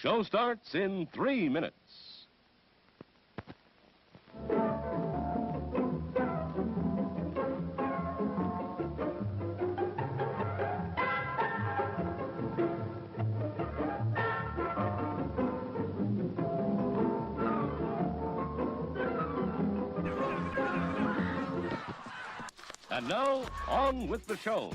Show starts in 3 minutes. And now, on with the show.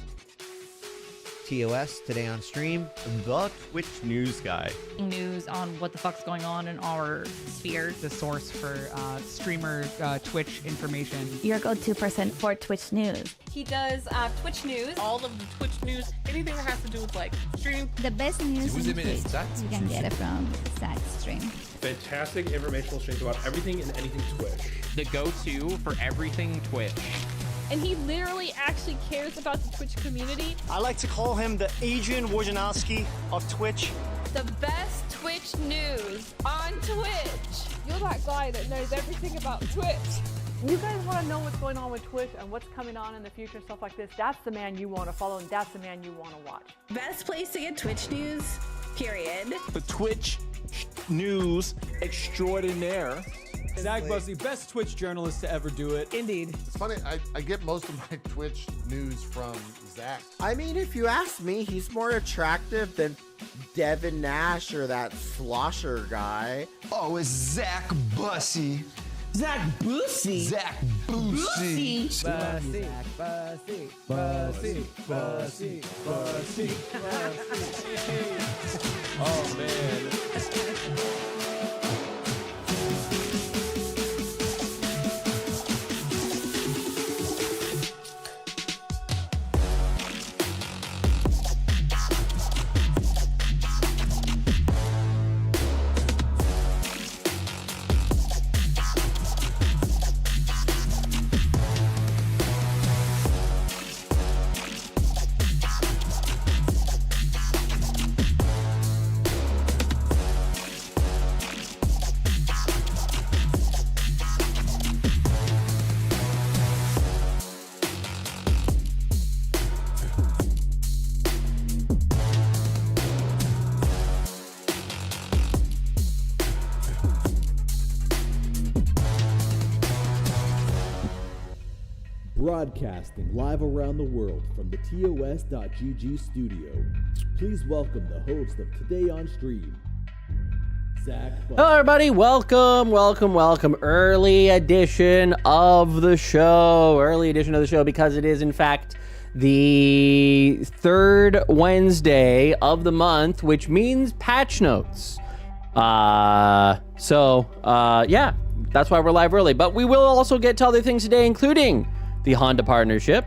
TOS, today on stream, The Twitch News Guy. News on what the fuck's going on in our sphere. The source for streamer Twitch information. Your go-to person for Twitch news. He does Twitch news. All of the Twitch news, anything that has to do with like stream. The best news in Twitch, you can get it from Zach's stream. Fantastic informational streams about everything and anything Twitch. The go-to for everything Twitch. And he literally actually cares about the Twitch community. I like to call him the Adrian Wojnarowski of Twitch. The best Twitch news on Twitch. You're that guy that knows everything about Twitch. You guys want to know what's going on with Twitch and what's coming on in the future, stuff like this, that's the man you want to follow and that's the man you want to watch. Best place to get Twitch news, period. The Twitch News Extraordinaire. Zach Bussey, best Twitch journalist to ever do it. Indeed. It's funny, I get most of my Twitch news from Zach. I mean, if you ask me, he's more attractive than Devin Nash or that slosher guy. Oh, it's Zach Bussey. Zach Bussey. Zach Bussey. Bussey. Bussey. Bussey. Bussey. Bussey. Oh, man. Broadcasting live around the world from the TOS.GG studio. Please welcome the host of Today on Stream, Zach Bussey. Hello everybody, welcome. Early edition of the show because it is in fact the third Wednesday of the month, which means patch notes. Yeah, that's why we're live early. But we will also get to other things today, including the Honda partnership,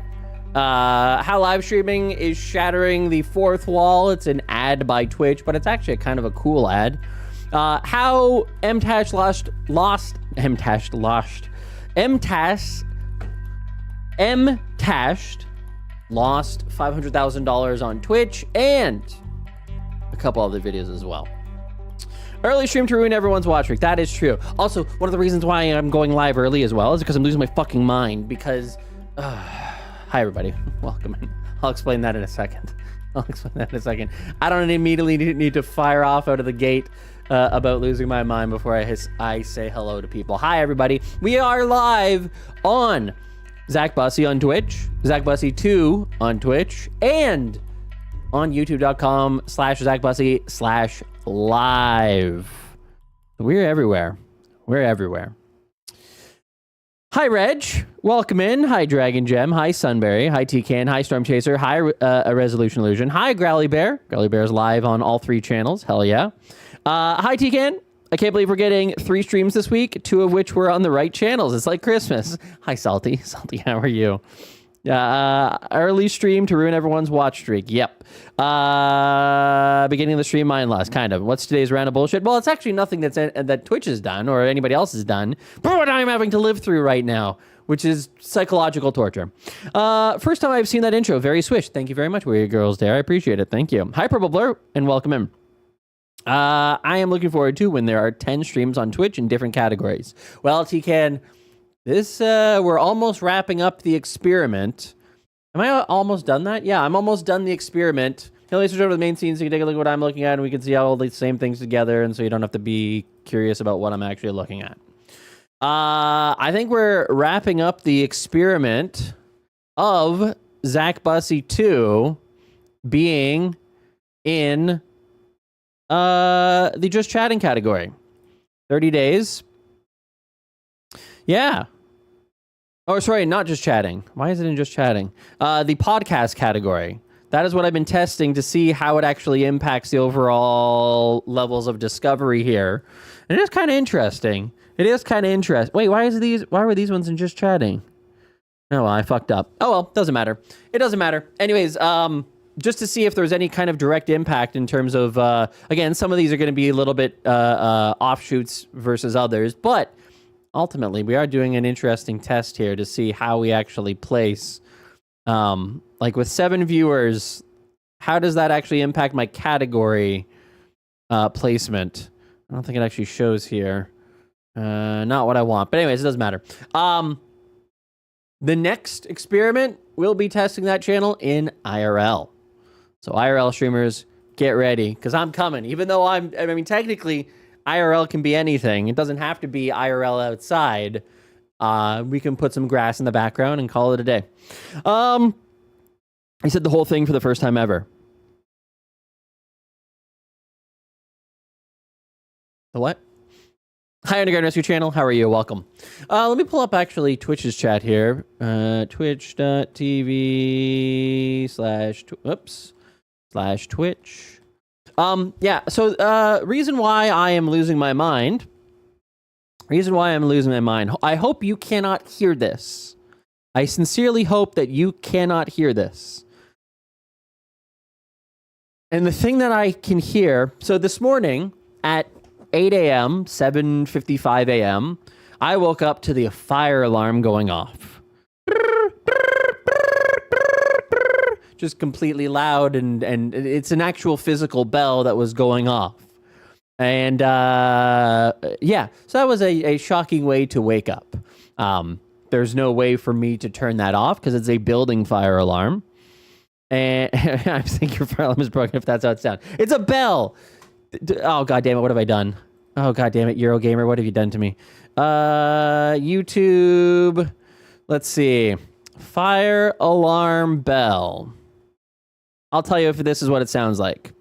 how live streaming is shattering the fourth wall. It's an ad by Twitch, but it's actually kind of a cool ad. How MTash lost $500,000 on Twitch, and a couple other videos as well. Early stream to ruin everyone's watch week. That is true. Also, one of the reasons why I'm going live early as well is because I'm losing my fucking mind because... hi, everybody. Welcome in. I'll explain that in a second. I don't immediately need to fire off out of the gate about losing my mind before I say hello to people. Hi, everybody. We are live on Zach Bussey on Twitch, Zach Bussey 2 on Twitch, and on youtube.com/Zach Bussey/live. We're everywhere. Hi, Reg. Welcome in. Hi, Dragon Gem. Hi, Sunberry. Hi, T-Can. Hi, Storm Chaser. Hi, Resolution Illusion. Hi, Growly Bear. Growly Bear's live on all 3 channels. Hell yeah. Hi, T-Can. I can't believe we're getting 3 streams this week, 2 of which were on the right channels. It's like Christmas. Hi, Salty. Salty, how are you? Early stream to ruin everyone's watch streak. Yep. Beginning of the stream, mind loss, kind of. What's today's round of bullshit? Well, it's actually nothing that Twitch has done or anybody else has done, but what I'm having to live through right now, which is psychological torture. First time I've seen that intro. Very swish. Thank you very much, Weird Girls there. I appreciate it. Thank you. Hi, Purple Blur, and welcome in. I am looking forward to when there are 10 streams on Twitch in different categories. Well, T-Can, we're almost wrapping up the experiment. Am I almost done that? Yeah, I'm almost done the experiment He'll only switch over to the main scene so you can take a look at what I'm looking at, and we can see all the same things together, and so you don't have to be curious about what I'm actually looking at. I think we're wrapping up the experiment of Zach Bussey 2 being in the just chatting category. 30 days. Yeah. Oh, sorry, not just chatting. Why is it in just chatting? The podcast category. That is what I've been testing to see how it actually impacts the overall levels of discovery here. And it is kind of interesting. It is kind of interesting. Wait, why were these ones in just chatting? Oh, well, I fucked up. Oh, well, doesn't matter. It doesn't matter. Anyways, just to see if there's any kind of direct impact in terms of, again, some of these are going to be a little bit offshoots versus others, but ultimately we are doing an interesting test here to see how we actually place. Like with 7 viewers, how does that actually impact my category placement? I don't think it actually shows here. Not what I want, but anyways, it doesn't matter. The next experiment, we'll be testing that channel in IRL. So IRL streamers, get ready, because I'm coming. Even though I mean, technically, IRL can be anything. It doesn't have to be IRL outside. We can put some grass in the background and call it a day. I said the whole thing for the first time ever. The what? Hi, Underground Rescue Channel. How are you? Welcome. Let me pull up actually Twitch's chat here. Twitch.tv/Twitch. Yeah, so reason why I am losing my mind. I hope you cannot hear this. I sincerely hope that you cannot hear this. And the thing that I can hear, so this morning at 8 a.m., 7:55 a.m., I woke up to the fire alarm going off. Just completely loud, and it's an actual physical bell that was going off. And yeah, so that was a shocking way to wake up. There's no way for me to turn that off because it's a building fire alarm. And I think your fire alarm is broken if that's how it sounds. It's a bell. Oh, God damn it. What have I done? Oh, God damn it. Eurogamer, what have you done to me? YouTube. Let's see. Fire alarm bell. I'll tell you if this is what it sounds like.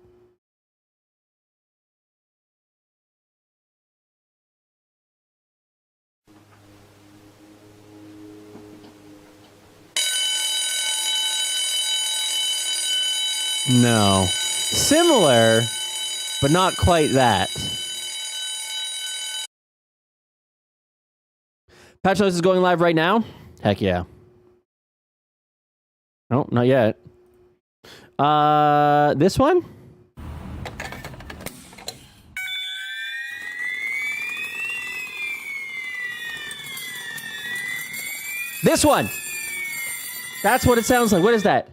No. Similar, but not quite that. Patch Notes is going live right now? Heck yeah. Oh, not yet. This one? This one! That's what it sounds like. What is that?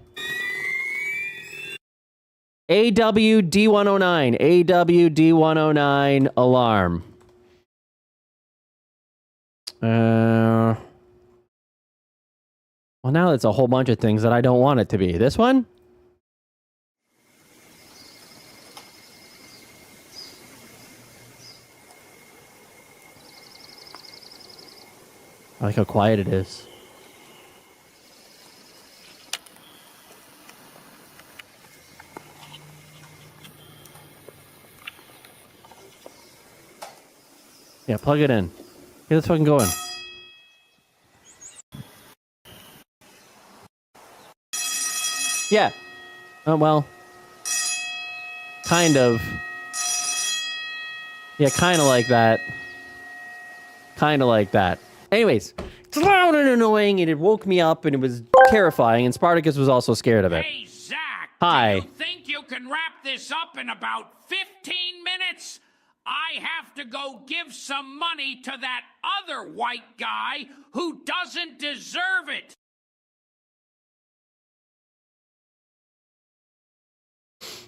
AWD109. AWD109 alarm. Well, now it's a whole bunch of things that I don't want it to be. This one? I like how quiet it is. Yeah, plug it in. Get this fucking going. Yeah. Oh, well. Kind of. Yeah, kind of like that. Kind of like that. Anyways, it's loud and annoying, and it woke me up, and it was terrifying, and Spartacus was also scared of it. Hey, Zach! Hi. Do you think you can wrap this up in about 15 minutes? I have to go give some money to that other white guy who doesn't deserve it.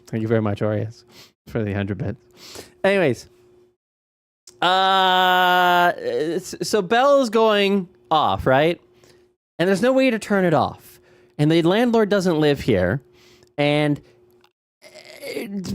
Thank you very much, Aureus, for the 100 bits. Anyways, so bell is going off, right? And there's no way to turn it off. And the landlord doesn't live here. And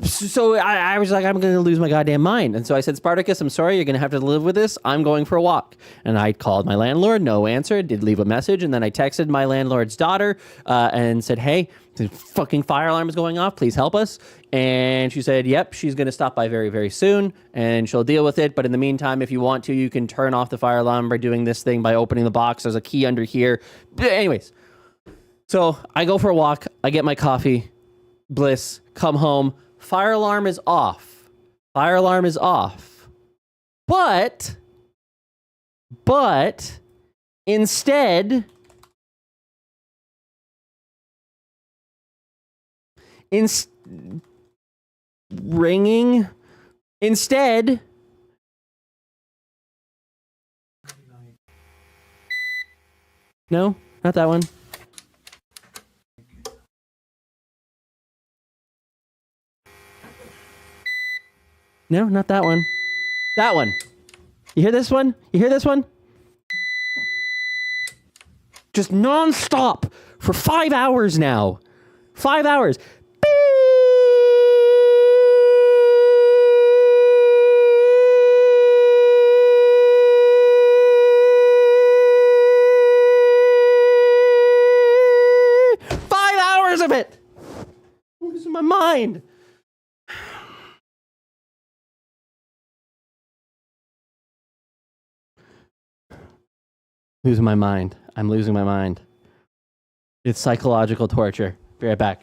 So I was like, I'm going to lose my goddamn mind. And so I said, Spartacus, I'm sorry, you're going to have to live with this. I'm going for a walk. And I called my landlord, no answer, did leave a message. And then I texted my landlord's daughter and said, hey, the fucking fire alarm is going off. Please help us. And she said, yep, she's going to stop by very, very soon and she'll deal with it. But in the meantime, if you want to, you can turn off the fire alarm by doing this thing, by opening the box. There's a key under here. Anyways, so I go for a walk. I get my coffee. Bliss, come home. Fire alarm is off. Fire alarm is off. But instead, ringing. Instead, no, not that one. No, not that one. That one. You hear this one? You hear this one? Just non-stop for 5 hours now. 5 hours. Beep. 5 hours of it. I'm losing my mind. Losing my mind. I'm losing my mind. It's psychological torture. Be right back.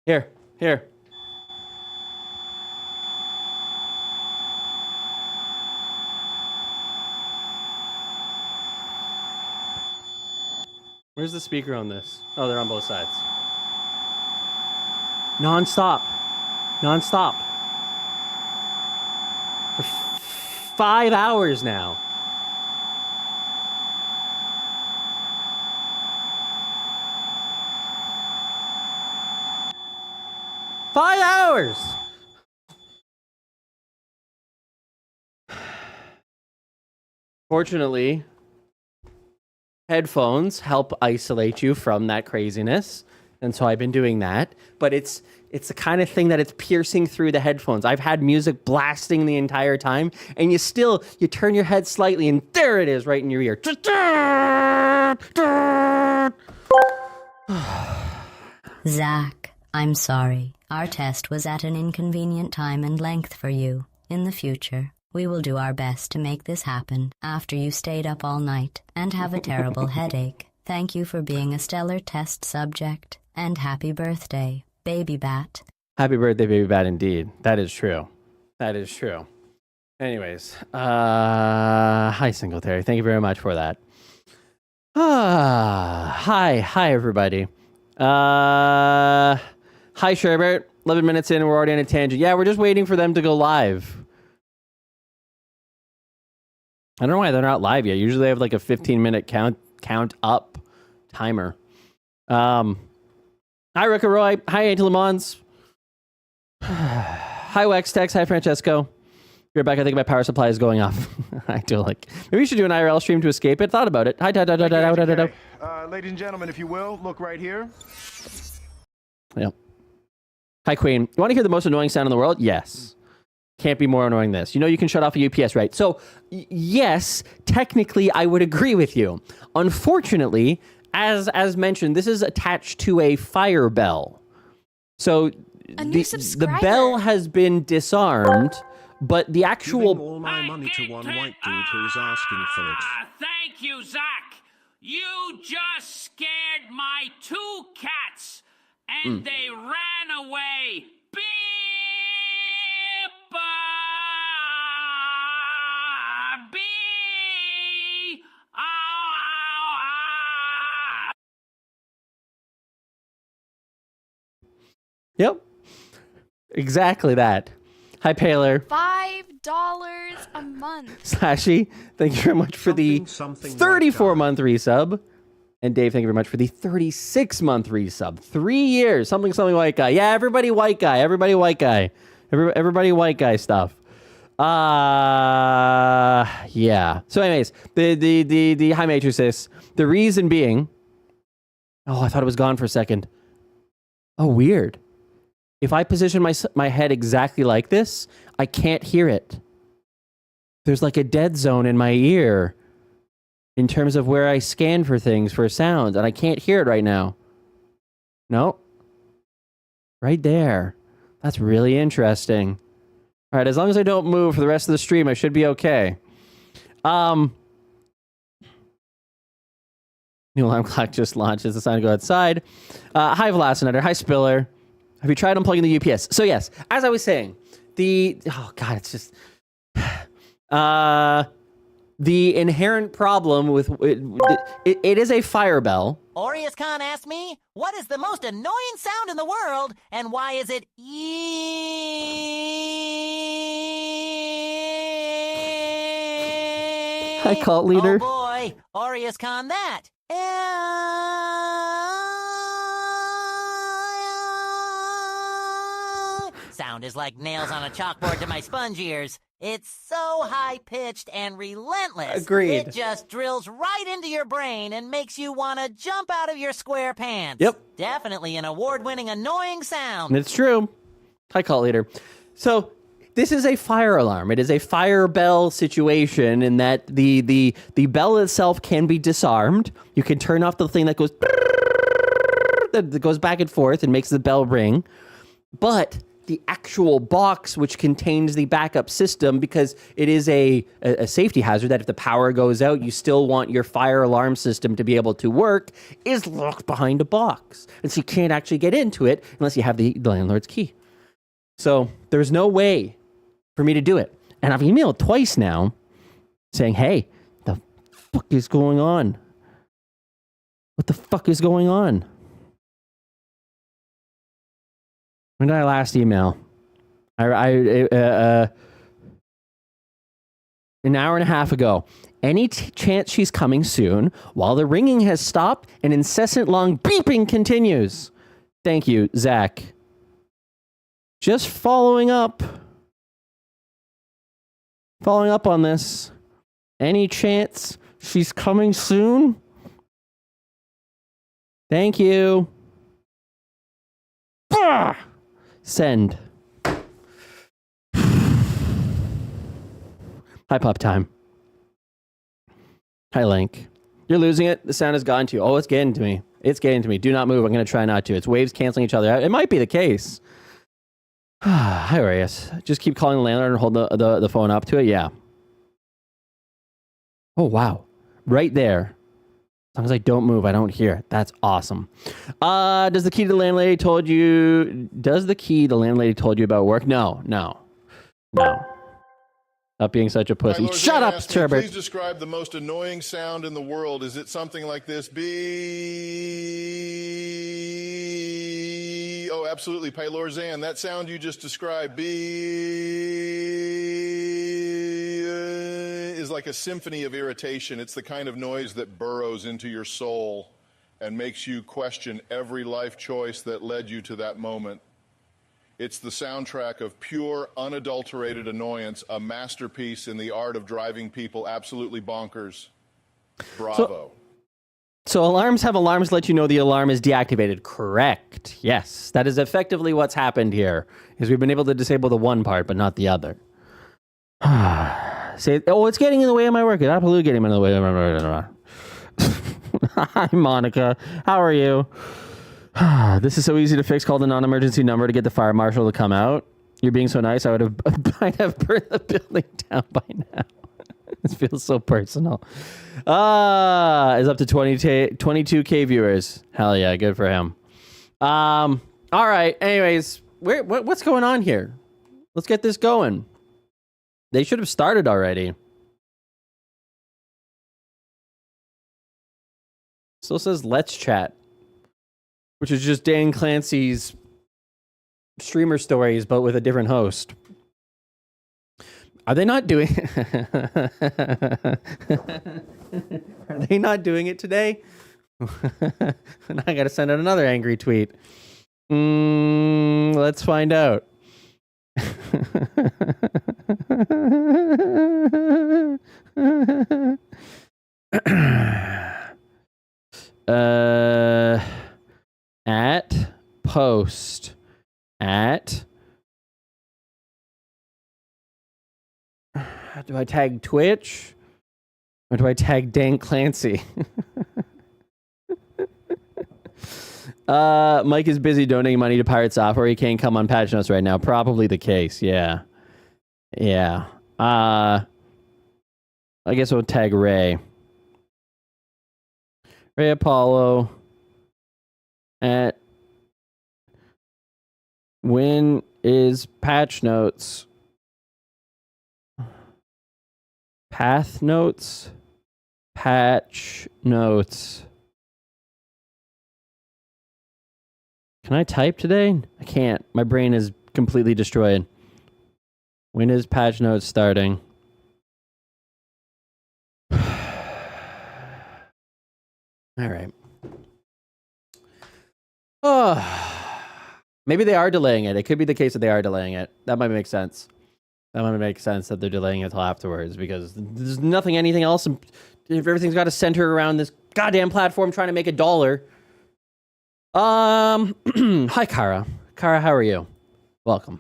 Here. Where's the speaker on this? Oh, they're on both sides. Non-stop. For 5 hours now. Five hours! Fortunately, headphones help isolate you from that craziness. And so I've been doing that. But it's the kind of thing that it's piercing through the headphones. I've had music blasting the entire time, and you turn your head slightly, and there it is right in your ear. Zach, I'm sorry. Our test was at an inconvenient time and length for you. In the future, we will do our best to make this happen after you stayed up all night and have a terrible headache. Thank you for being a stellar test subject, and happy birthday, Baby Bat. Happy birthday, Baby Bat, indeed. That is true. Anyways, hi, Singletary. Thank you very much for that. Hi, everybody. Hi, Sherbert. 11 minutes in, and we're already on a tangent. Yeah, we're just waiting for them to go live. I don't know why they're not live yet. Usually they have like a 15-minute count up timer. Hi, Rick Roy. Hi, Auntie Lamons. Hi, Wextex. Hi, Francesco. You're back. I think my power supply is going off. I do like. Maybe we should do an IRL stream to escape it. Thought about it. Hi, ladies and gentlemen, if you will, look right here. Yep. Hi, Queen. You want to hear the most annoying sound in the world? Yes. Can't be more annoying than this. You know you can shut off a UPS, right? So, yes, technically I would agree with you. Unfortunately, as mentioned, this is attached to a fire bell. So the bell has been disarmed, but the actual... Giving all my money to one white dude who is asking for it. Thank you, Zach. You just scared my two cats, and they ran away. Beep! Beep! Yep. Exactly that. Hi, Paler. $5 a month. Slashy, thank you very much for the 34-month resub. And Dave, thank you very much for the 36-month resub. 3 years. Something white guy. Yeah, everybody white guy. Everybody white guy. Everybody white guy stuff. Yeah. So anyways, the high matrices. The reason being... Oh, I thought it was gone for a second. Oh, weird. If I position my head exactly like this, I can't hear it. There's like a dead zone in my ear in terms of where I scan for things, for sounds, and I can't hear it right now. No. Right there. That's really interesting. All right, as long as I don't move for the rest of the stream, I should be okay. New alarm clock just launched. It's time to go outside. Hi, Velocinator. Hi, Spiller. Have you tried unplugging the UPS? So yes, as I was saying, oh god, it's just the inherent problem with it is a fire bell. Orius Khan asked me, what is the most annoying sound in the world, and why is it Hi, cult leader. Oh boy, Orius Khan that. Sound is like nails on a chalkboard to my sponge ears. It's so high-pitched and relentless. Agreed. It just drills right into your brain and makes you want to jump out of your square pants. Yep. Definitely an award-winning annoying sound. It's true. Hi, cult leader. So this is a fire alarm. It is a fire bell situation in that the bell itself can be disarmed. You can turn off the thing that goes back and forth and makes the bell ring. But the actual box, which contains the backup system, because it is a safety hazard that if the power goes out, you still want your fire alarm system to be able to work, is locked behind a box. And so you can't actually get into it unless you have the landlord's key. So there's no way for me to do it. And I've emailed twice now saying, hey, the fuck is going on? What the fuck is going on? When did I last email? An hour and a half ago. Any chance she's coming soon while the ringing has stopped and incessant long beeping continues? Thank you, Zach. Just following up on this. Any chance she's coming soon? Thank you. Bah! Send. Hi, Pop Time. Hi, Link. You're losing it. The sound has gone to you. Oh, it's getting to me. It's getting to me. Do not move. I'm going to try not to. It's waves canceling each other out. It might be the case. Hi, Arias. Just keep calling the landlord and hold the phone up to it. Yeah. Oh, wow. Right there. As long as I don't move, I don't hear it. That's awesome. Does the key the landlady told you about work? No. Stop being such a pussy. Shut up, Sherbert. Please describe the most annoying sound in the world. Is it something like this? B. Oh, absolutely. Paylor Zan, that sound you just described. B is like a symphony of irritation. It's the kind of noise that burrows into your soul and makes you question every life choice that led you to that moment. It's the soundtrack of pure, unadulterated annoyance, a masterpiece in the art of driving people absolutely bonkers. Bravo. So alarms have alarms let you know the alarm is deactivated. Correct. Yes, that is effectively what's happened here, is we've been able to disable the one part, but not the other. Say, oh, it's getting in the way of my work. It's absolutely getting in the way of my work. Hi, Monica. How are you? This is so easy to fix. Call the non-emergency number to get the fire marshal to come out. You're being so nice. Might have burned the building down by now. This feels so personal. Is up to 22K viewers. Hell yeah, good for him. All right. Anyways, what's going on here? Let's get this going. They should have started already. Still says let's chat, which is just Dan Clancy's streamer stories, but with a different host. Are they not doing Are they not doing it today? And I gotta send out another angry tweet. Let's find out. At post at do I tag Twitch or do I tag Dan Clancy? Mike is busy donating money to Pirate Software. He can't come on patch notes right now. Probably the case. Yeah. I guess we'll tag Ray Apollo at when is patch notes patch notes can I type today? I can't. My brain is completely destroyed. When is patch notes starting? All right. Oh, maybe they are delaying it. It could be the case that they are delaying it. That might make sense. That might make sense that they're delaying it until afterwards because there's anything else. If everything's got to center around this goddamn platform trying to make $1. Hi, Kara. Kara, how are you? Welcome.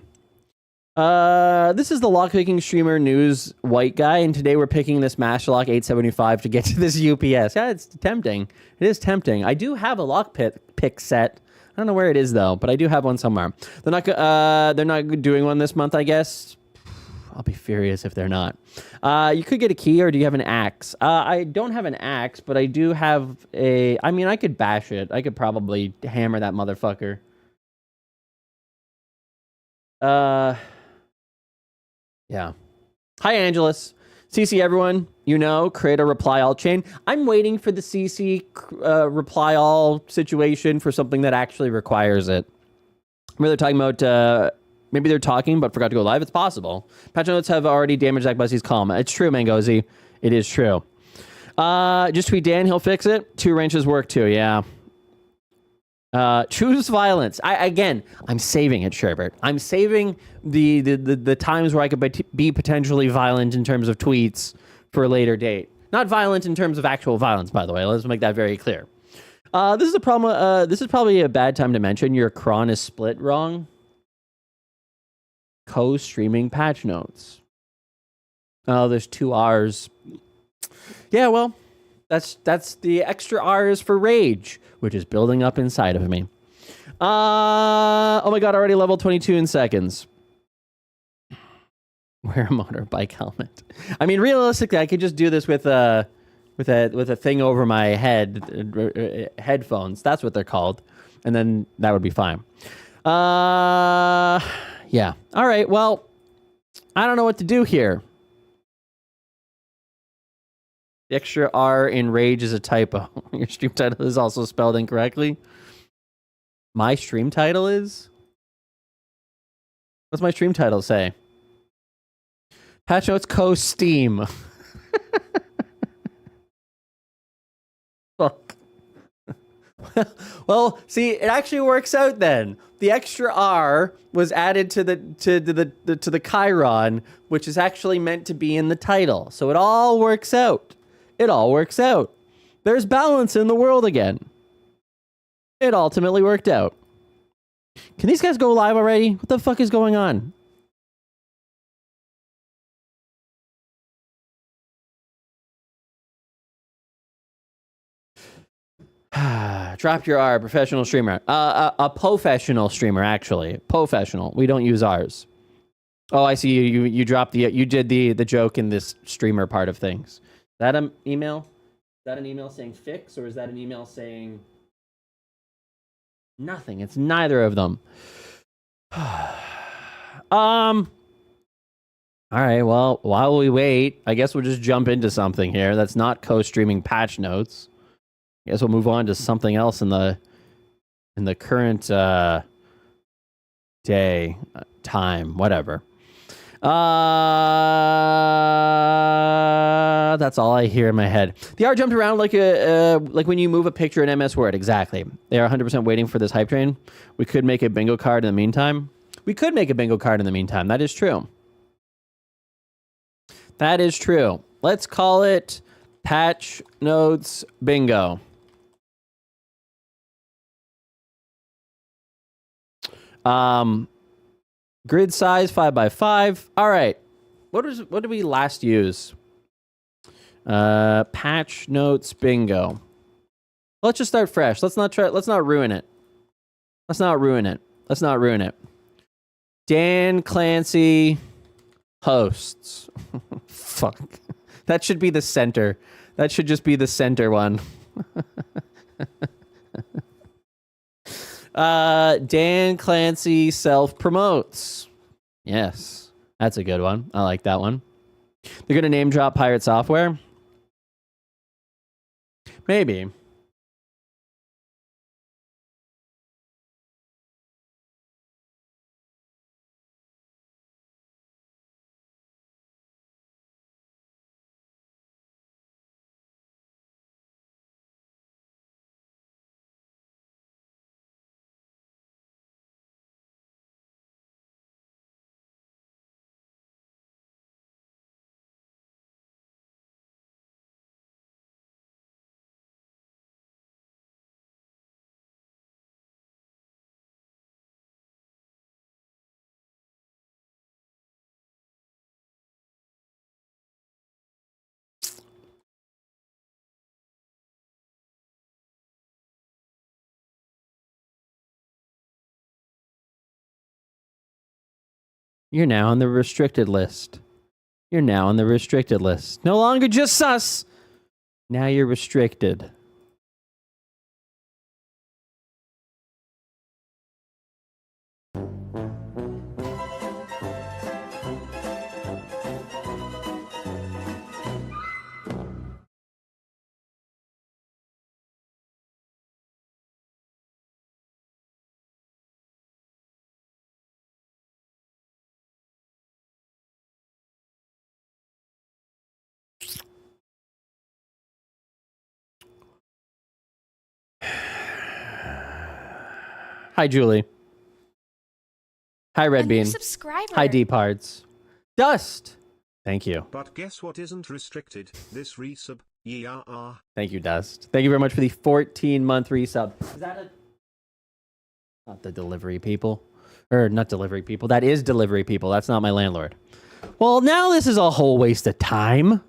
This is the lockpicking streamer news white guy, and today we're picking this Master Lock 875 to get to this UPS. Yeah, it's tempting. It is tempting. I do have a lockpick set. I don't know where it is though, but I do have one somewhere. They're not doing one this month, I guess. I'll be furious if they're not. You could get a key, or do you have an axe? I don't have an axe, but I do have a... I mean, I could bash it. I could probably hammer that motherfucker. Yeah. Hi, Angelus. CC everyone, create a reply all chain. I'm waiting for the CC reply all situation for something that actually requires it. Maybe they're talking about... maybe they're talking, but forgot to go live. It's possible. Patch notes have already damaged Zach Bussey's calm. It's true, Mangozy. It is true. Just tweet Dan. He'll fix it. 2 wrenches work too. Yeah. Choose violence. I'm saving it, Sherbert. I'm saving the times where I could be potentially violent in terms of tweets for a later date. Not violent in terms of actual violence, by the way. Let's make that very clear. This is a problem. This is probably a bad time to mention your cron is split wrong. Co-streaming patch notes. Oh, there's 2 R's. Yeah, well, that's the extra R's for rage, which is building up inside of me. Oh my god, already level 22 in seconds. Wear a motorbike helmet. I mean, realistically, I could just do this with a thing over my head, headphones. That's what they're called, and then that would be fine. Yeah. All right. Well, I don't know what to do here. The extra R in rage is a typo. Your stream title is also spelled incorrectly. My stream title is? What's my stream title say? Patch notes co-steam. Fuck. Well, see, it actually works out then. The extra R was added to the Chiron, which is actually meant to be in the title. So it all works out. It all works out. There's balance in the world again. It ultimately worked out. Can these guys go live already? What the fuck is going on? Drop your R, professional streamer. A professional streamer, actually. Professional. We don't use ours. Oh, I see you dropped you did the joke in this streamer part of things. Is that an email? Is that an email saying fix, or is that an email saying nothing? It's neither of them. All right, well, while we wait, I guess we'll just jump into something here that's not co-streaming patch notes. I guess we'll move on to something else in the current day, time, whatever. That's all I hear in my head. The R jumped around like when you move a picture in MS Word. Exactly. They are 100% waiting for this hype train. We could make a bingo card in the meantime. We could make a bingo card in the meantime. That is true. That is true. Let's call it Patch Notes Bingo. Grid size 5x5. All right. What did we last use? Patch Notes Bingo. Let's just start fresh. Let's not ruin it. Let's not ruin it. Dan Clancy hosts. Fuck. That should be the center. That should just be the center one. Dan Clancy self-promotes. Yes, that's a good one. I like that one. They're going to name drop Pirate Software. Maybe. You're now on the restricted list. You're now on the restricted list. No longer just sus. Now you're restricted. Hi, Julie. Hi, Red Bean. Subscriber. Hi, D-Pards. Dust. Thank you. But guess what isn't restricted? This resub. Yeah. Thank you, Dust. Thank you very much for the 14-month resub. Is that a... Not the delivery people. Or not delivery people. That is delivery people. That's not my landlord. Well, now this is a whole waste of time.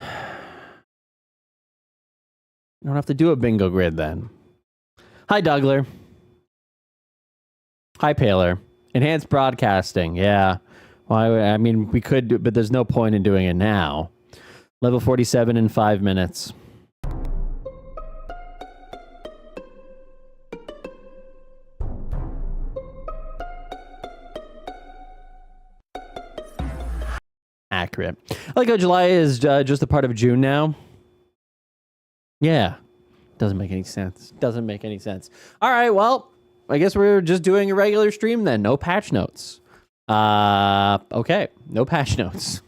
I don't have to do a bingo grid then. Hi, Dougler. Hi, Paler. Enhanced broadcasting. Yeah. Well, I mean, we could do, but there's no point in doing it now. Level 47 in 5 minutes. Accurate. I like how July is just a part of June now. Yeah. Doesn't make any sense. Doesn't make any sense. All right, well, I guess we're just doing a regular stream then. No patch notes. Okay. No patch notes.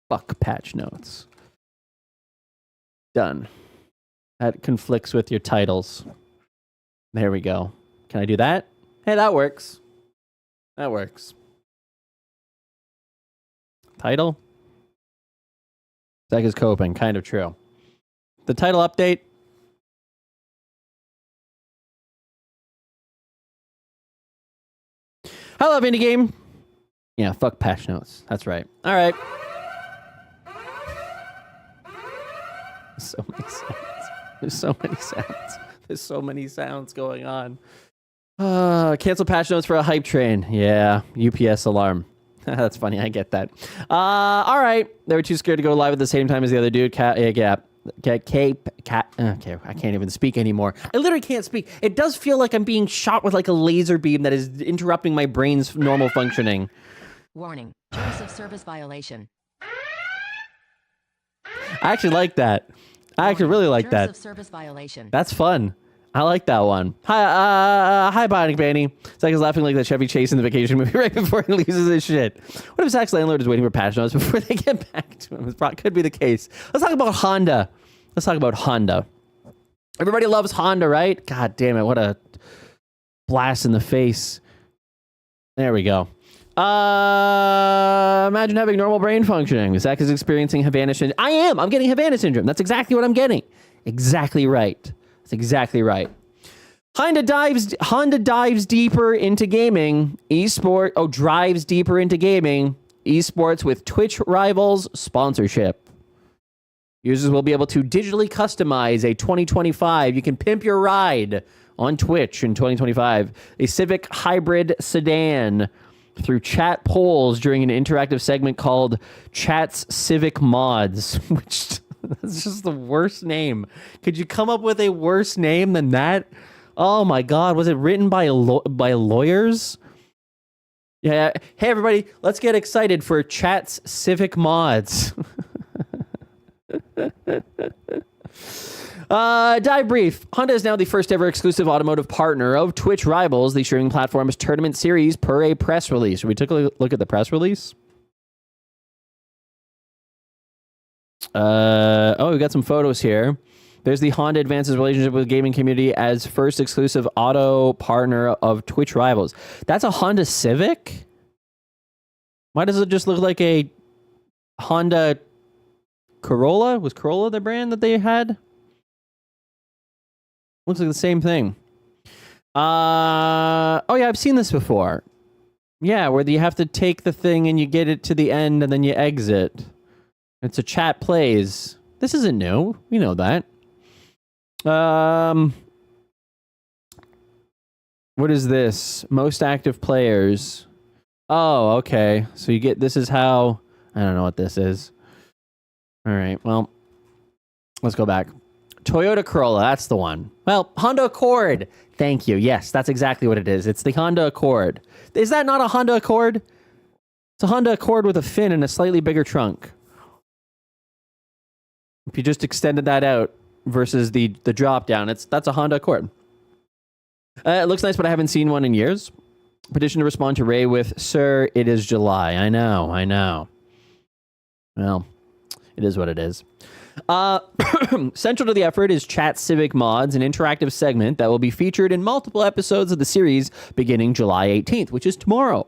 Fuck patch notes. Done. That conflicts with your titles. There we go. Can I do that? Hey, that works. That works. Title? Zach is coping. Kind of true. The title update. I love indie game. Yeah, fuck patch notes. That's right. All right. So many sounds. There's so many sounds. There's so many sounds going on. Cancel patch notes for a hype train. Yeah, UPS alarm. That's funny. I get that. All right. They were too scared to go live at the same time as the other dude. Okay, I can't even speak anymore. I literally can't speak. It does feel like I'm being shot with like a laser beam that is interrupting my brain's normal functioning. Warning. Terms of service violation. I actually like that. I actually really like that. Of service violation. That's fun. I like that one. Hi, Bionic Banny. Zach is laughing like that Chevy Chase in the Vacation movie right before he loses his shit. What if Zach's landlord is waiting for patch notes before they get back to him? It could be the case. Let's talk about Honda. Everybody loves Honda, right? God damn it. What a blast in the face. There we go. Imagine having normal brain functioning. Zach is experiencing Havana syndrome. I am. I'm getting Havana syndrome. That's exactly what I'm getting. Exactly right. That's exactly right. Honda dives deeper into gaming. Drives deeper into gaming. Esports with Twitch Rivals sponsorship. Users will be able to digitally customize a 2025. You can pimp your ride on Twitch in 2025. A Civic hybrid sedan through chat polls during an interactive segment called Chat's Civic Mods, which that's just the worst name. Could you come up with a worse name than that? Oh my God, was it written by lawyers? Yeah. Hey everybody, let's get excited for Chat's Civic Mods. Dive brief. Honda is now the first ever exclusive automotive partner of Twitch Rivals, the streaming platform's tournament series, per a press release. We took a look at the press release. We got some photos here. There's the Honda advances relationship with the gaming community as first exclusive auto partner of Twitch Rivals. That's a Honda Civic? Why does it just look like a Honda Corolla? Was Corolla the brand that they had? Looks like the same thing. Oh yeah, I've seen this before. Yeah, where you have to take the thing and you get it to the end and then you exit. It's a chat plays. This isn't new. We know that. What is this? Most active players. Oh, okay. So you get, this is how, I don't know what this is. All right, well, let's go back. Toyota Corolla, that's the one. Well, Honda Accord. Thank you. Yes, that's exactly what it is. It's the Honda Accord. Is that not a Honda Accord? It's a Honda Accord with a fin and a slightly bigger trunk. If you just extended that out versus the drop down, that's a Honda Accord. It looks nice, but I haven't seen one in years. Petition to respond to Ray with, "Sir, it is July." I know. Well, it is what it is. Central to the effort is Chat Civic Mods, an interactive segment that will be featured in multiple episodes of the series beginning July 18th, which is tomorrow,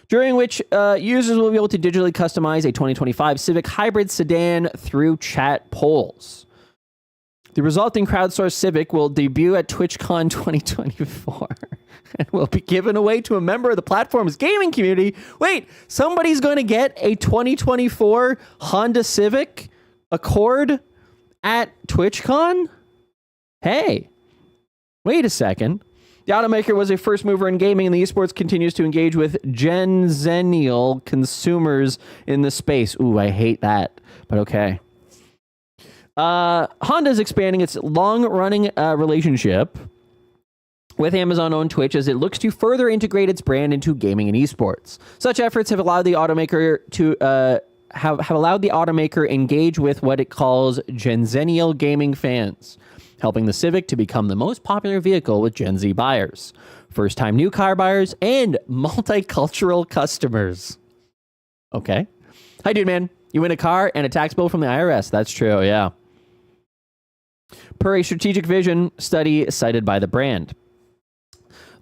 during which users will be able to digitally customize a 2025 Civic hybrid sedan through chat polls. The resulting crowdsourced Civic will debut at TwitchCon 2024 and will be given away to a member of the platform's gaming community. Wait, somebody's going to get a 2024 Honda Civic Accord at TwitchCon? Hey, wait a second. The automaker was a first mover in gaming, and the esports continues to engage with Gen Zennial consumers in the space. Ooh, I hate that, but okay. Honda is expanding its long-running relationship with Amazon-owned Twitch as it looks to further integrate its brand into gaming and esports. Such efforts have allowed the automaker to have allowed the automaker engage with what it calls Gen Zennial gaming fans, helping the Civic to become the most popular vehicle with Gen Z buyers, first-time new car buyers, and multicultural customers. Okay. Hi, dude, man. You win a car and a tax bill from the IRS. That's true, yeah. Per a strategic vision study cited by the brand.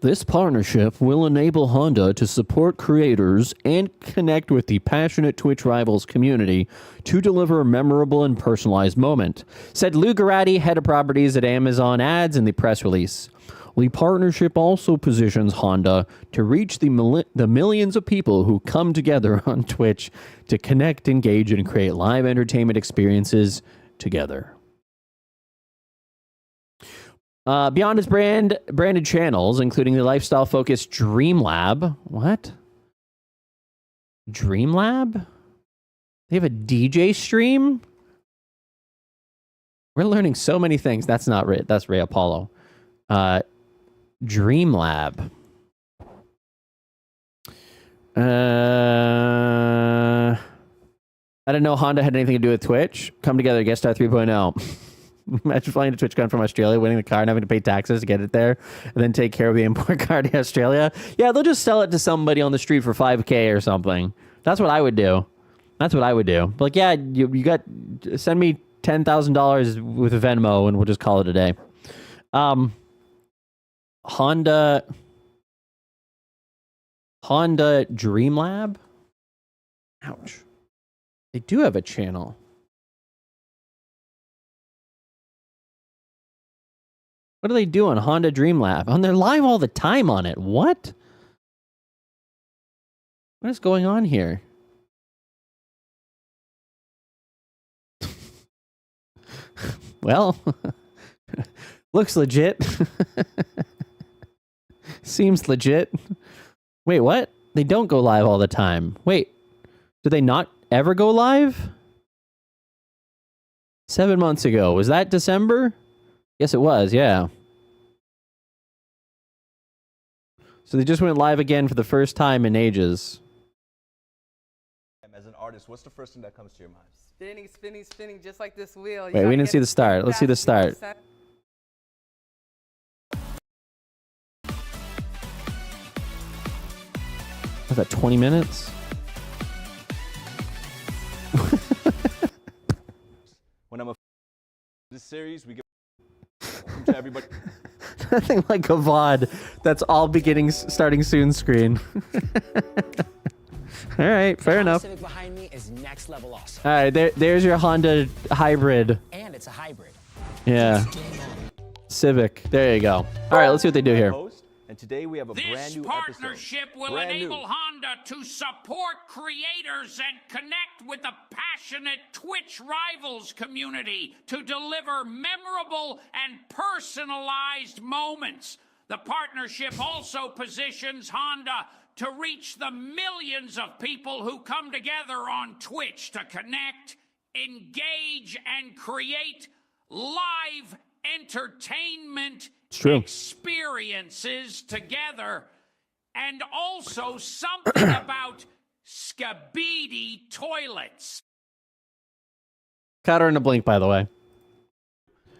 This partnership will enable Honda to support creators and connect with the passionate Twitch Rivals community to deliver a memorable and personalized moment, said Lou Garatti, head of properties at Amazon Ads in the press release. The partnership also positions Honda to reach the millions of people who come together on Twitch to connect, engage, and create live entertainment experiences together. Beyond its branded channels, including the lifestyle-focused Dreamlab. What? Dreamlab? They have a DJ stream? We're learning so many things. That's not Ray. That's Ray Apollo. Dreamlab. I didn't know Honda had anything to do with Twitch. Come together, Guest Star 3.0. Imagine flying to TwitchCon from Australia, winning the car and having to pay taxes to get it there, and then take care of the import card in Australia. Yeah, they'll just sell it to somebody on the street for $5K or something. That's what I would do. That's what I would do. Like, yeah, you got, send me $10,000 with Venmo and we'll just call it a day. Honda Dream Lab? Ouch. They do have a channel. What do they do on Honda Dream Lab? And they're live all the time on it. What? What is going on here? Well, looks legit. Seems legit. Wait, what? They don't go live all the time. Wait, do they not ever go live? 7 months ago. Was that December? Yes, it was, yeah. So they just went live again for the first time in ages. As an artist, what's the first thing that comes to your mind? Spinning, spinning, spinning, just like this wheel. Wait, we didn't see the start. Let's see the start. Was that 20 minutes? When I'm a this series, we get to everybody. Nothing like a VOD that's all starting soon screen. All right, fair enough. Civic behind me is next level awesome. All right, there's your Honda hybrid. And it's a hybrid. Yeah. Civic. There you go. All right, let's see what they do here. And today we have a brand new partnership will enable Honda to support creators and connect with the passionate Twitch rivals community to deliver memorable and personalized moments. The partnership also positions Honda to reach the millions of people who come together on Twitch to connect, engage, and create live entertainment experiences together, and also something about Skibidi toilets. Caught her in a blink, by the way.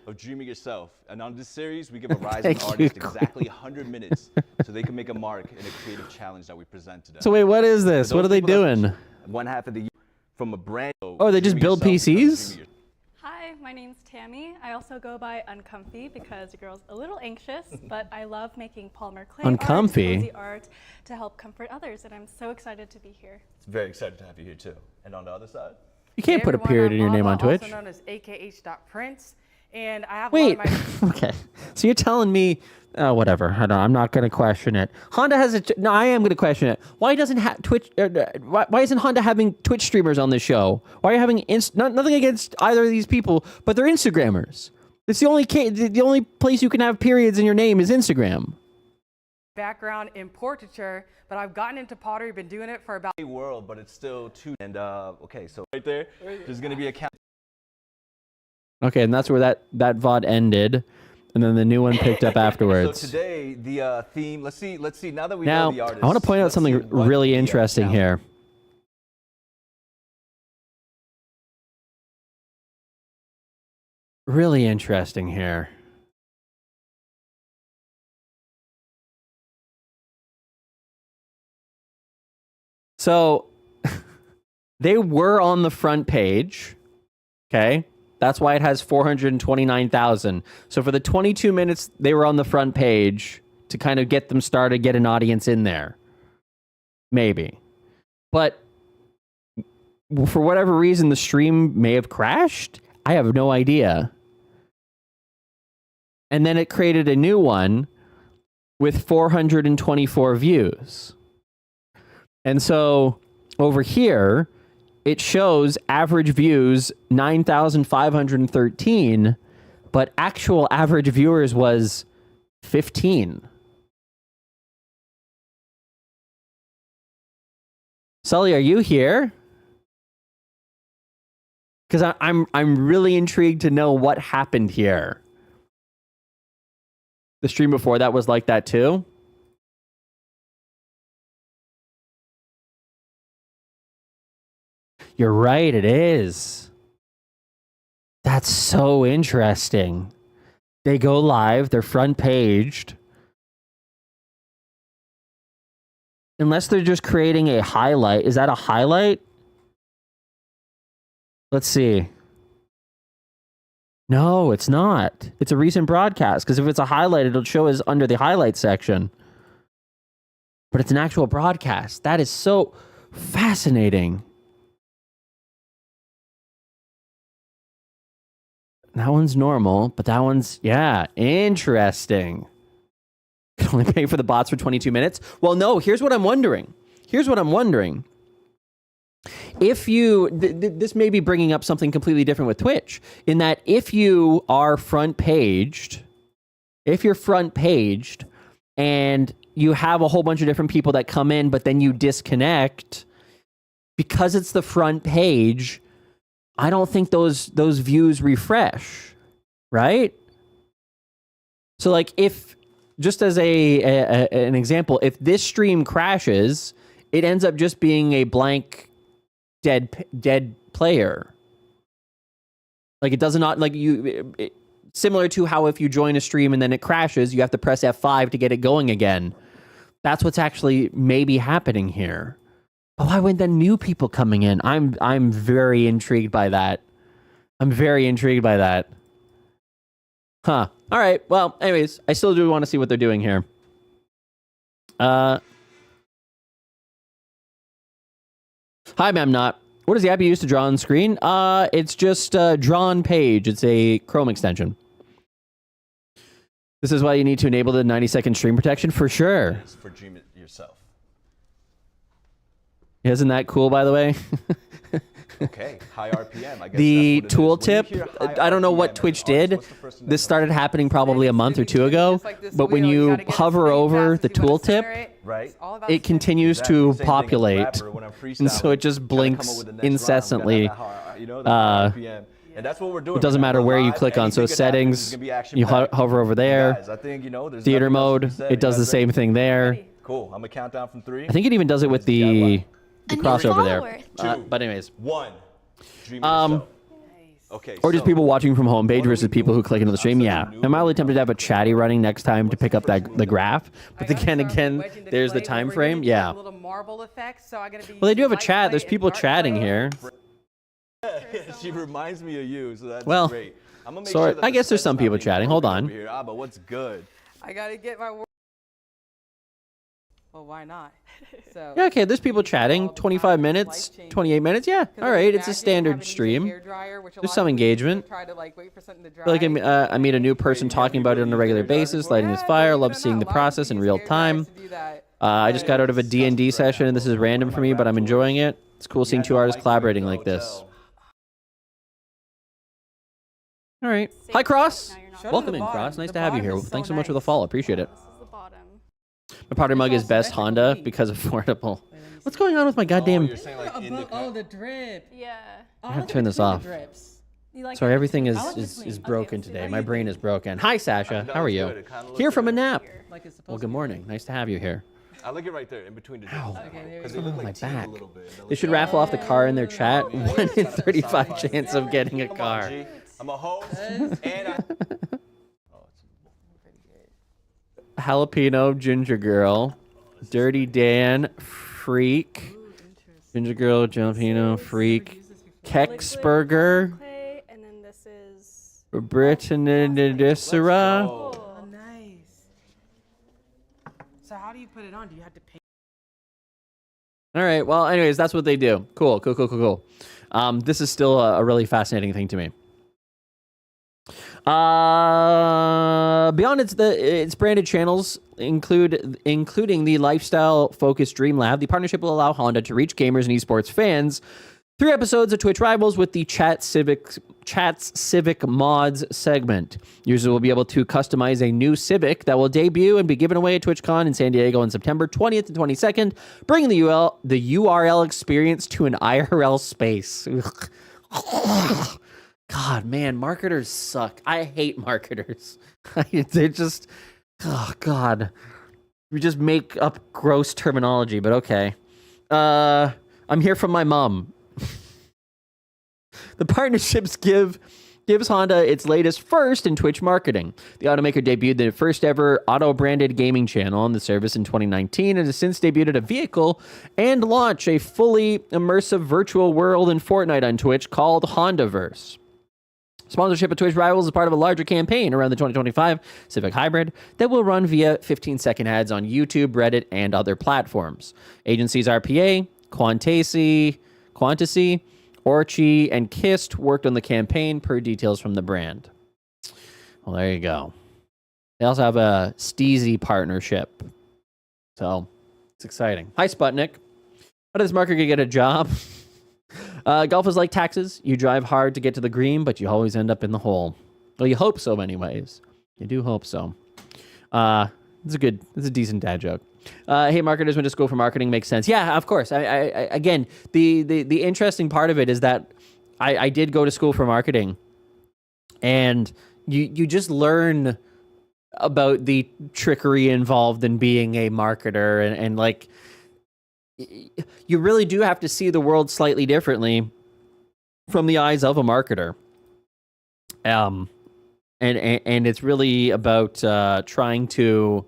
of dreaming yourself. And on this series, we give a rising artist exactly 100 minutes so they can make a mark in a creative challenge that we present to them. So wait, what is this? What are they doing? One half of the year from a brand. Oh, they just build PCs? Hi, my name's Tammy. I also go by Uncomfy because the girl's a little anxious, but I love making polymer clay Uncomfy? art, cozy art to help comfort others, and I'm so excited to be here. It's very excited to have you here too. And on the other side? You can't put a period in your name on Twitch. Also known as AKH.Prince, and I have Wait, a lot of my okay. So you're telling me, whatever. I'm not going to question it. Honda has a. No, I am going to question it. Why doesn't Twitch? Why isn't Honda having Twitch streamers on this show? Why are you having nothing against either of these people, but they're Instagrammers. It's the only place you can have periods in your name is Instagram. background in portraiture, but I've gotten into pottery, been doing it for about world, but it's still too. And okay, so right there, there's going to be a count. Okay, and that's where that VOD ended, and then the new one picked up afterwards. So today, the theme. Let's see. Now that we Now, know the artist, I want to point out something really interesting here. Really interesting here. So, they were on the front page, okay? That's why it has 429,000. So for the 22 minutes they were on the front page to kind of get them started, get an audience in there. Maybe. But for whatever reason, the stream may have crashed. I have no idea. And then it created a new one with 424 views. And so over here, it shows average views 9,513, but actual average viewers was 15. Sully, are you here? Because I'm really intrigued to know what happened here. The stream before that was like that too? You're right, it is. That's so interesting. They go live, they're front paged. Unless they're just creating a highlight. Is that a highlight? Let's see. No, it's not. It's a recent broadcast, because if it's a highlight, it'll show us under the highlight section. But it's an actual broadcast. That is so fascinating. That one's normal, but that one's, yeah, interesting. Can only pay for the bots for 22 minutes? Well, no, here's what I'm wondering. If you, this may be bringing up something completely different with Twitch, in that if you are front paged, and you have a whole bunch of different people that come in, but then you disconnect, because it's the front page, I don't think those views refresh, right? So like if, just as an example, if this stream crashes, it ends up just being a blank dead player. Like it does not, like similar to how if you join a stream and then it crashes, you have to press F5 to get it going again. That's what's actually maybe happening here. But why wouldn't then new people coming in? I'm very intrigued by that. Huh. All right. Well, anyways, I still do want to see what they're doing here. Hi, ma'am. Not. What is the app you use to draw on screen? It's just Drawn Page. It's a Chrome extension. This is why you need to enable the 90-second stream protection for sure. For Dream It Yourself. Isn't that cool, by the way? Okay, high RPM. I guess The that's what it is. tooltip, I don't know what Twitch did. This started happening probably a month or two ago. But when you hover over the tooltip, right, it continues to populate. And so it just blinks incessantly. And that's what we're doing. It doesn't matter where you click on. So settings, you hover over there. Guys, I think, Theater mode, it does the same thing there. Cool. I'm gonna count down from 3. I think it even does it with the crossover there. But anyways. 1. Dream yourself. Okay. Or just people watching from home page versus people who click into the stream. Yeah. I'm mildly tempted to have a chatty running next time to pick up the graph. But again, there's the time frame. Yeah. Well, they do have a chat. There's people chatting here. She reminds me of you, so that's well, great. I'm gonna make sorry, sure that I guess there's some people chatting. Hold on. But what's good? I gotta get my work. Well, why not? So yeah, okay, there's people chatting. 25 minutes, 28 minutes. Yeah, all right. It's a standard stream. There's some engagement. Like I meet a new person talking about it on a regular basis, lighting his fire. Love seeing the process in real time. I just got out of a D&D session, and this is random for me, but I'm enjoying it. It's cool seeing two artists collaborating like this. All right. Hi, Cross. Welcome in, Cross. Nice to have you here. Thanks so much for the follow. Appreciate it. My powder mug is best Honda because affordable. What's going on with my goddamn... the drip. Yeah. I gotta turn this off. Sorry, everything is broken today. My brain is broken. Hi, Sasha. How are you? Here from a nap. Well, good morning. Nice to have you here. I like it right there, in between the drips. Oh, my back. They should raffle off the car in their chat. 1 in 35 chance of getting a car. I'm a host, and Jalapeno, Ginger Girl, Dirty Dan, Freak, Ginger Girl, Jalapeno, Freak, Kexburger, and then this is Britannicera. Oh, nice. So how do you put it on? Do you have to pay? All right. Well, anyways, that's what they do. Cool. This is still a really fascinating thing to me. Beyond its branded channels, including the lifestyle-focused Dream Lab, the partnership will allow Honda to reach gamers and esports fans 3 episodes of Twitch Rivals with the Chat's Civic Mods segment. Users will be able to customize a new Civic that will debut and be given away at TwitchCon in San Diego on September 20th and 22nd, bringing the URL experience to an IRL space. God, man, marketers suck. I hate marketers. They're just, oh, God. We just make up gross terminology, but okay. I'm here from my mom. The partnerships gives Honda its latest first in Twitch marketing. The automaker debuted the first ever auto-branded gaming channel on the service in 2019 and has since debuted a vehicle and launched a fully immersive virtual world in Fortnite on Twitch called Hondaverse. Sponsorship of Twitch Rivals is part of a larger campaign around the 2025 Civic Hybrid that will run via 15-second ads on YouTube, Reddit, and other platforms. Agencies RPA, Quantasi, Orchi, and Kist worked on the campaign per details from the brand. Well, there you go. They also have a Steezy partnership. So, it's exciting. Hi, Sputnik. How does Marker get a job? Golf is like taxes. You drive hard to get to the green, but you always end up in the hole. Well, you hope so anyways. You do hope so. It's a decent dad joke. Hey, marketers went to school for marketing. Makes sense. Yeah, of course. Again, the interesting part of it is that I did go to school for marketing, and you just learn about the trickery involved in being a marketer, and like, you really do have to see the world slightly differently from the eyes of a marketer. And it's really about trying to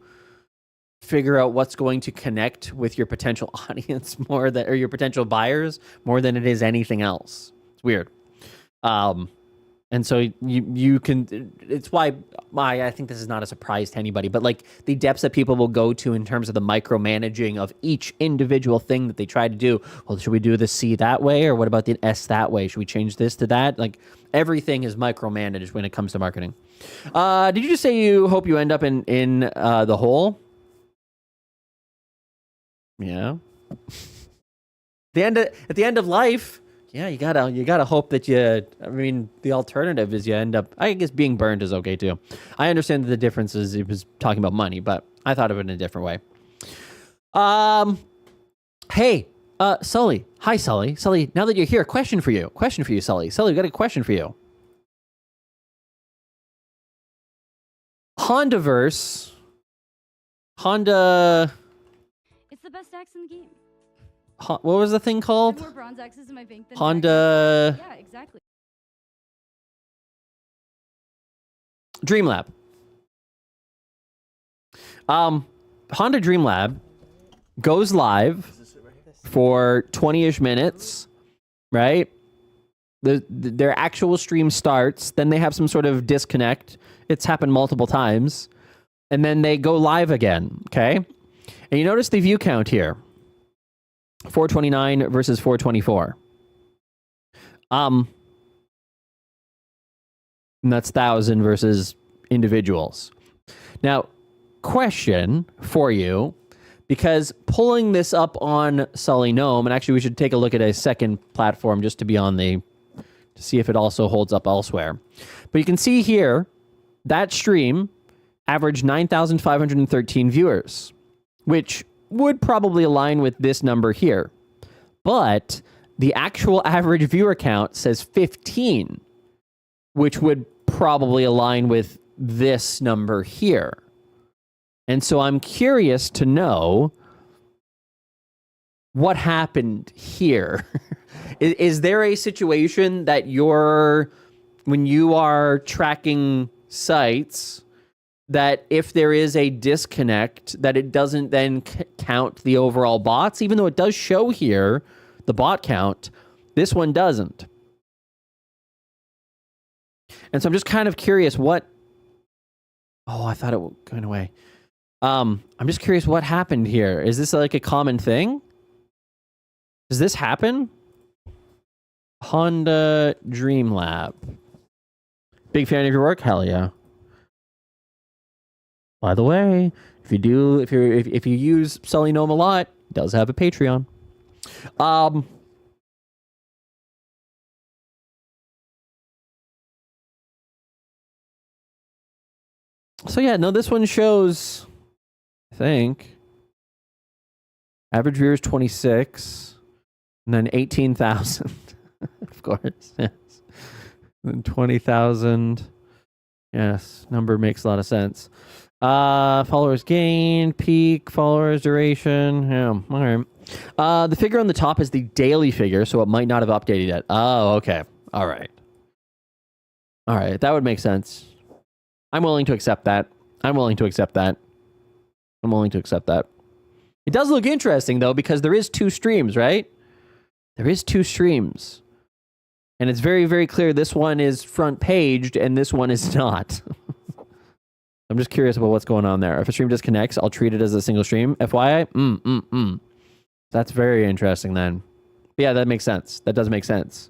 figure out what's going to connect with your potential audience or your potential buyers more than it is anything else. It's weird. And so you can, it's why I think this is not a surprise to anybody, but like the depths that people will go to in terms of the micromanaging of each individual thing that they try to do. Well, should we do the C that way? Or what about the S that way? Should we change this to that? Like everything is micromanaged when it comes to marketing. Did you just say you hope you end up in the hole? Yeah. At the end of life, yeah, you gotta hope that the alternative is you end up, I guess being burned is okay too. I understand that the difference is it was talking about money, but I thought of it in a different way. Hey, Sully. Hi, Sully. Sully, now that you're here, question for you, Sully. Sully, we got a question for you. Hondaverse. Honda. It's the best axe in the game. What was the thing called? More bronze axes in my bank than Honda. Yeah, exactly. Dreamlab. Honda Dreamlab goes live for 20-ish minutes, right? Their actual stream starts, then they have some sort of disconnect. It's happened multiple times. And then they go live again, okay? And you notice the view count here. 429 versus 424. And that's 1,000 versus individuals. Now, question for you, because pulling this up on Sully Gnome, and actually we should take a look at a second platform just to be on to see if it also holds up elsewhere. But you can see here, that stream averaged 9,513 viewers, which would probably align with this number here. But the actual average viewer count says 15, which would probably align with this number here. And so I'm curious to know what happened here. Is there a situation that when you are tracking sites, that if there is a disconnect, that it doesn't then count the overall bots, even though it does show here the bot count, this one doesn't. And so I'm just kind of curious what... Oh, I thought it was going away. I'm just curious what happened here. Is this like a common thing? Does this happen? Honda Dreamlab. Big fan of your work? Hell yeah. By the way, if you use Sully Gnome a lot, it does have a Patreon. So yeah, no, this one shows, I think, average viewers 26, and then 18,000, of course, yes. And 20,000, yes, number makes a lot of sense. Followers gained, peak, followers, duration. Yeah, all right. The figure on the top is the daily figure, so it might not have updated yet. Oh, okay. All right. All right. That would make sense. I'm willing to accept that. I'm willing to accept that. I'm willing to accept that. It does look interesting, though, because there is 2 streams, right? There is 2 streams. And it's very, very clear this one is front-paged and this one is not. I'm just curious about what's going on there. If a stream disconnects, I'll treat it as a single stream. FYI? That's very interesting, then. But yeah, that makes sense. That does make sense.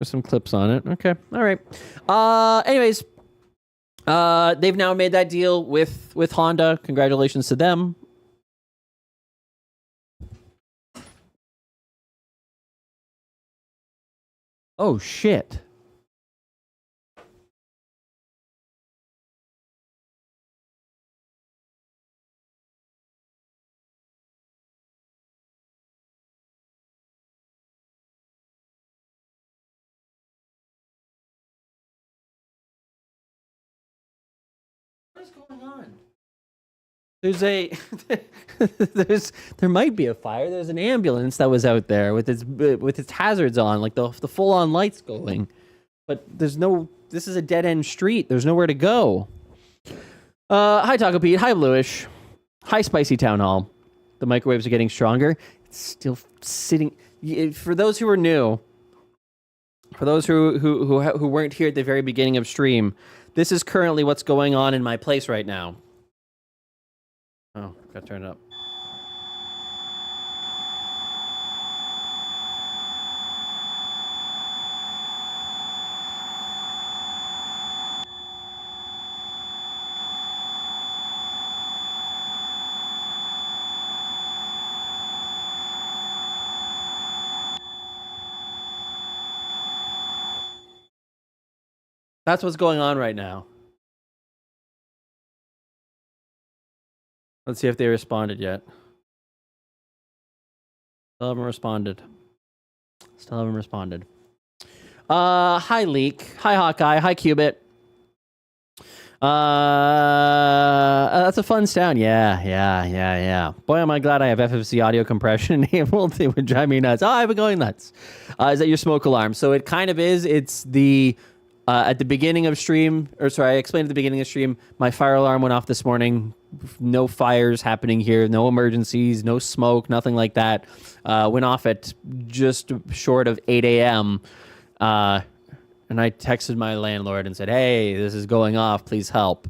There's some clips on it. Okay. All right. Anyways, they've now made that deal with Honda. Congratulations to them. Oh, shit. What is going on? There might be a fire. There's an ambulance that was out there with its hazards on, like the full on lights going. But this is a dead end street. There's nowhere to go. Hi Taco Pete. Hi Bluish. Hi Spicy Town Hall. The microwaves are getting stronger. It's still sitting. For those who are new, for those who weren't here at the very beginning of stream, this is currently what's going on in my place right now. Oh, gotta turn it up. That's what's going on right now. Let's see if they responded yet. Still haven't responded. Hi Leak. Hi Hawkeye. Hi Cubit. That's a fun sound. Yeah. Boy, am I glad I have FFC audio compression enabled. It would drive me nuts. Oh, I've been going nuts. Is that your smoke alarm? So it kind of is. It's the... at the beginning of stream, I explained at the beginning of stream, my fire alarm went off this morning. No fires happening here, no emergencies, no smoke, nothing like that. Went off at just short of 8 a.m. And I texted my landlord and said, hey, this is going off, please help.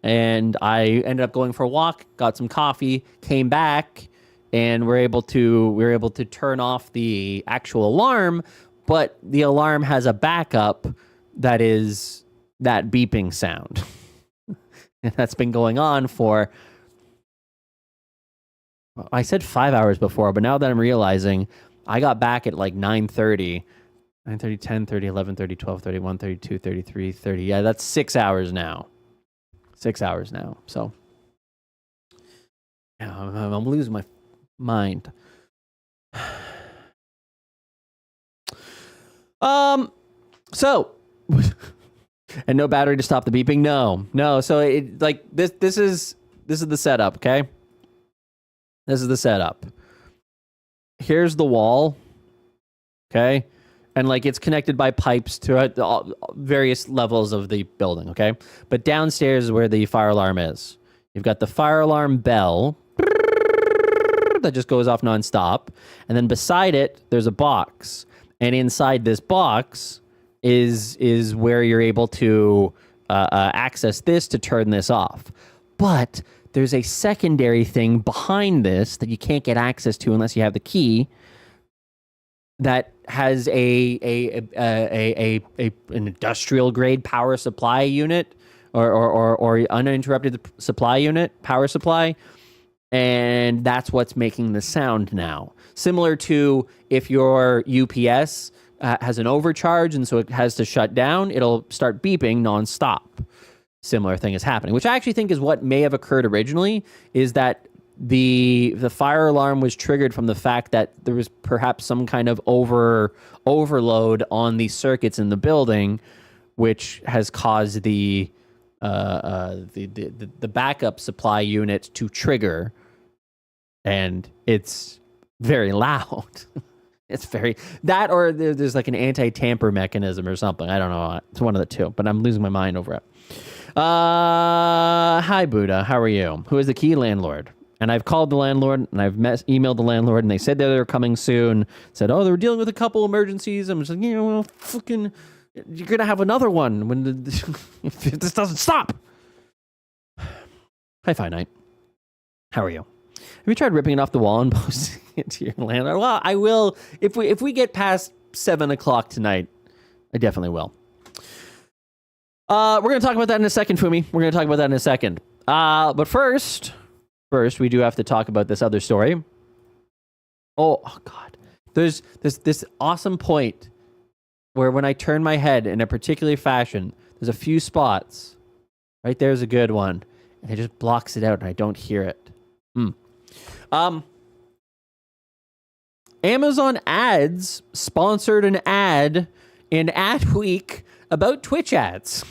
And I ended up going for a walk, got some coffee, came back, and we were able to turn off the actual alarm, but the alarm has a backup that is that beeping sound. And that's been going on for, I said 5 hours before, but now that I'm realizing, I got back at like 9:30, 10:30, 11:30, 12:30, 1:30, 2:30, 3:30. Yeah, that's 6 hours now. 6 hours now. So, yeah, I'm losing my mind. So, and no battery to stop the beeping. No. So it like this is the setup. Okay, this is the setup. Here's the wall. Okay, and like it's connected by pipes to various levels of the building. Okay, but downstairs is where the fire alarm is. You've got the fire alarm bell that just goes off nonstop, and then beside it there's a box, and inside this box is where you're able to access this to turn this off. But there's a secondary thing behind this that you can't get access to unless you have the key, that has an industrial grade power supply unit or uninterrupted supply unit, power supply. And that's what's making the sound now. Similar to if your UPS has an overcharge and so it has to shut down, it'll start beeping nonstop. Similar thing is happening, which I actually think is what may have occurred originally, is that the fire alarm was triggered from the fact that there was perhaps some kind of overload on the circuits in the building, which has caused the backup supply unit to trigger, and it's very loud. It's very that, or there's like an anti-tamper mechanism or something. I don't know. It's one of the two, but I'm losing my mind over it. Hi Buddha, how are you? Who is the key landlord? And I've called the landlord and I've emailed the landlord and they said that they're coming soon. Said, oh, they're dealing with a couple emergencies. I'm just like, well, fucking, you're gonna have another one when if this doesn't stop. Hi Finite, how are you? Have you tried ripping it off the wall and posting it to your landlord? Well, I will. If we get past 7 o'clock tonight, I definitely will. We're going to talk about that in a second, Fumi. We're going to talk about that in a second. But first, we do have to talk about this other story. Oh God. There's this awesome point where when I turn my head in a particular fashion, there's a few spots. Right there's a good one. And it just blocks it out and I don't hear it. Amazon Ads sponsored an ad in Ad Week about Twitch ads.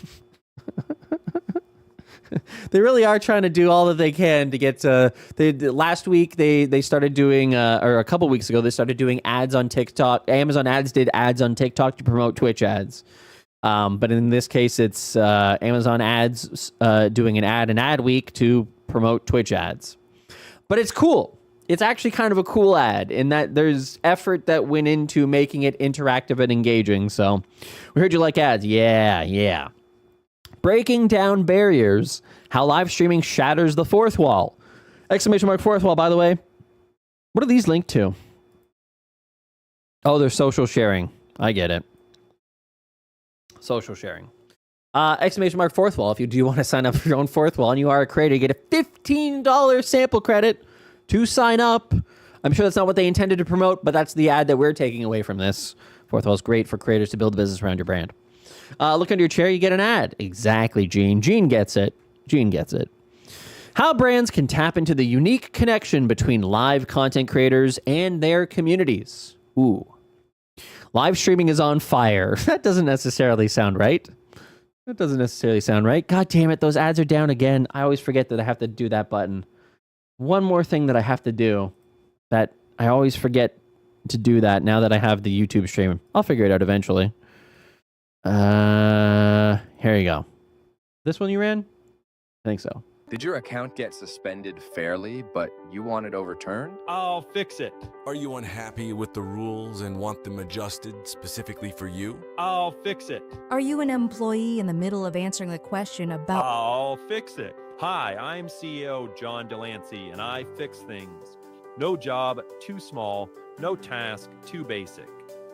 They really are trying to do all that they can to get last week they started doing or a couple weeks ago they started doing ads on TikTok. Amazon Ads did ads on TikTok to promote Twitch ads. But in this case it's Amazon Ads doing an ad in Ad Week to promote Twitch ads. But it's cool. It's actually kind of a cool ad in that there's effort that went into making it interactive and engaging. So we heard you like ads. Yeah. Breaking down barriers, how live streaming shatters the fourth wall. Exclamation mark fourth wall, by the way. What are these linked to? Oh, they're social sharing. I get it. Social sharing. Exclamation mark fourth wall. If you do want to sign up for your own fourth wall and you are a creator, you get a $15 sample credit to sign up. I'm sure that's not what they intended to promote, but that's the ad that we're taking away from this. Fourth wall is great for creators to build a business around your brand. Look under your chair, you get an ad. Exactly, Gene. Gene gets it. How brands can tap into the unique connection between live content creators and their communities. Ooh. Live streaming is on fire. That doesn't necessarily sound right. God damn it, those ads are down again. I always forget that I have to do that button. One more thing that I have to do that I always forget to do that now that I have the YouTube stream. I'll figure it out eventually. Here you go. This one you ran? I think so. Did your account get suspended fairly, but you want it overturned? I'll fix it. Are you unhappy with the rules and want them adjusted specifically for you? I'll fix it. Are you an employee in the middle of answering a question about... I'll fix it. Hi, I'm CEO John Delancey, and I fix things. No job too small, no task too basic.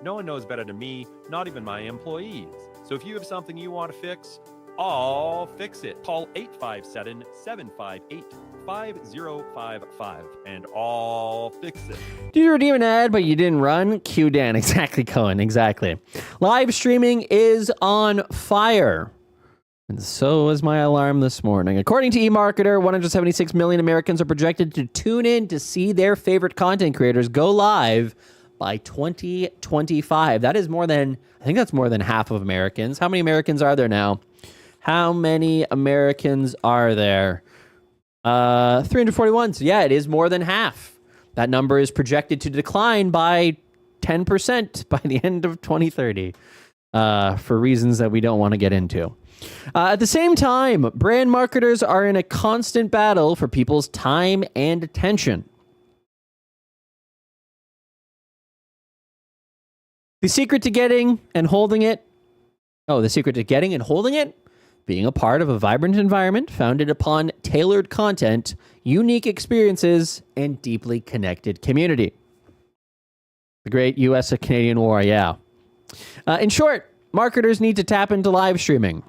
No one knows better than me, not even my employees. So if you have something you want to fix, I'll fix it. Call 857-758-5055 and I'll fix it. Did you redeem an ad but you didn't run? Q Dan. Exactly, Cohen. Exactly. Live streaming is on fire. And so is my alarm this morning. According to eMarketer, 176 million Americans are projected to tune in to see their favorite content creators go live by 2025. That is more than, I think that's more than half of Americans. How many Americans are there now? 341. So yeah, it is more than half. That number is projected to decline by 10% by the end of 2030 for reasons that we don't want to get into. At the same time, brand marketers are in a constant battle for people's time and attention. The secret to getting and holding it, being a part of a vibrant environment founded upon tailored content, unique experiences, and deeply connected community. The great US-Canadian War, yeah. In short, marketers need to tap into live streaming.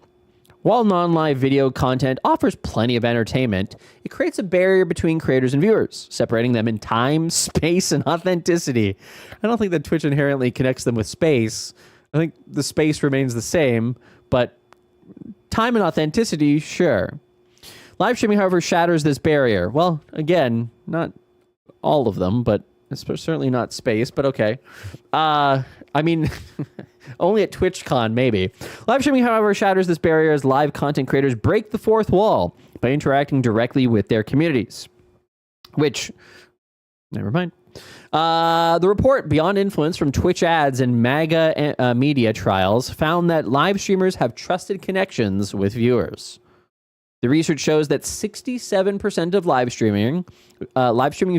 While non-live video content offers plenty of entertainment, it creates a barrier between creators and viewers, separating them in time, space, and authenticity. I don't think that Twitch inherently connects them with space. I think the space remains the same, but time and authenticity, sure. Live streaming, however, shatters this barrier. Well, again, not all of them, but it's certainly not space, but okay. I mean, only at TwitchCon, maybe. Live streaming, however, shatters this barrier as live content creators break the fourth wall by interacting directly with their communities. Which, never mind. The report, Beyond Influence from Twitch ads and MAGA media trials, found that live streamers have trusted connections with viewers. The research shows that 67% of live streaming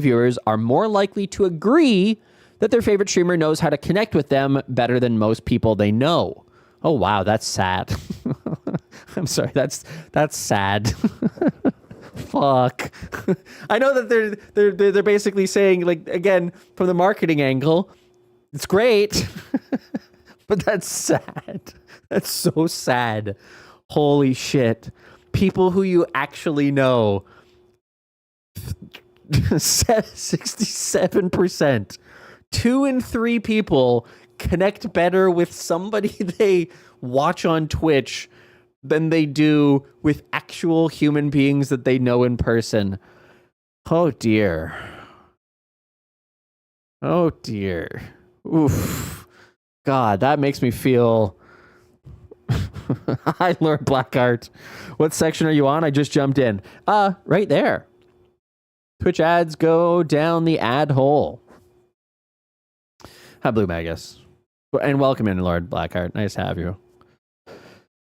viewers are more likely to agree that their favorite streamer knows how to connect with them better than most people they know. Oh wow, that's sad. I'm sorry, that's sad. Fuck. I know that they're basically saying, like, again, from the marketing angle, it's great, but that's sad. That's so sad. Holy shit. People who you actually know, 67%, 2 in 3 people connect better with somebody they watch on Twitch than they do with actual human beings that they know in person. Oh dear. Oh dear. Oof. God, that makes me feel... Hi, Lord Blackheart. What section are you on? I just jumped in. Right there. Twitch ads go down the ad hole. Hi, Blue Magus. And welcome in, Lord Blackheart. Nice to have you.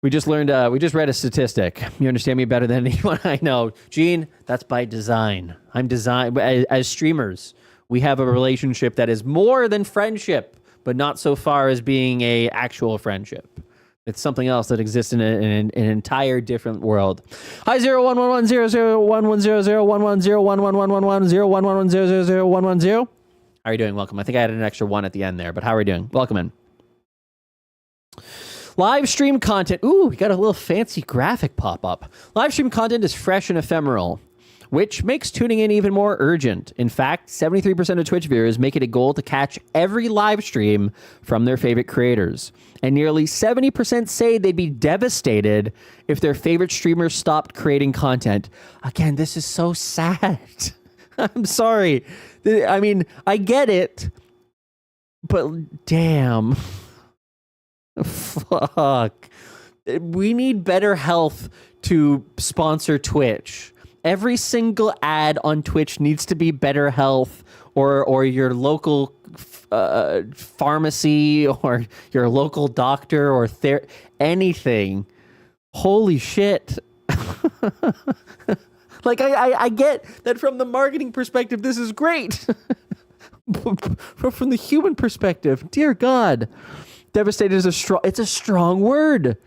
We just read a statistic. You understand me better than anyone I know. Gene, that's by design. As streamers, we have a relationship that is more than friendship, but not so far as being a actual friendship. It's something else that exists in an entire different world. Hi, 0111001101101101110110001110. How are you doing? Welcome. I think I had an extra 1 at the end there, but how are you doing? Welcome in. Live stream content. Ooh, we got a little fancy graphic pop up. Live stream content is fresh and ephemeral, which makes tuning in even more urgent. In fact, 73% of Twitch viewers make it a goal to catch every live stream from their favorite creators. And nearly 70% say they'd be devastated if their favorite streamer stopped creating content. Again, this is so sad. I'm sorry. I mean, I get it, but damn. Fuck. We need better health to sponsor Twitch. Every single ad on Twitch needs to be better health, or your local pharmacy, or your local doctor, or anything. Holy shit. Like, I get that from the marketing perspective, this is great. But from the human perspective, dear God, devastated is it's a strong word.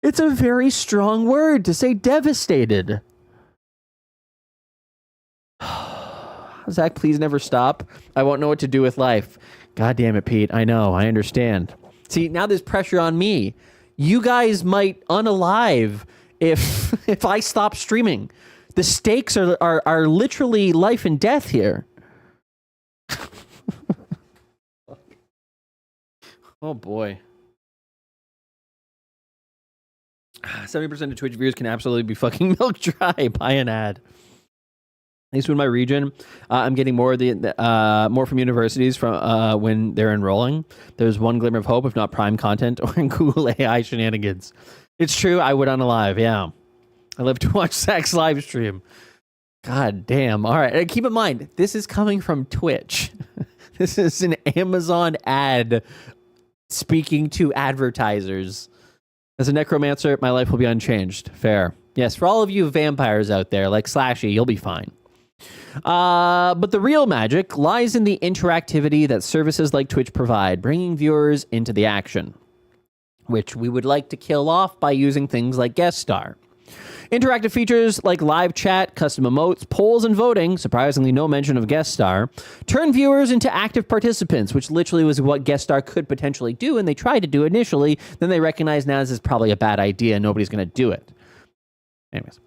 It's a very strong word to say devastated. Zach, please never stop. I won't know what to do with life. God damn it, Pete. I know. I understand. See, now there's pressure on me. You guys might unalive if I stop streaming. The stakes are literally life and death here. Oh boy. 70% of Twitch viewers can absolutely be fucking milk dry. Buy an ad. At least in my region, I'm getting more from universities from when they're enrolling. There's one glimmer of hope, if not prime content or in Google AI shenanigans. It's true. I would unalive. Yeah, I love to watch Zach's live stream. God damn. All right. Keep in mind, this is coming from Twitch. This is an Amazon ad speaking to advertisers. As a necromancer, my life will be unchanged. Fair. Yes, for all of you vampires out there, like Slashy, you'll be fine. But the real magic lies in the interactivity that services like Twitch provide, bringing viewers into the action, which we would like to kill off by using things like Guest Star. Interactive features like live chat, custom emotes, polls, and voting, surprisingly no mention of Guest Star, turn viewers into active participants, which literally was what Guest Star could potentially do, and they tried to do initially, then they recognized now this is probably a bad idea and nobody's going to do it. Anyways,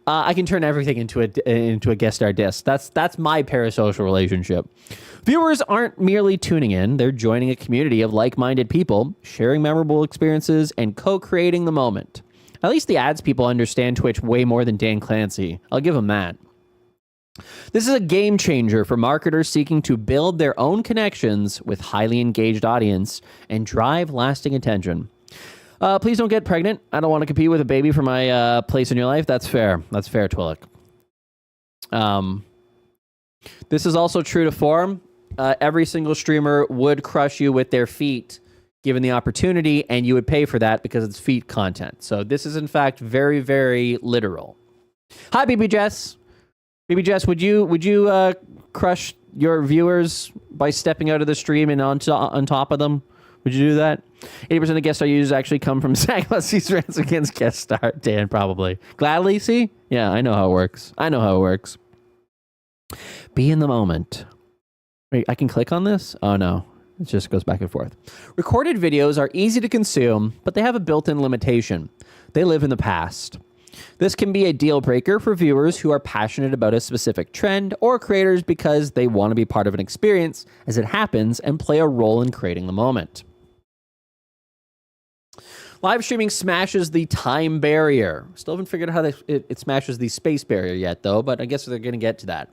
I can turn everything into a Guest Star disc. That's my parasocial relationship. Viewers aren't merely tuning in, they're joining a community of like-minded people, sharing memorable experiences, and co-creating the moment. At least the ads people understand Twitch way more than Dan Clancy. I'll give them that. This is a game changer for marketers seeking to build their own connections with highly engaged audience and drive lasting attention. Please don't get pregnant. I don't want to compete with a baby for my place in your life. That's fair. That's fair, Twillick. This is also true to form. every single streamer would crush you with their feet given the opportunity, and you would pay for that because it's feet content. So this is in fact very, very literal. Hi, BB Jess. BB Jess, would you crush your viewers by stepping out of the stream and on top of them? Would you do that? 80% of guest star users actually come from Bussey's rants against guest star. Dan, probably. Gladly, see? Yeah, I know how it works. Be in the moment. Wait, I can click on this? Oh, no. It just goes back and forth. Recorded videos are easy to consume, but they have a built-in limitation. They live in the past. This can be a deal breaker for viewers who are passionate about a specific trend or creators because they want to be part of an experience as it happens and play a role in creating the moment. Live streaming smashes the time barrier. Still haven't figured out how it smashes the space barrier yet, though, but I guess they're going to get to that.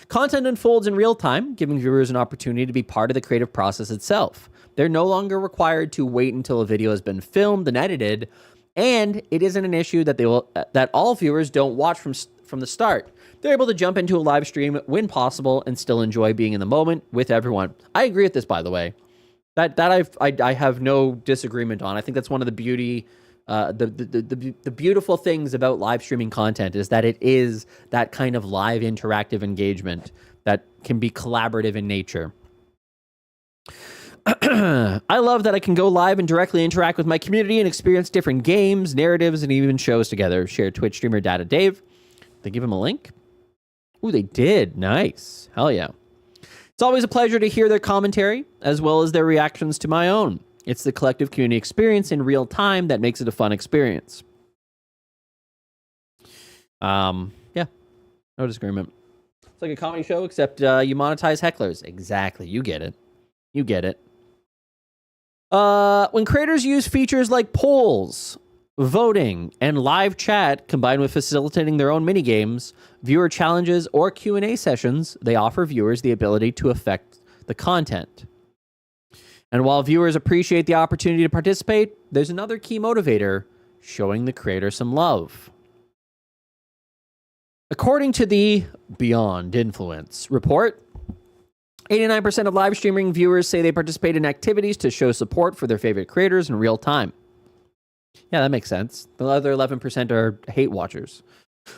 Content unfolds in real time, giving viewers an opportunity to be part of the creative process itself. They're no longer required to wait until a video has been filmed and edited, and it isn't an issue that all viewers don't watch from the start. They're able to jump into a live stream when possible and still enjoy being in the moment with everyone. I agree with this, by the way. That I have no disagreement on. I think that's one of the beauty, the beautiful things about live streaming content is that it is that kind of live interactive engagement that can be collaborative in nature. I love that I can go live and directly interact with my community and experience different games, narratives, and even shows together. Shared Twitch streamer Data Dave. They give him a link? Ooh, they did. Nice. Hell yeah. It's always a pleasure to hear their commentary, as well as their reactions to my own. It's the collective community experience in real time that makes it a fun experience. Yeah, no disagreement. It's like a comedy show, except you monetize hecklers. Exactly, you get it. You get it. When creators use features like polls, voting, and live chat combined with facilitating their own minigames, viewer challenges, or Q&A sessions, they offer viewers the ability to affect the content. And while viewers appreciate the opportunity to participate, there's another key motivator, showing the creator some love. According to the Beyond Influence report, 89% of live streaming viewers say they participate in activities to show support for their favorite creators in real time. Yeah, that makes sense. The other 11% are hate watchers.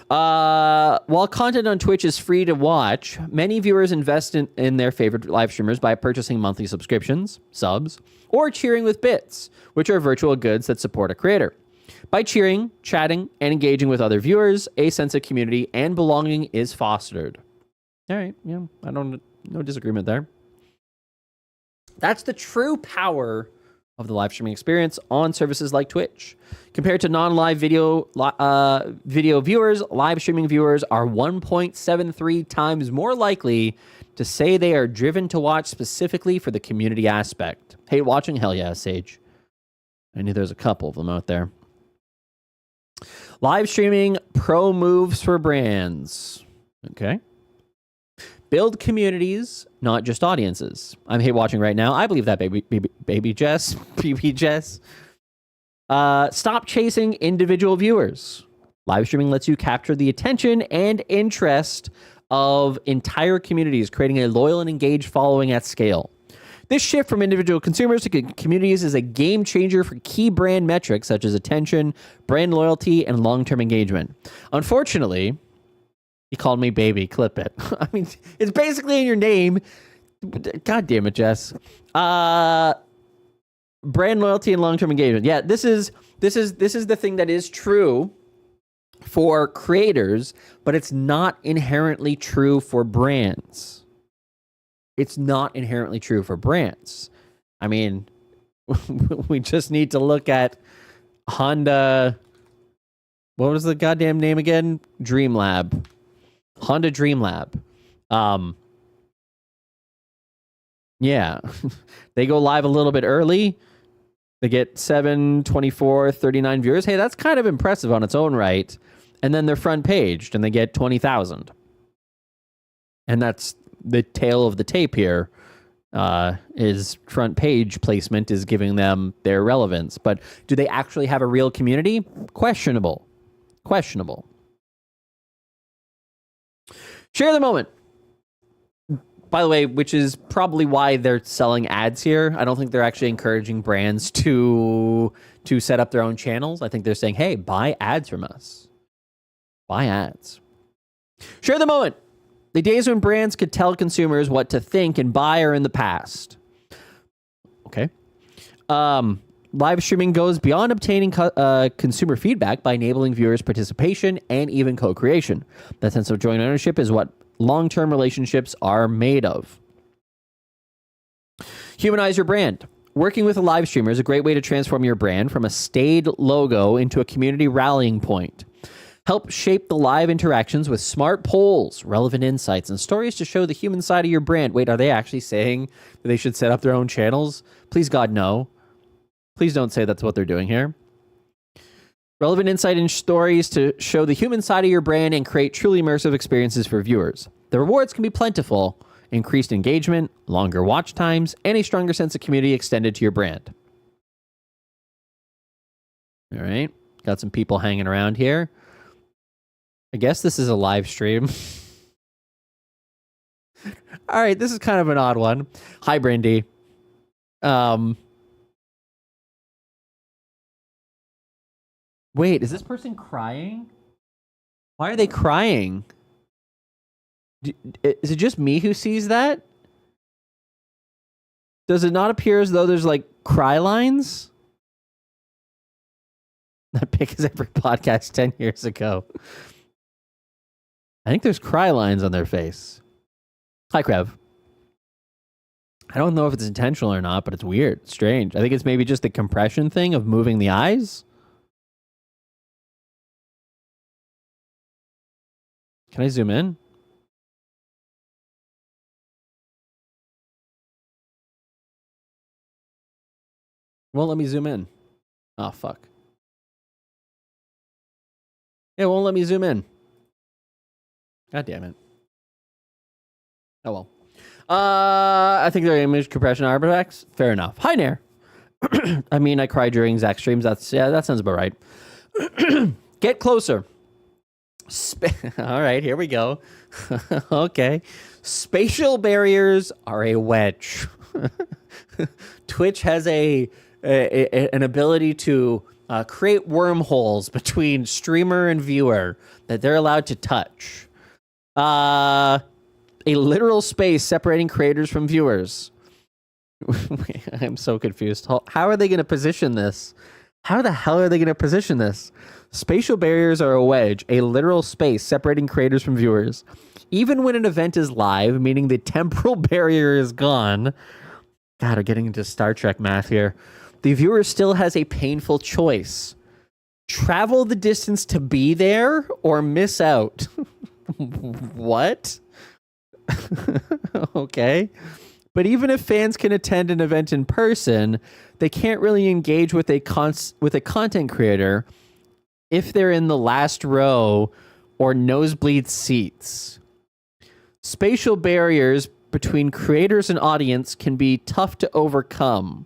While content on Twitch is free to watch, many viewers invest in their favorite live streamers by purchasing monthly subscriptions, subs, or cheering with bits, which are virtual goods that support a creator. By cheering, chatting, and engaging with other viewers, a sense of community and belonging is fostered. All right, yeah, no disagreement there. That's the true power of the live streaming experience on services like Twitch. Compared to non-live video viewers, live streaming viewers are 1.73 times more likely to say they are driven to watch specifically for the community aspect. Hate watching? Hell yeah, Sage. I knew there's a couple of them out there. Live streaming pro moves for brands. Okay. Build communities, not just audiences. I'm hate watching right now. I believe that, baby Jess. BB Jess. Stop chasing individual viewers. Live streaming lets you capture the attention and interest of entire communities, creating a loyal and engaged following at scale. This shift from individual consumers to communities is a game changer for key brand metrics such as attention, brand loyalty, and long-term engagement. Unfortunately, he called me baby. Clip it. I mean, it's basically in your name. God damn it, Jess. Brand loyalty and long-term engagement. Yeah, this is the thing that is true for creators, but it's not inherently true for brands. It's not inherently true for brands. I mean, we just need to look at Honda. What was the goddamn name again? Dreamlab. Honda Dreamlab. Yeah. They go live a little bit early. They get 7, 24, 39 viewers. Hey, that's kind of impressive on its own right. And then they're front paged and they get 20,000. And that's the tail of the tape here. Is front page placement is giving them their relevance. But do they actually have a real community? Questionable. Share the moment. By the way, which is probably why they're selling ads here. I don't think they're actually encouraging brands to set up their own channels. I think they're saying, hey, buy ads from us. Buy ads. Share the moment. The days when brands could tell consumers what to think and buy are in the past. Okay. Live streaming goes beyond obtaining consumer feedback by enabling viewers' participation and even co-creation. That sense of joint ownership is what long-term relationships are made of. Humanize your brand. Working with a live streamer is a great way to transform your brand from a staid logo into a community rallying point. Help shape the live interactions with smart polls, relevant insights, and stories to show the human side of your brand. Wait, are they actually saying that they should set up their own channels? Please, God, no. Please don't say that's what they're doing here. Relevant insight and stories to show the human side of your brand and create truly immersive experiences for viewers. The rewards can be plentiful. Increased engagement, longer watch times, and a stronger sense of community extended to your brand. All right. Got some people hanging around here. I guess this is a live stream. All right. This is kind of an odd one. Hi, Brindy. Wait, is this person crying? Why are they crying? Is it just me who sees that? Does it not appear as though there's like cry lines? That pic is every podcast 10 years ago. I think there's cry lines on their face. Hi, Krev. I don't know if it's intentional or not, but it's weird. It's strange. I think it's maybe just the compression thing of moving the eyes. Can I zoom in? Won't let me zoom in. Oh, fuck. It won't let me zoom in. God damn it. Oh, well. I think they're image compression artifacts. Fair enough. Hi, Nair. I mean, I cry during Zach streams. That sounds about right. Get closer. All right, here we go. Okay. Spatial barriers are a wedge. Twitch has an ability to create wormholes between streamer and viewer that they're allowed to touch. A literal space separating creators from viewers. I'm so confused. How are they going to position this? How the hell are they going to position this? Spatial barriers are a wedge, a literal space separating creators from viewers. Even when an event is live, meaning the temporal barrier is gone. God, we're getting into Star Trek math here. The viewer still has a painful choice. Travel the distance to be there or miss out. What? Okay. But even if fans can attend an event in person, they can't really engage with a content creator if they're in the last row or nosebleed seats. Spatial barriers between creators and audience can be tough to overcome.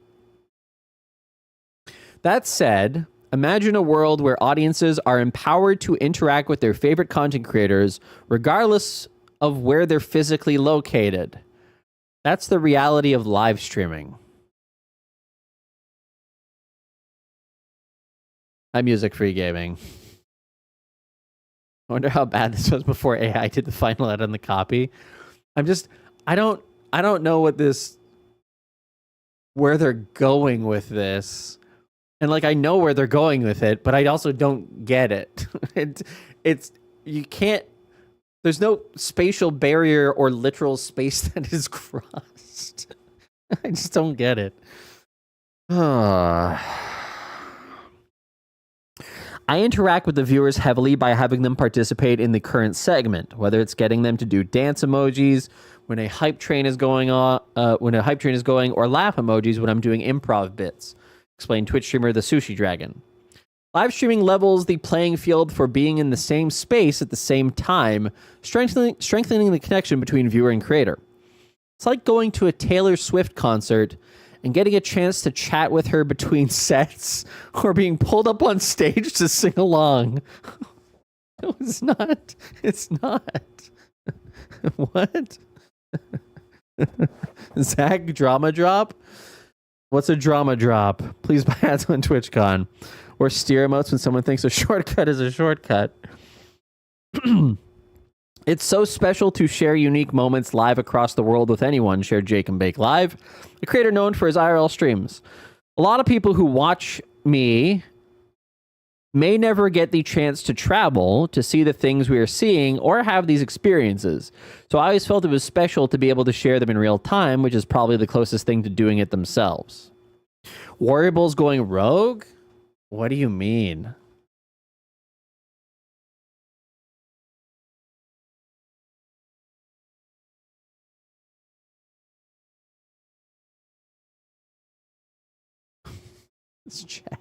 That said, imagine a world where audiences are empowered to interact with their favorite content creators regardless of where they're physically located. That's the reality of live streaming. I'm music-free gaming. I wonder how bad this was before AI did the final edit on the copy. I don't know where they're going with this. And like, I know where they're going with it, but I also don't get it. You can't, there's no spatial barrier or literal space that is crossed. I just don't get it. I interact with the viewers heavily by having them participate in the current segment, whether it's getting them to do dance emojis when a hype train is going on, or laugh emojis when I'm doing improv bits. Explained Twitch streamer The Sushi Dragon. Live streaming levels the playing field for being in the same space at the same time, strengthening the connection between viewer and creator. It's like going to a Taylor Swift concert and getting a chance to chat with her between sets or being pulled up on stage to sing along. No, it's not. It's not. What? Zach, drama drop? What's a drama drop? Please buy ads on TwitchCon. Or steer emotes when someone thinks a shortcut is a shortcut. It's so special to share unique moments live across the world with anyone, shared Jake and Bake Live, a creator known for his IRL streams. A lot of people who watch me may never get the chance to travel to see the things we are seeing or have these experiences. So I always felt it was special to be able to share them in real time, which is probably the closest thing to doing it themselves. Warriorbull's going rogue? What do you mean? This chat.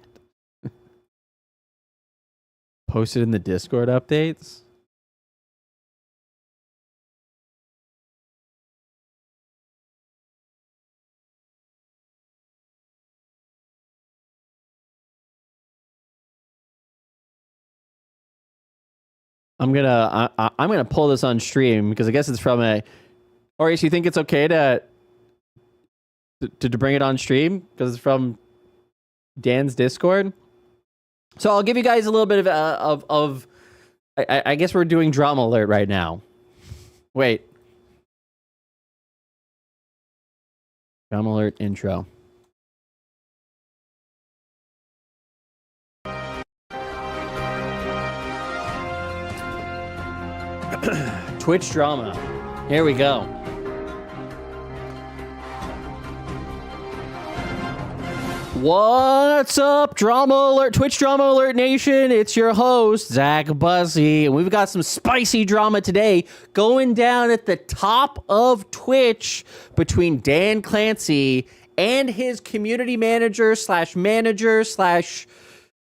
Posted in the Discord updates? I'm gonna pull this on stream because I guess it's from a. Orius, you think it's okay to bring it on stream because it's from Dan's Discord? So I'll give you guys a little bit of I guess we're doing drama alert right now. Wait. Drama alert intro. Twitch drama. Here we go. What's up, Drama Alert, Twitch Drama Alert Nation? It's your host, Zach Bussey, and we've got some spicy drama today going down at the top of Twitch between Dan Clancy and his community manager slash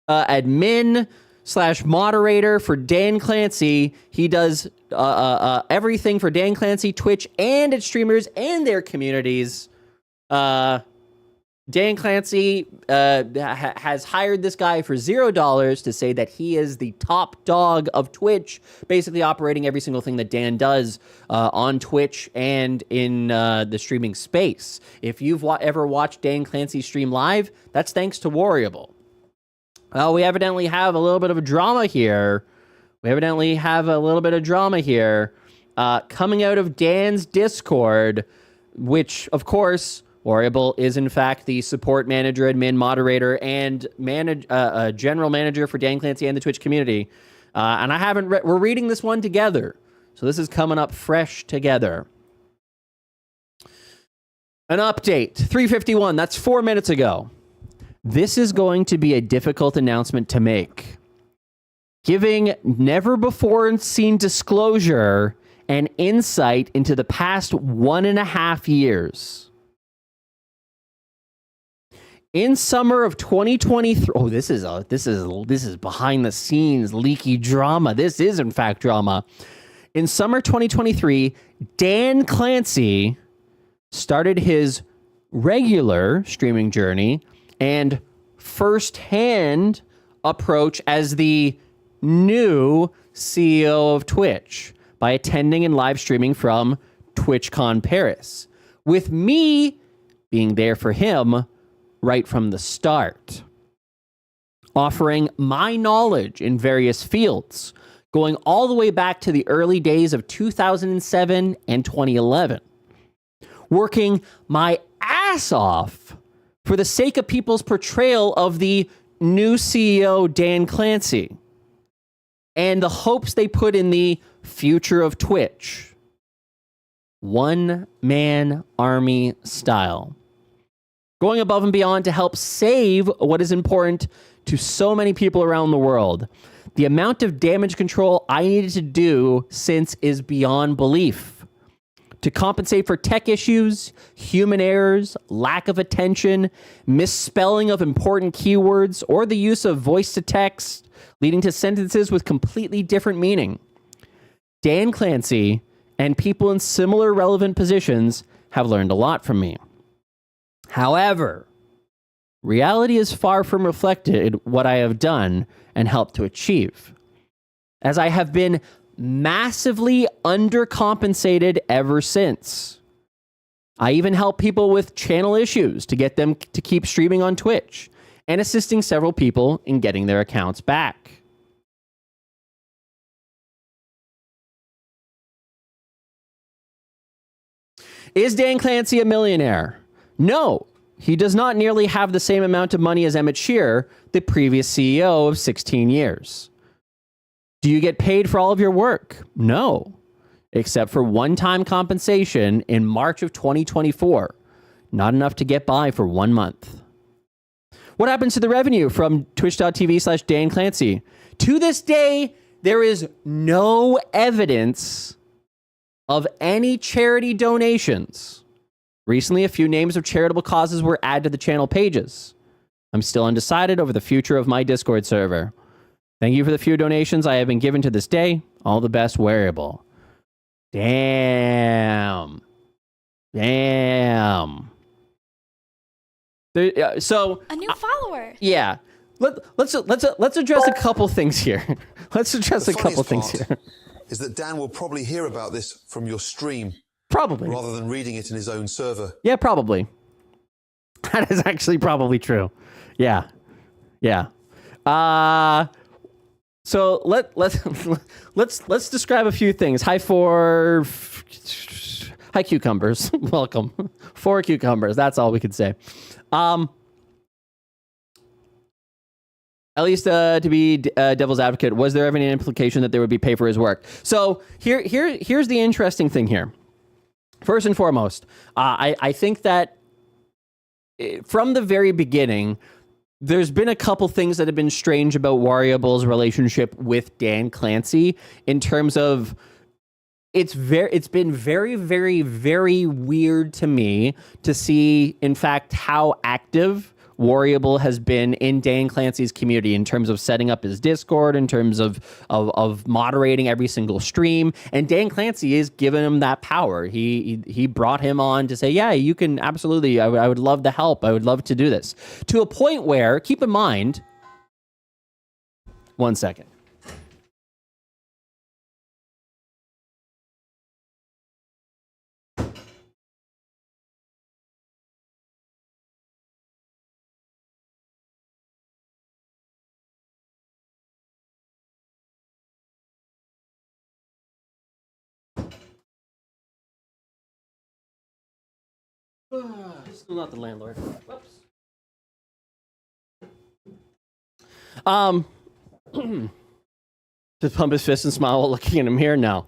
admin slash moderator for Dan Clancy. He does everything for Dan Clancy, Twitch, and its streamers and their communities. Dan Clancy has hired this guy for $0 to say that he is the top dog of Twitch, basically operating every single thing that Dan does on Twitch and in the streaming space. If you've ever watched Dan Clancy stream live, that's thanks to Warriorbull. Well, we evidently have a little bit of a drama here. Coming out of Dan's Discord, which, of course, Warriorbull is, in fact, the support manager, admin, moderator, and general manager for Dan Clancy and the Twitch community. And I haven't we're reading this one together. So this is coming up fresh together. An update, 3:51. That's 4 minutes ago. This is going to be a difficult announcement to make, giving never-before-seen disclosure and insight into the past 1.5 years. In summer of 2023, oh, this is behind the scenes leaky drama. This is in fact drama. In summer 2023, Dan Clancy started his regular streaming journey and firsthand approach as the new CEO of Twitch by attending and live streaming from TwitchCon Paris, with me being there for him right from the start, offering my knowledge in various fields, going all the way back to the early days of 2007 and 2011, working my ass off for the sake of people's portrayal of the new CEO, Dan Clancy, and the hopes they put in the future of Twitch. One-man army style. Going above and beyond to help save what is important to so many people around the world. The amount of damage control I needed to do since is beyond belief. To compensate for tech issues, human errors, lack of attention, misspelling of important keywords, or the use of voice to text, leading to sentences with completely different meaning. Dan Clancy and people in similar relevant positions have learned a lot from me. However, reality is far from reflected what I have done and helped to achieve, as I have been massively undercompensated ever since. I even help people with channel issues to get them to keep streaming on Twitch, and assisting several people in getting their accounts back. Is Dan Clancy a millionaire? No, he does not nearly have the same amount of money as Emmett Shear, the previous CEO of 16 years. Do you get paid for all of your work? No, except for one-time compensation in March of 2024. Not enough to get by for 1 month. What happens to the revenue from twitch.tv/Dan Clancy? To this day, there is no evidence of any charity donations. Recently, a few names of charitable causes were added to the channel pages. I'm still undecided over the future of my Discord server. Thank you for the few donations I have been given to this day. All the best, Wearable. Damn. So a new follower. Yeah. Let's address a couple things here. Let's address a couple things here. Is that Dan will probably hear about this from your stream. Probably. Rather than reading it in his own server. Yeah, probably. That is actually probably true. Yeah. So let's describe a few things. Hi cucumbers. Welcome. 4 cucumbers. That's all we could say. At least to be devil's advocate, was there ever any implication that there would be pay for his work? So here's the interesting thing here. First and foremost, I think that from the very beginning, there's been a couple things that have been strange about Variable's relationship with Dan Clancy in terms of it's been very, very, very weird to me to see, in fact, how active Variable has been in Dan Clancy's community in terms of setting up his Discord, in terms of moderating every single stream. And Dan Clancy is giving him that power. He brought him on to say, yeah, you can absolutely, I would love to help. I would love to do this. To a point where, keep in mind, 1 second. Still not the landlord. Whoops. Just pump his fist and smile while looking at him here now.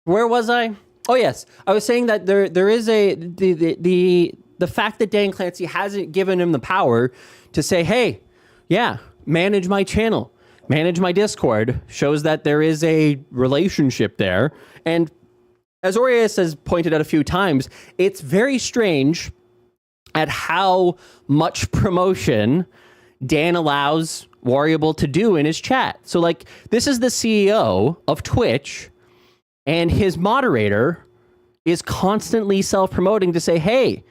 Where was I? Oh yes, I was saying that there is the fact that Dan Clancy hasn't given him the power to say, hey, yeah, manage my channel, manage my Discord, shows that there is a relationship there. And as Aureus has pointed out a few times, it's very strange at how much promotion Dan allows Variable to do in his chat. So, like, this is the CEO of Twitch, and his moderator is constantly self-promoting to say, hey,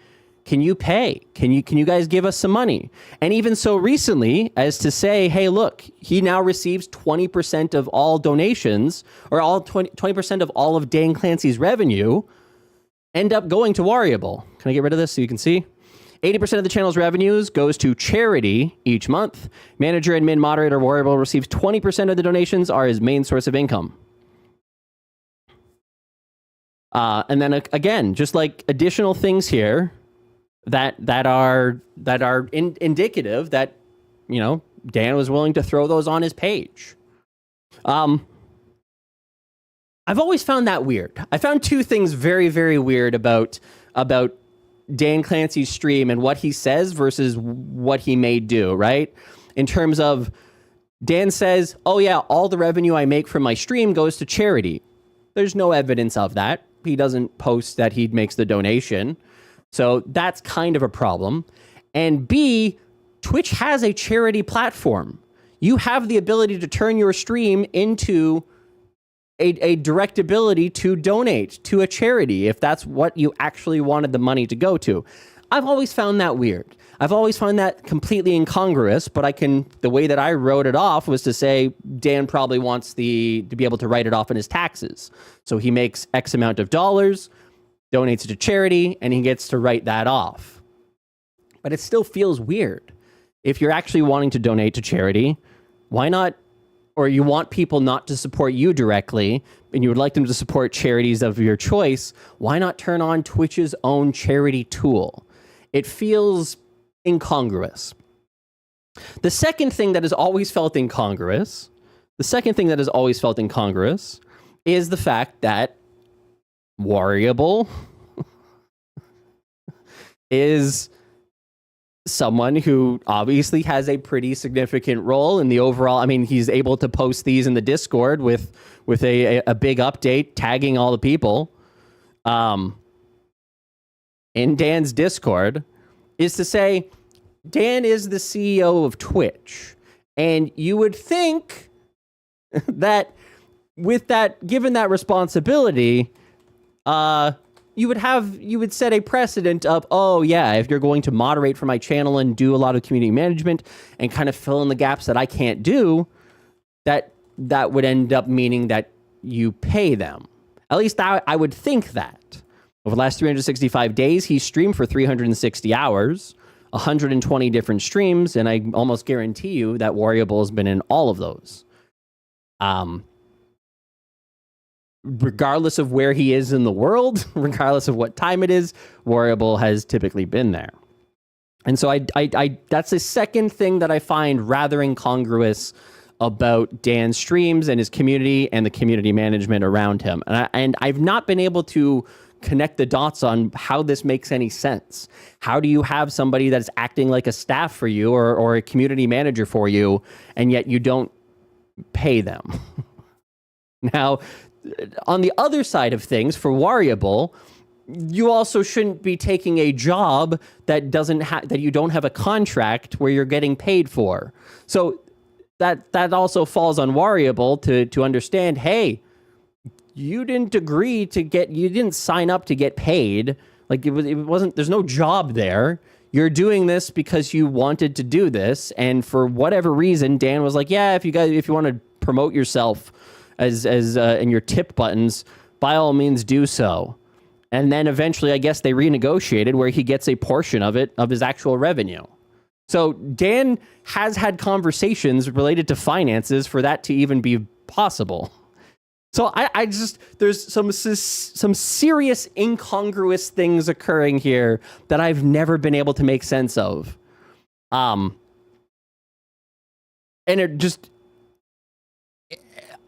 can you pay? Can you guys give us some money? And even so recently as to say, hey, look, he now receives 20% of all donations, or all 20% of all of Dan Clancy's revenue end up going to Variable. Can I get rid of this so you can see? 80% of the channel's revenues goes to charity each month. Manager and min moderator Variable receives 20% of the donations are his main source of income. And then again, just like additional things here that are indicative that, you know, Dan was willing to throw those on his page. I've always found that weird. I found two things very, very weird about Dan Clancy's stream and what he says versus what he may do, right? In terms of, Dan says, oh yeah, all the revenue I make from my stream goes to charity. There's no evidence of that. He doesn't post that he makes the donation. So that's kind of a problem. And B, Twitch has a charity platform. You have the ability to turn your stream into a direct ability to donate to a charity if that's what you actually wanted the money to go to. I've always found that weird. I've always found that completely incongruous, but the way that I wrote it off was to say Dan probably wants to be able to write it off in his taxes. So he makes X amount of dollars, donates it to charity, and he gets to write that off. But it still feels weird. If you're actually wanting to donate to charity, why not, or you want people not to support you directly, and you would like them to support charities of your choice, why not turn on Twitch's own charity tool? It feels incongruous. The second thing that has always felt incongruous is the fact that Warriable is someone who obviously has a pretty significant role in the overall. I mean, he's able to post these in the Discord with a big update tagging all the people in Dan's Discord, is to say Dan is the CEO of Twitch. And you would think that with that, given that responsibility, you would set a precedent of, oh yeah, if you're going to moderate for my channel and do a lot of community management and kind of fill in the gaps that I can't do, that would end up meaning that you pay them. At least I would think that. Over the last 365 days, he streamed for 360 hours, 120 different streams, and I almost guarantee you that Warriable has been in all of those. Regardless of where he is in the world, regardless of what time it is, Warriable has typically been there. And so I that's the second thing that I find rather incongruous about Dan's streams and his community and the community management around him. And I've not been able to connect the dots on how this makes any sense. How do you have somebody that's acting like a staff for you or a community manager for you, and yet you don't pay them? Now, on the other side of things, for Warriable, you also shouldn't be taking a job that that you don't have a contract where you're getting paid for. So that also falls on Warriable to understand, hey, you didn't you didn't sign up to get paid. Like it wasn't, there's no job there. You're doing this because you wanted to do this. And for whatever reason, Dan was like, yeah, if you want to promote yourself as in your tip buttons, by all means do so. And then eventually, I guess they renegotiated where he gets a portion of it, of his actual revenue. So Dan has had conversations related to finances for that to even be possible. So I just, there's some serious incongruous things occurring here that I've never been able to make sense of. And it just,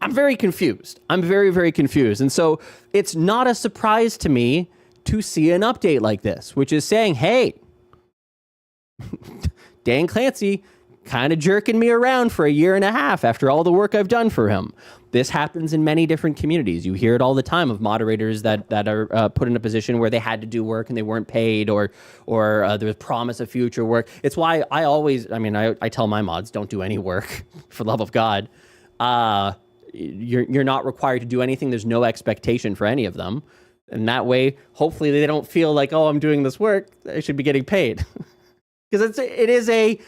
I'm very confused. I'm very, very confused. And so it's not a surprise to me to see an update like this, which is saying, hey, Dan Clancy kind of jerking me around for a year and a half after all the work I've done for him. This happens in many different communities. You hear it all the time of moderators that are put in a position where they had to do work and they weren't paid, or there's promise of future work. It's why I tell my mods, don't do any work for the love of God. You're not required to do anything. There's no expectation for any of them. And that way, hopefully they don't feel like, oh, I'm doing this work, I should be getting paid. Because it is an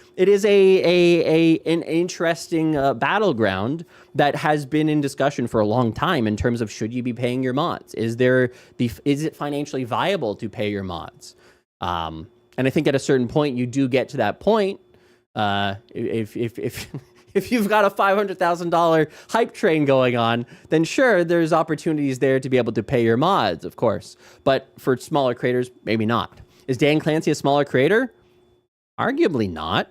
interesting battleground that has been in discussion for a long time in terms of, should you be paying your mods? Is it financially viable to pay your mods? And I think at a certain point you do get to that point. If you've got a $500,000 hype train going on, then sure, there's opportunities there to be able to pay your mods, of course. But for smaller creators, maybe not. Is Dan Clancy a smaller creator? Arguably not.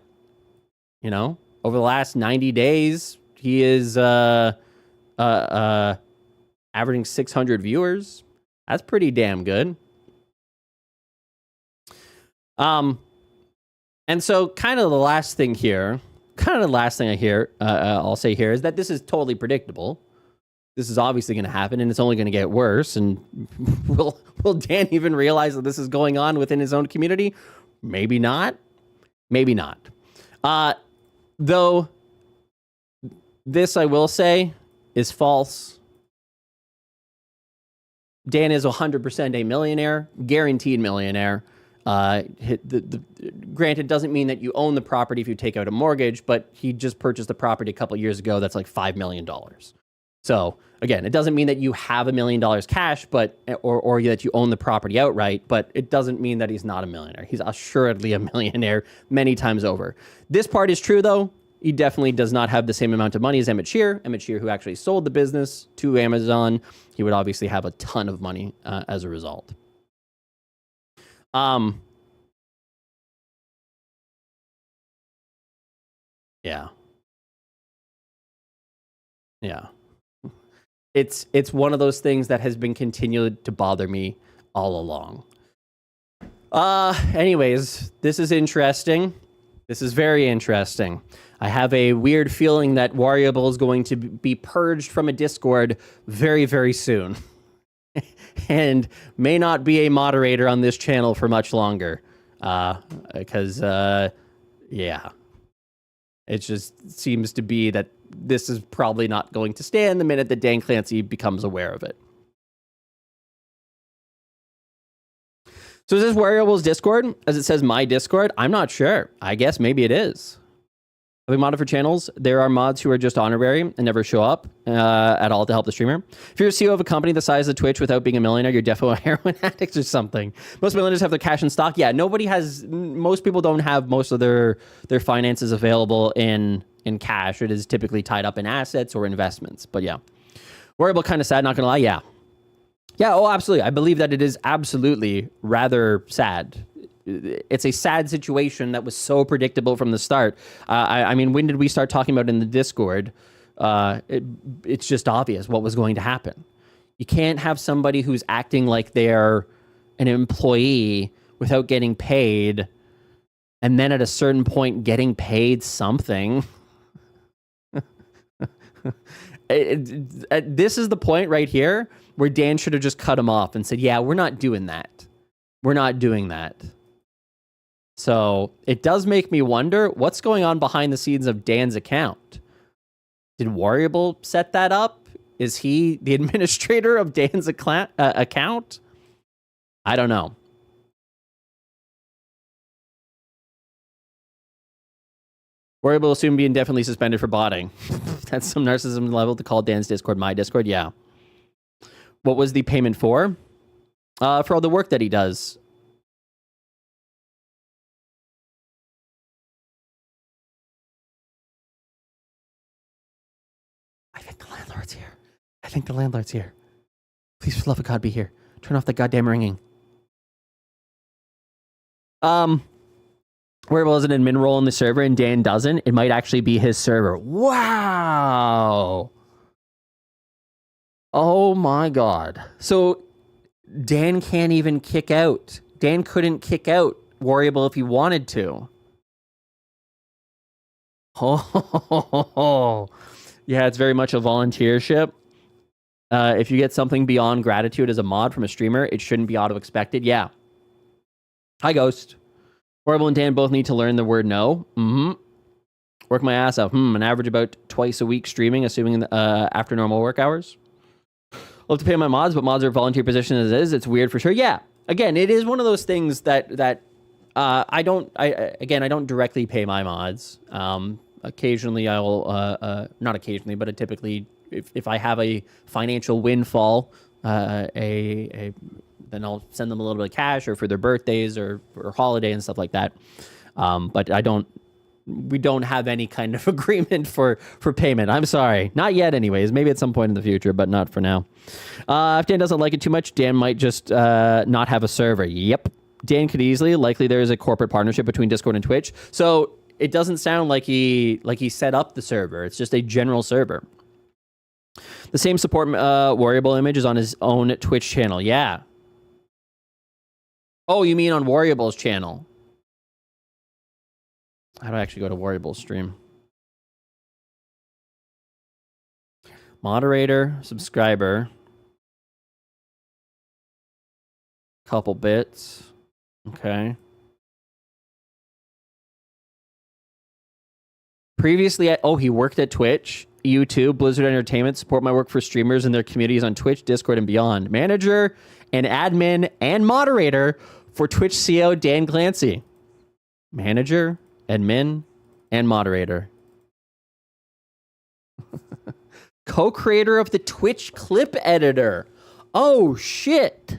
You know, over the last 90 days, he is averaging 600 viewers. That's pretty damn good. And so kind of the last thing I'll say here is that this is totally predictable. This is obviously going to happen, and it's only going to get worse. And will Dan even realize that this is going on within his own community? Maybe not. Maybe not. Though, this I will say is false. Dan is 100% a millionaire, guaranteed millionaire. Granted, doesn't mean that you own the property if you take out a mortgage, but he just purchased the property a couple of years ago. That's like $5 million. So again, it doesn't mean that you have $1 million cash, but or that you own the property outright, but it doesn't mean that he's not a millionaire. He's assuredly a millionaire many times over. This part is true, though. He definitely does not have the same amount of money as Emmett Shear. Emmett Shear, who actually sold the business to Amazon, he would obviously have a ton of money as a result. Yeah. Yeah. It's one of those things that has been continued to bother me all along. Anyways, this is interesting. This is very interesting. I have a weird feeling that Variable is going to be purged from a Discord very, very soon. And may not be a moderator on this channel for much longer. Because, yeah. It just seems to be that this is probably not going to stand the minute that Dan Clancy becomes aware of it. So is this Variable's Discord? As it says my Discord? I'm not sure. I guess maybe it is. Have we modded for channels? There are mods who are just honorary and never show up at all to help the streamer. If you're a CEO of a company the size of Twitch without being a millionaire, you're definitely a heroin addict or something. Most millionaires have their cash in stock. Yeah, most people don't have most of their finances available in cash. It is typically tied up in assets or investments. But yeah, Variable kind of sad, not gonna lie. Yeah. Yeah, oh, absolutely. I believe that it is absolutely rather sad. It's a sad situation that was so predictable from the start. I mean, when did we start talking about it in the Discord? It's just obvious what was going to happen. You can't have somebody who's acting like they're an employee without getting paid, and then at a certain point getting paid something. This is the point right here where Dan should have just cut him off and said, yeah, we're not doing that. We're not doing that. So it does make me wonder what's going on behind the scenes of Dan's account. Did Variable set that up? Is he the administrator of Dan's account? I don't know. Variable will soon be indefinitely suspended for botting. That's some narcissism level to call Dan's Discord my Discord. Yeah. What was the payment for? For all the work that he does. I think the landlord's here. I think the landlord's here. Please, for the love of God, be here. Turn off the goddamn ringing. Variable has an admin role in the server and Dan doesn't. It might actually be his server. Wow. Oh my God. So Dan can't even kick out. Dan couldn't kick out Variable if he wanted to. Oh, yeah, it's very much a volunteership. If you get something beyond gratitude as a mod from a streamer, it shouldn't be auto-expected. Yeah. Hi, Ghost. Variable and Dan both need to learn the word no. Work my ass off. An average about twice a week streaming, assuming after normal work hours. Love to pay my mods, but mods are volunteer position as is. It's weird for sure. Yeah. Again, it is one of those things that I don't directly pay my mods. Occasionally I will, not occasionally, but typically if I have a financial windfall, then I'll send them a little bit of cash or for their birthdays or holiday and stuff like that. But we don't have any kind of agreement for payment. I'm sorry. Not yet anyways. Maybe at some point in the future, but not for now. If Dan doesn't like it too much, Dan might just not have a server. Yep. Dan could easily. Likely there is a corporate partnership between Discord and Twitch. So it doesn't sound like he set up the server. It's just a general server. The same support Variable image is on his own Twitch channel. Yeah. Oh, you mean on Variable's channel? How do I actually go to Variable's stream? Moderator, subscriber. Couple bits. Okay. Previously, he worked at Twitch, YouTube, Blizzard Entertainment, support my work for streamers and their communities on Twitch, Discord, and beyond. Manager and admin and moderator for Twitch CEO Dan Clancy, manager, admin, and moderator. Co-creator of the Twitch clip editor. Oh, shit.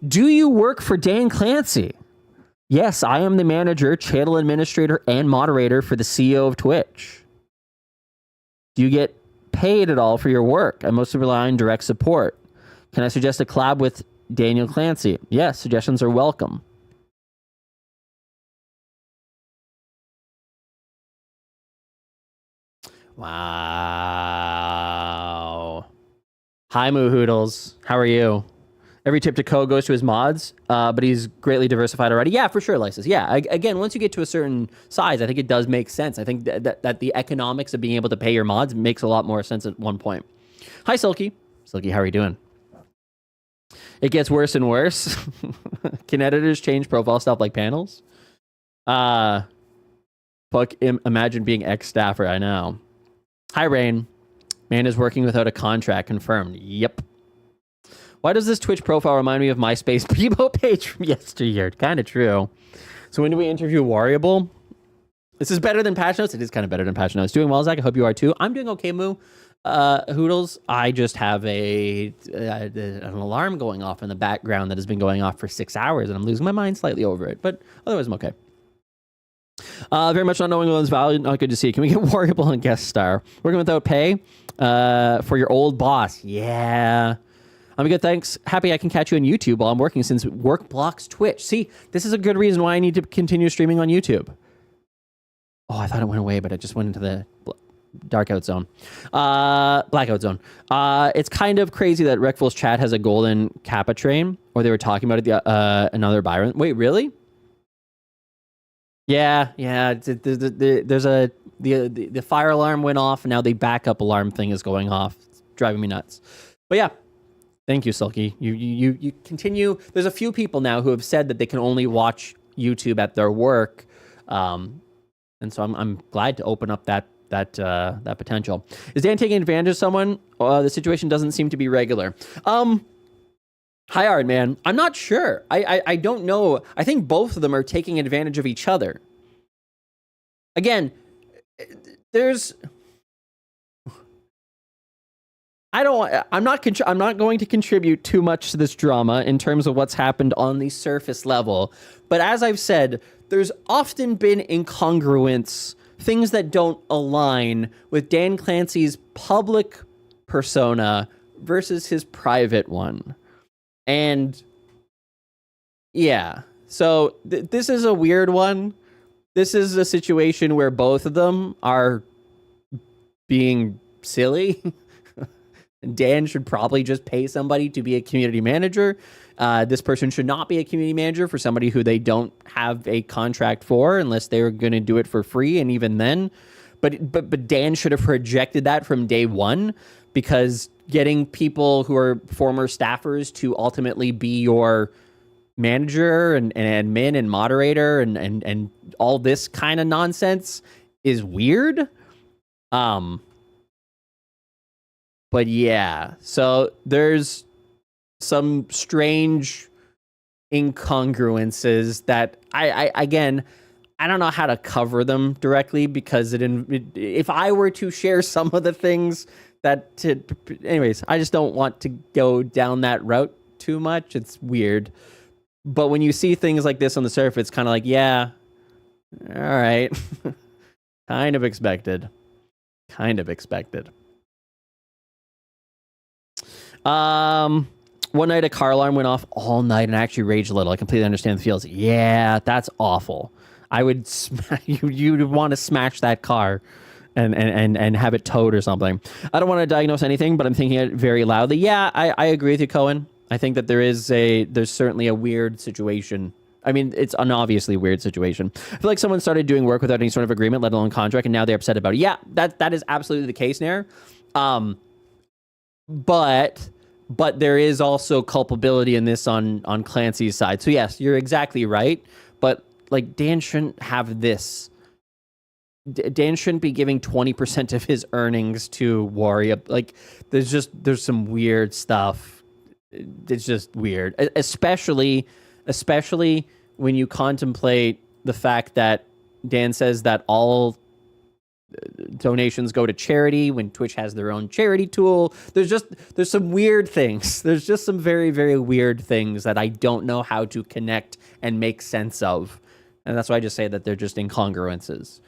Do you work for Dan Clancy? Yes, I am the manager, channel administrator, and moderator for the CEO of Twitch. Do you get paid at all for your work? I mostly rely on direct support. Can I suggest a collab with Daniel Clancy? Yes, suggestions are welcome. Wow. Hi, Moo Hoodles. How are you? Every tip to Ko goes to his mods, but he's greatly diversified already. Yeah, for sure, Lysis. Yeah, again, once you get to a certain size, I think it does make sense. I think that the economics of being able to pay your mods makes a lot more sense at one point. Hi, Silky. Silky, how are you doing? It gets worse and worse. Can editors change profile stuff like panels? Fuck, imagine being ex-staffer, I know. Hi, Rain. Man is working without a contract, confirmed. Yep. Why does this Twitch profile remind me of MySpace Bebo page from yesteryear? Kind of true. So when do we interview Variable? This is better than patch notes. It is kind of better than patch notes. Doing well, Zach. I hope you are too. I'm doing okay, Moo. Hoodles. I just have an alarm going off in the background that has been going off for 6 hours, and I'm losing my mind slightly over it. But otherwise, I'm okay. Very much not knowing one's value. Not good to see. Can we get Variable and guest star? Working without pay for your old boss. Yeah. I'm good, thanks. Happy I can catch you on YouTube while I'm working since work blocks Twitch. See, this is a good reason why I need to continue streaming on YouTube. Oh, I thought it went away, but it just went into the darkout zone. Blackout zone. It's kind of crazy that Reckful's chat has a golden Kappa train, or they were talking about it, another Byron. Wait, really? Yeah. There's the fire alarm went off, and now the backup alarm thing is going off. It's driving me nuts. But yeah. Thank you, Silky. You continue. There's a few people now who have said that they can only watch YouTube at their work, and so I'm glad to open up that potential. Is Dan taking advantage of someone? The situation doesn't seem to be regular. Hi, Art Man. I'm not sure. I don't know. I think both of them are taking advantage of each other. Again, I'm not going to contribute too much to this drama in terms of what's happened on the surface level. But as I've said, there's often been incongruence, things that don't align with Dan Clancy's public persona versus his private one. And yeah, so this is a weird one. This is a situation where both of them are being silly. Dan should probably just pay somebody to be a community manager. This person should not be a community manager for somebody who they don't have a contract for, unless they're going to do it for free. And even then, but Dan should have rejected that from day one, because getting people who are former staffers to ultimately be your manager and admin and moderator and all this kind of nonsense is weird. But yeah, so there's some strange incongruences that I don't know how to cover them directly, because if I were to share some of the things anyways, I just don't want to go down that route too much. It's weird. But when you see things like this on the surface, it's kind of like, yeah, all right. Kind of expected. One night a car alarm went off all night and I actually raged a little. I completely understand the feels. Yeah, that's awful. I would you'd want to smash that car and have it towed or something. I don't want to diagnose anything, but I'm thinking it very loudly. Yeah, I agree with you, Cohen. I think that there's certainly a weird situation. I mean, it's an obviously weird situation. I feel like someone started doing work without any sort of agreement, let alone contract, and now they're upset about it. Yeah, that is absolutely the case, Nair. But there is also culpability in this on Clancy's side. So yes, you're exactly right. But like, Dan shouldn't have this Dan shouldn't be giving 20% of his earnings to Warrior. Like, there's some weird stuff. It's just weird, especially when you contemplate the fact that Dan says that all donations go to charity when Twitch has their own charity tool. There's some weird things. There's just some very, very weird things that I don't know how to connect and make sense of. And that's why I just say that they're just incongruences.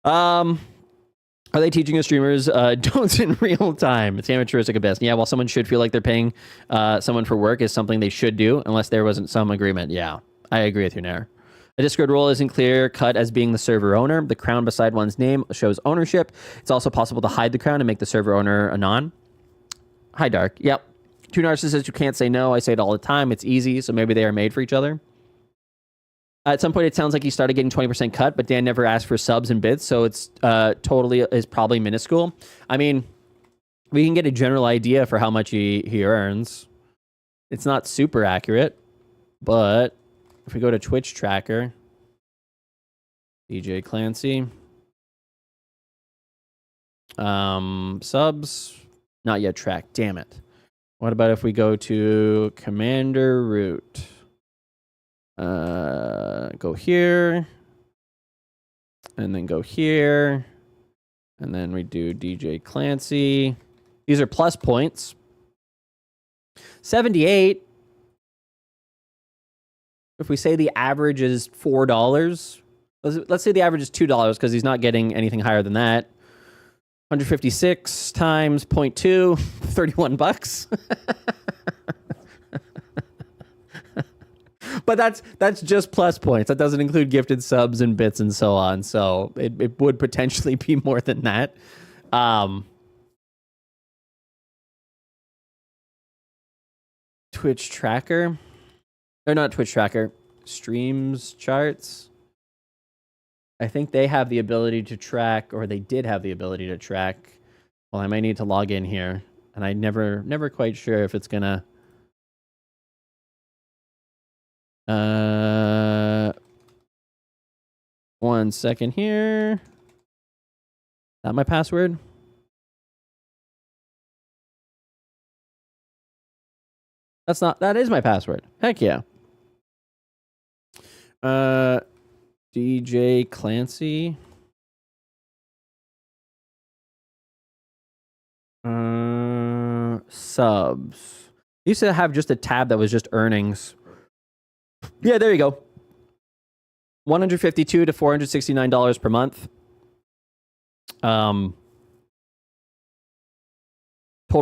Are they teaching the streamers don'ts in real time? It's amateuristic at best. Yeah, while someone should feel like they're paying someone for work is something they should do unless there wasn't some agreement. Yeah, I agree with you, Nair. A Discord role isn't clear cut as being the server owner. The crown beside one's name shows ownership. It's also possible to hide the crown and make the server owner anon. Hi, Dark. Yep. Two narcissists, you can't say no. I say it all the time. It's easy, so maybe they are made for each other. At some point, it sounds like he started getting 20% cut, but Dan never asked for subs and bits, so it's probably minuscule. I mean, we can get a general idea for how much he earns. It's not super accurate, but if we go to Twitch tracker, DJ Clancy, subs, not yet tracked. Damn it. What about if we go to Commander Root? Go here, and then go here, and then we do DJ Clancy. These are plus points. 78. If we say the average is $4, let's say the average is $2 because he's not getting anything higher than that. 156 times 0.2, 31 bucks. But that's just plus points. That doesn't include gifted subs and bits and so on. So it would potentially be more than that. Twitch tracker. Or not Twitch tracker. Streams charts. I think they have the ability to track, or they did have the ability to track. Well, I might need to log in here. And I never quite sure if it's gonna... 1 second here. Is that my password? That is my password. Heck yeah. DJ Clancy. Subs. Used to have just a tab that was just earnings. Yeah, there you go. $152 to $469 per month. Total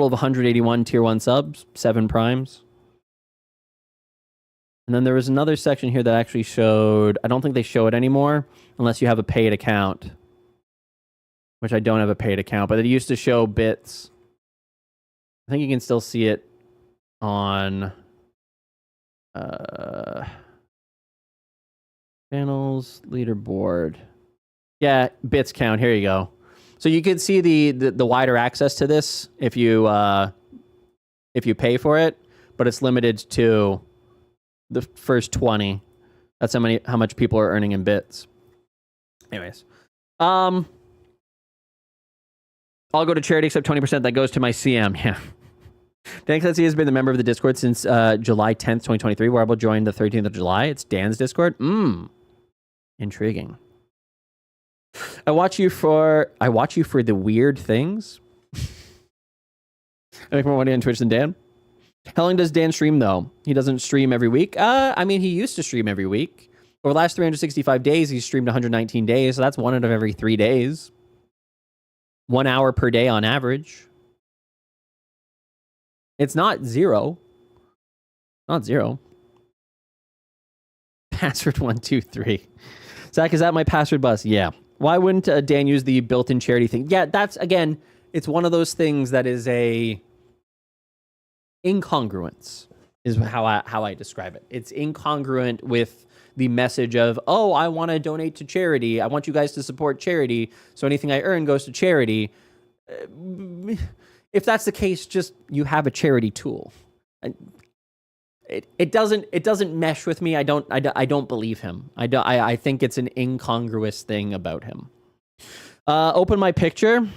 of 181 tier 1 subs, 7 primes. And then there was another section here that actually showed, I don't think they show it anymore unless you have a paid account, which I don't have a paid account, but it used to show bits. I think you can still see it on channels, leaderboard. Yeah, bits count. Here you go. So you can see the wider access to this if you pay for it, but it's limited to the first 20. That's how much people are earning in bits. Anyways, I'll go to charity except 20% that goes to my CM. Yeah. Dan Clancy has been the member of the Discord since July 10th, 2023. Warble joined the 13th of July. It's Dan's Discord. Intriguing. I watch you for the weird things. I make more money on Twitch than Dan. How long does Dan stream, though? He doesn't stream every week. I mean, he used to stream every week. Over the last 365 days, he's streamed 119 days, so that's 1 out of every 3 days. 1 hour per day on average. It's not zero. Not zero. Password 123. Zach, is that my password bus? Yeah. Why wouldn't Dan use the built-in charity thing? Yeah, that's, again, it's one of those things that is a incongruence, is how I describe it. It's incongruent with the message of, oh, I want to donate to charity. I want you guys to support charity, so anything I earn goes to charity. If that's the case, just you have a charity tool. It doesn't mesh with me. I don't believe him. I think it's an incongruous thing about him. Open my picture.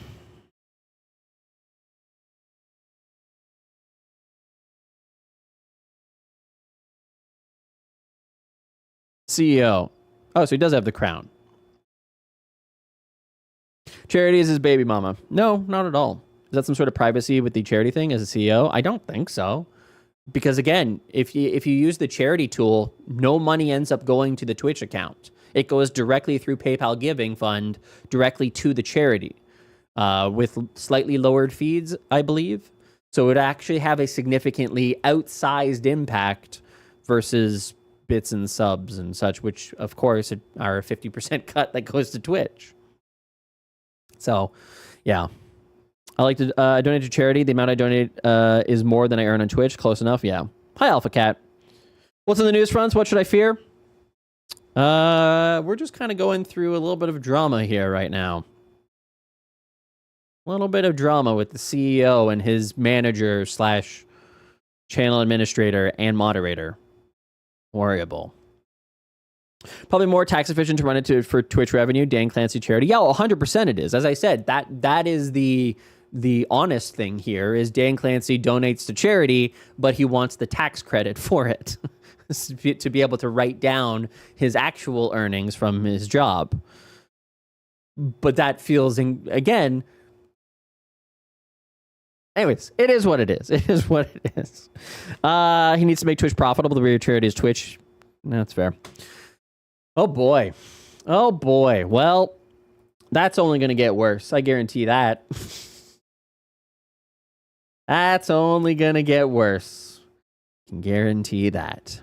CEO. Oh, so he does have the crown. Charity is his baby mama. No, not at all. Is that some sort of privacy with the charity thing as a CEO? I don't think so. Because again, if you use the charity tool, no money ends up going to the Twitch account. It goes directly through PayPal Giving Fund directly to the charity with slightly lowered fees, I believe. So it would actually have a significantly outsized impact versus bits and subs and such, which of course are a 50% cut that goes to Twitch. So, yeah. I like to donate to charity. The amount I donate is more than I earn on Twitch. Close enough, yeah. Hi, Alpha Cat. What's in the news fronts? What should I fear? We're just kind of going through a little bit of drama here right now. A little bit of drama with the CEO and his manager / channel administrator and moderator. Worryable. Probably more tax efficient to run it for Twitch revenue. Dan Clancy charity. Yeah, 100% it is. As I said, that is the honest thing here is Dan Clancy donates to charity, but he wants the tax credit for it to be able to write down his actual earnings from his job. But that feels, again, anyways, it is what it is. It is what it is. He needs to make Twitch profitable. The real charity is Twitch. That's fair. Oh, boy. Oh, boy. Well, that's only going to get worse. I guarantee that. That's only going to get worse. I can guarantee that.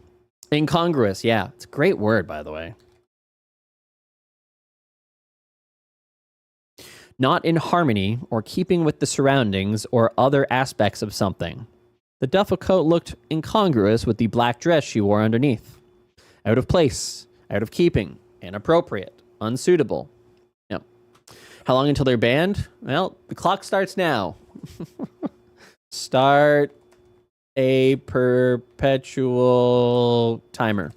Incongruous. Yeah, it's a great word, by the way. Not in harmony or keeping with the surroundings or other aspects of something. The duffel coat looked incongruous with the black dress she wore underneath. Out of place. Out of keeping, inappropriate, unsuitable. Yep. How long until they're banned? Well, the clock starts now. Start a perpetual timer.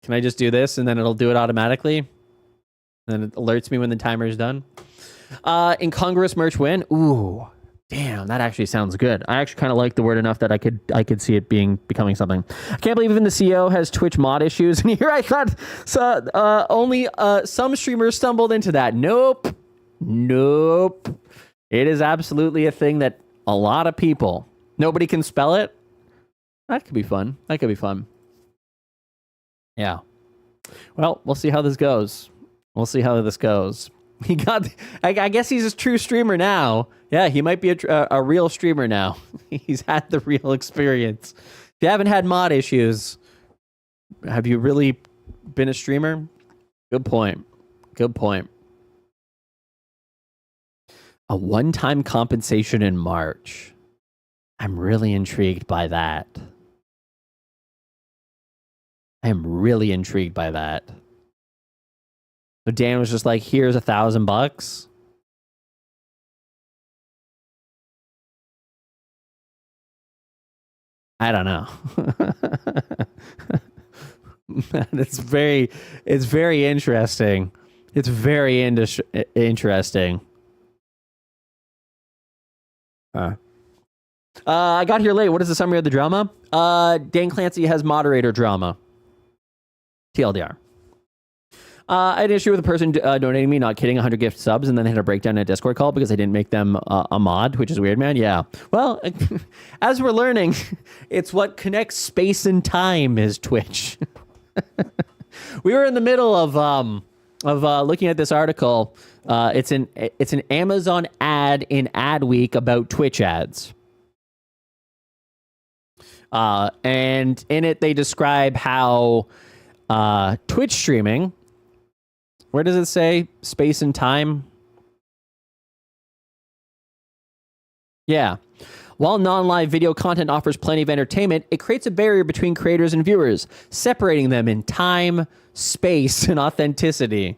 Can I just do this and then it'll do it automatically? And then it alerts me when the timer is done. Incongruous merch win. Ooh. Damn, that actually sounds good. I actually kind of like the word enough that I could see it becoming something. I can't believe even the CEO has Twitch mod issues. And here I thought only some streamers stumbled into that. Nope. It is absolutely a thing that a lot of people. Nobody can spell it. That could be fun. Yeah. Well, we'll see how this goes. He got. I guess he's a true streamer now. Yeah, he might be a real streamer now. He's had the real experience. If you haven't had mod issues, have you really been a streamer? Good point. A one-time compensation in March. I'm really intrigued by that. So Dan was just like, here's $1,000. I don't know. It's very interesting. It's very interesting. I got here late. What is the summary of the drama? Dan Clancy has moderator drama. TLDR. I had an issue with a person donating me, not kidding, 100 gift subs, and then they had a breakdown in a Discord call because I didn't make them a mod, which is weird, man. Yeah. Well, as we're learning, it's what connects space and time is Twitch. We were in the middle of looking at this article. It's an Amazon ad in Adweek about Twitch ads. And in it, they describe how Twitch streaming, where does it say space and time? Yeah. While non-live video content offers plenty of entertainment, it creates a barrier between creators and viewers, separating them in time, space, and authenticity.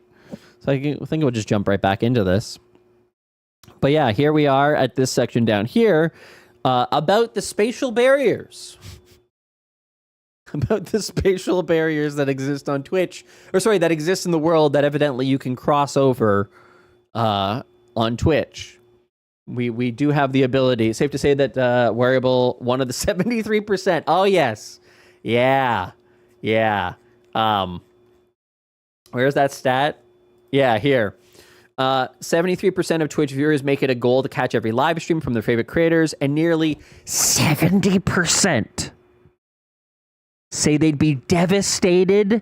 So I think we'll just jump right back into this. But yeah, here we are at this section down here about the spatial barriers. about the spatial barriers that exist on Twitch, or sorry, that exist in the world that evidently you can cross over on Twitch. We do have the ability. Safe to say that Wearable, one of the 73%. Oh yes, yeah. Where's that stat? Yeah, here. 73% of Twitch viewers make it a goal to catch every live stream from their favorite creators, and nearly 70% say they'd be devastated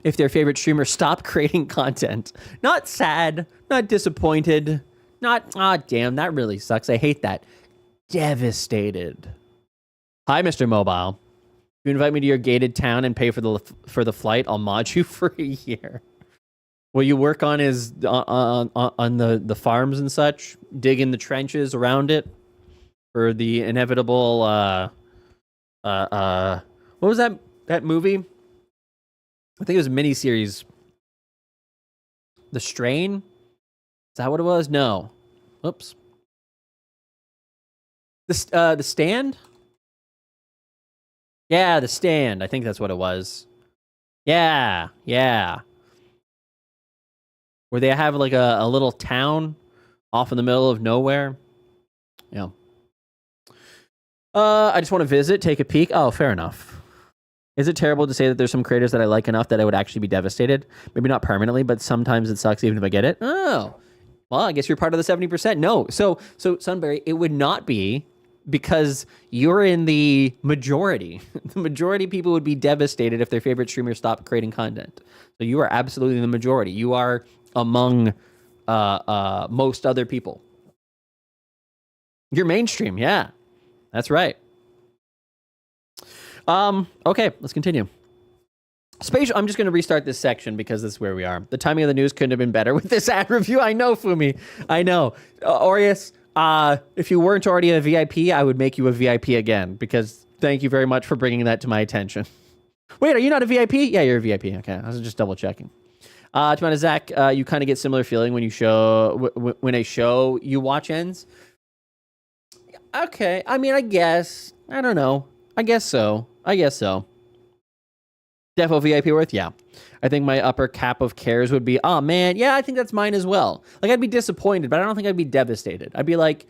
if their favorite streamer stopped creating content. Not sad, not disappointed, not, damn, that really sucks. I hate that. Devastated. Hi, Mr. Mobile. If you invite me to your gated town and pay for the flight, I'll mod you for a year. Will you work on the farms and such? Dig in the trenches around it for the inevitable what was that movie? I think it was a miniseries. The Strain? Is that what it was? No. Oops. The Stand? Yeah, The Stand. I think that's what it was. Yeah. Where they have like a little town off in the middle of nowhere. Yeah. I just want to visit, take a peek. Oh, fair enough. Is it terrible to say that there's some creators that I like enough that I would actually be devastated? Maybe not permanently, but sometimes it sucks even if I get it. Oh, well, I guess you're part of the 70%. No. So Sunberry, it would not be, because you're in the majority. The majority of people would be devastated if their favorite streamer stopped creating content. So you are absolutely the majority. You are among most other people. You're mainstream, yeah. That's right. Okay, let's continue. Spatial. I'm just going to restart this section because this is where we are. The timing of the news couldn't have been better with this ad review. I know, Fumi. I know. Aureus, if you weren't already a VIP, I would make you a VIP again, because thank you very much for bringing that to my attention. Wait, are you not a VIP? Yeah, you're a VIP. Okay, I was just double checking. To be honest, Zach, you kind of get similar feeling when when a show you watch ends. Okay, I mean, I guess. I don't know. I guess so. Defo VIP worth? Yeah. I think my upper cap of cares would be, oh man, yeah, I think that's mine as well. Like, I'd be disappointed, but I don't think I'd be devastated. I'd be like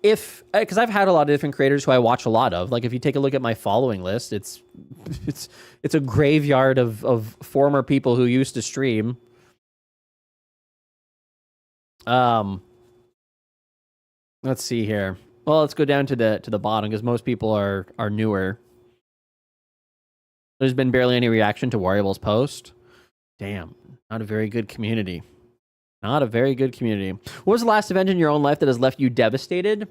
if, because I've had a lot of different creators who I watch a lot of. Like, if you take a look at my following list, it's a graveyard of former people who used to stream. Let's see here. Well, let's go down to the bottom, because most people are newer. There's been barely any reaction to Warriable's post. Damn, not a very good community. Not a very good community. What was the last event in your own life that has left you devastated?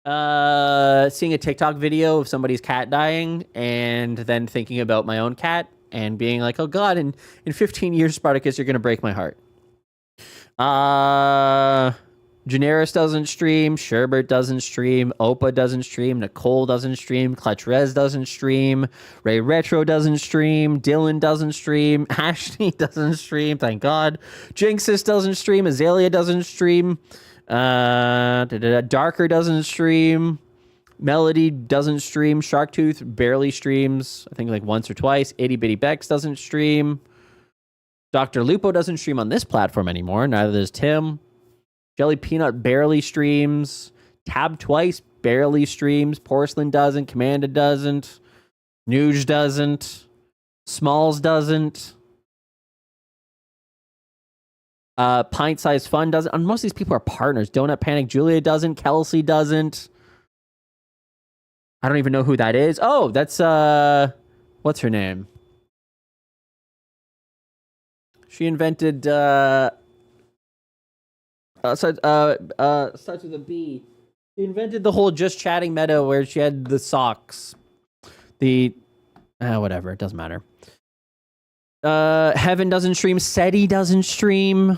Seeing a TikTok video of somebody's cat dying, and then thinking about my own cat and being like, oh god, in 15 years, Spartacus, you're gonna break my heart. Generis doesn't stream, Sherbert doesn't stream, Opa doesn't stream, Nicole doesn't stream, Clutch Rez doesn't stream, Ray Retro doesn't stream, Dylan doesn't stream, Ashley doesn't stream, thank God. Jinxus doesn't stream, Azalea doesn't stream, Darker doesn't stream, Melody doesn't stream, Sharktooth barely streams, I think like once or twice, Itty Bitty Bex doesn't stream, Dr. Lupo doesn't stream on this platform anymore, neither does Tim. Jelly Peanut barely streams. Tab Twice barely streams. Porcelain doesn't. Commanda doesn't. Nuge doesn't. Smalls doesn't. Pint Size Fun doesn't. And most of these people are partners. Donut Panic Julia doesn't. Kelsey doesn't. I don't even know who that is. Oh, that's what's her name? She invented starts with a B. She invented the whole just chatting meta where she had the socks. Whatever, it doesn't matter. Heaven doesn't stream. Seti doesn't stream.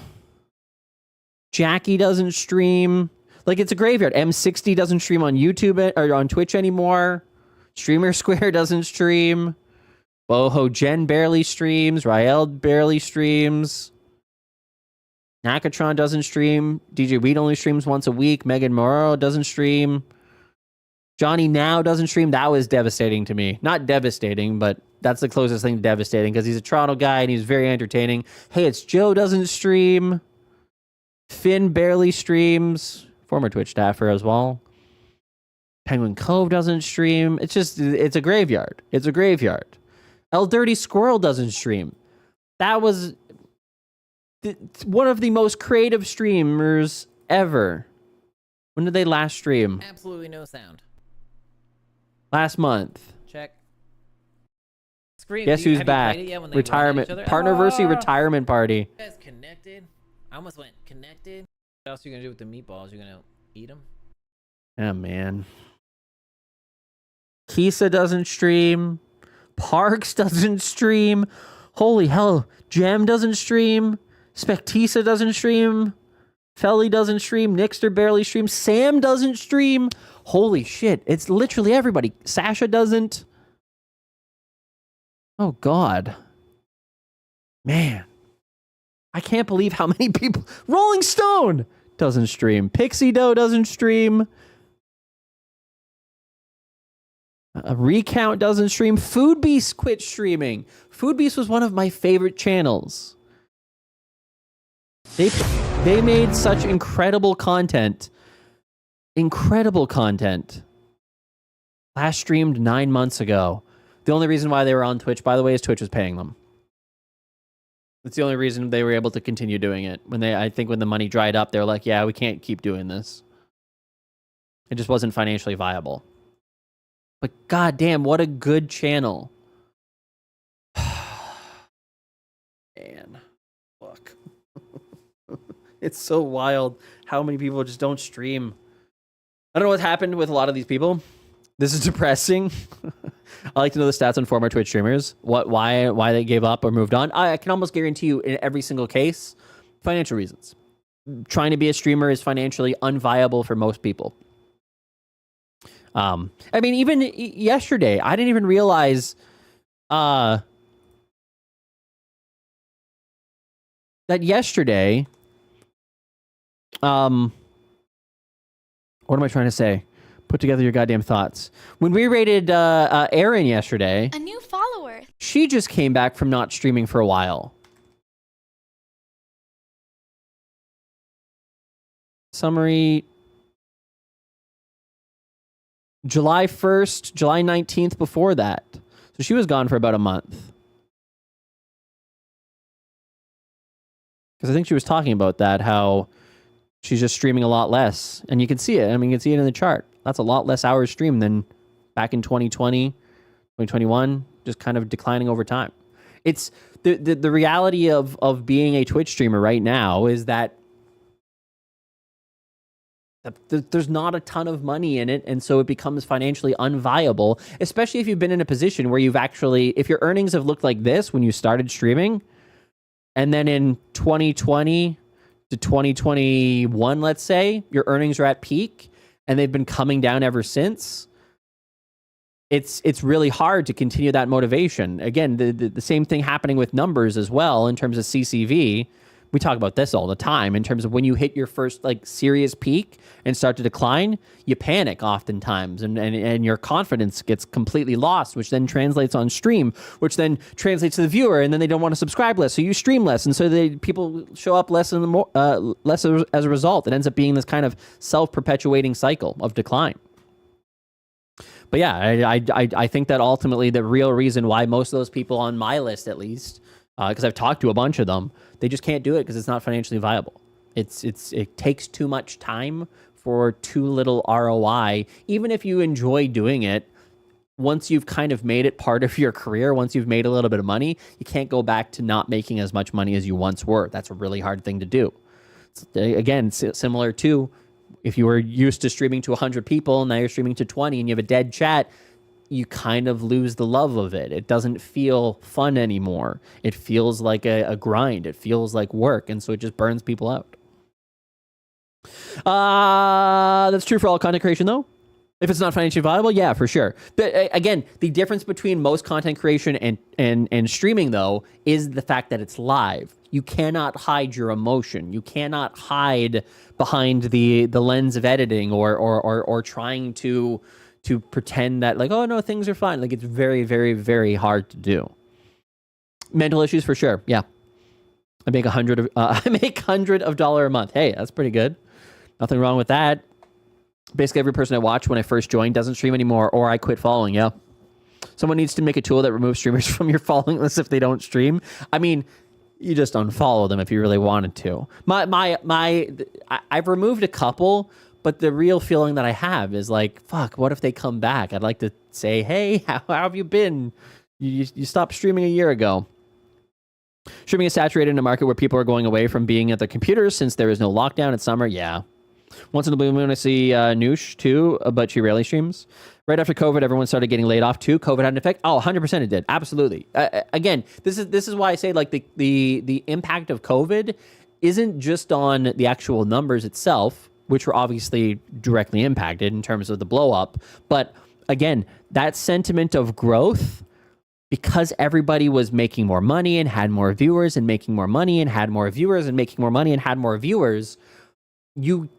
Jackie doesn't stream. Like, it's a graveyard. M60 doesn't stream on YouTube or on Twitch anymore. Streamer Square doesn't stream. Boho Jen barely streams. Rael barely streams. Nakatron doesn't stream. DJ Weed only streams once a week. Megan Morrow doesn't stream. Johnny now doesn't stream. That was devastating to me. Not devastating, but that's the closest thing to devastating because he's a Toronto guy and he's very entertaining. Hey, it's Joe doesn't stream. Finn barely streams. Former Twitch staffer as well. Penguin Cove doesn't stream. It's a graveyard. It's a graveyard. El Dirty Squirrel doesn't stream. That was one of the most creative streamers ever. When did they last stream? Absolutely no sound. Last month. Check. Scream. Guess who's have you back? played it yet when they Retirement. run at each other? Partnerversary retirement party. You guys connected? I almost went connected. What else are you going to do with the meatballs? You're going to eat them? Yeah, man. Kisa doesn't stream. Parks doesn't stream. Holy hell. Jam doesn't stream. Spectisa doesn't stream. Felly doesn't stream. Nixter barely streams. Sam doesn't stream. Holy shit. It's literally everybody. Sasha doesn't. Oh, God. Man. I can't believe how many people. Rolling Stone doesn't stream. Pixie Dough doesn't stream. Recount doesn't stream. Food Beast quit streaming. Food Beast was one of my favorite channels. They made such incredible content. Incredible content. Last streamed 9 months ago. The only reason why they were on Twitch, by the way, is Twitch was paying them. That's the only reason they were able to continue doing it. I think when the money dried up, they were like, yeah, we can't keep doing this. It just wasn't financially viable. But goddamn, what a good channel. Man, fuck. It's so wild how many people just don't stream. I don't know what's happened with a lot of these people. This is depressing. I like to know the stats on former Twitch streamers. Why they gave up or moved on. I can almost guarantee you in every single case, financial reasons. Trying to be a streamer is financially unviable for most people. I mean, even yesterday, I didn't even realize that yesterday, what am I trying to say? Put together your goddamn thoughts. When we rated Erin yesterday, A new follower. she just came back from not streaming for a while. Summary. July 1st, July 19th before that. So she was gone for about a month. Because I think she was talking about that, how she's just streaming a lot less. And you can see it. I mean, you can see it in the chart. That's a lot less hours streamed than back in 2020, 2021, just kind of declining over time. It's the reality of being a Twitch streamer right now is that there's not a ton of money in it, and so it becomes financially unviable, especially if you've been in a position where you've actually, if your earnings have looked like this when you started streaming, and then in 2020 to 2021, let's say, your earnings are at peak, and they've been coming down ever since, it's really hard to continue that motivation. Again, the same thing happening with numbers as well in terms of CCV. We talk about this all the time in terms of when you hit your first like serious peak and start to decline, you panic oftentimes and your confidence gets completely lost, which then translates on stream, which then translates to the viewer, and then they don't want to subscribe less, so you stream less, and so people show up less and more less as a result. It ends up being this kind of self-perpetuating cycle of decline. But yeah, I think that ultimately the real reason why most of those people on my list, at least, because I've talked to a bunch of them, they just can't do it because it's not financially viable. It takes too much time for too little ROI. Even if you enjoy doing it, once you've kind of made it part of your career, once you've made a little bit of money, you can't go back to not making as much money as you once were. That's a really hard thing to do. It's, again, similar to if you were used to streaming to 100 people, and now you're streaming to 20 and you have a dead chat, you kind of lose the love of it. It doesn't feel fun anymore. It feels like a grind. It feels like work. And so it just burns people out. That's true for all content creation, though. If it's not financially viable, yeah, for sure. But again, the difference between most content creation and streaming, though, is the fact that it's live. You cannot hide your emotion. You cannot hide behind the lens of editing or trying to to pretend that like, oh no, things are fine. Like it's very, very, very hard to do. Mental issues for sure. Yeah. I make $100 a month. Hey, that's pretty good. Nothing wrong with that. Basically every person I watched when I first joined doesn't stream anymore, or I quit following. Yeah. Someone needs to make a tool that removes streamers from your following list if they don't stream. I mean, you just unfollow them if you really wanted to. I've removed a couple, but the real feeling that I have is like, fuck, what if they come back? I'd like to say, hey, how have you been? You stopped streaming a year ago. Streaming is saturated in a market where people are going away from being at the computers since there is no lockdown. It's summer. Yeah. Once in a blue moon, I see Noosh too, but she rarely streams. Right after COVID, everyone started getting laid off too. COVID had an effect. Oh, 100% it did. Absolutely. Again, this is why I say like the impact of COVID isn't just on the actual numbers itself, which were obviously directly impacted in terms of the blow up. But again, that sentiment of growth, because everybody was making more money and had more viewers and making more money and had more viewers and making more money and had more viewers, you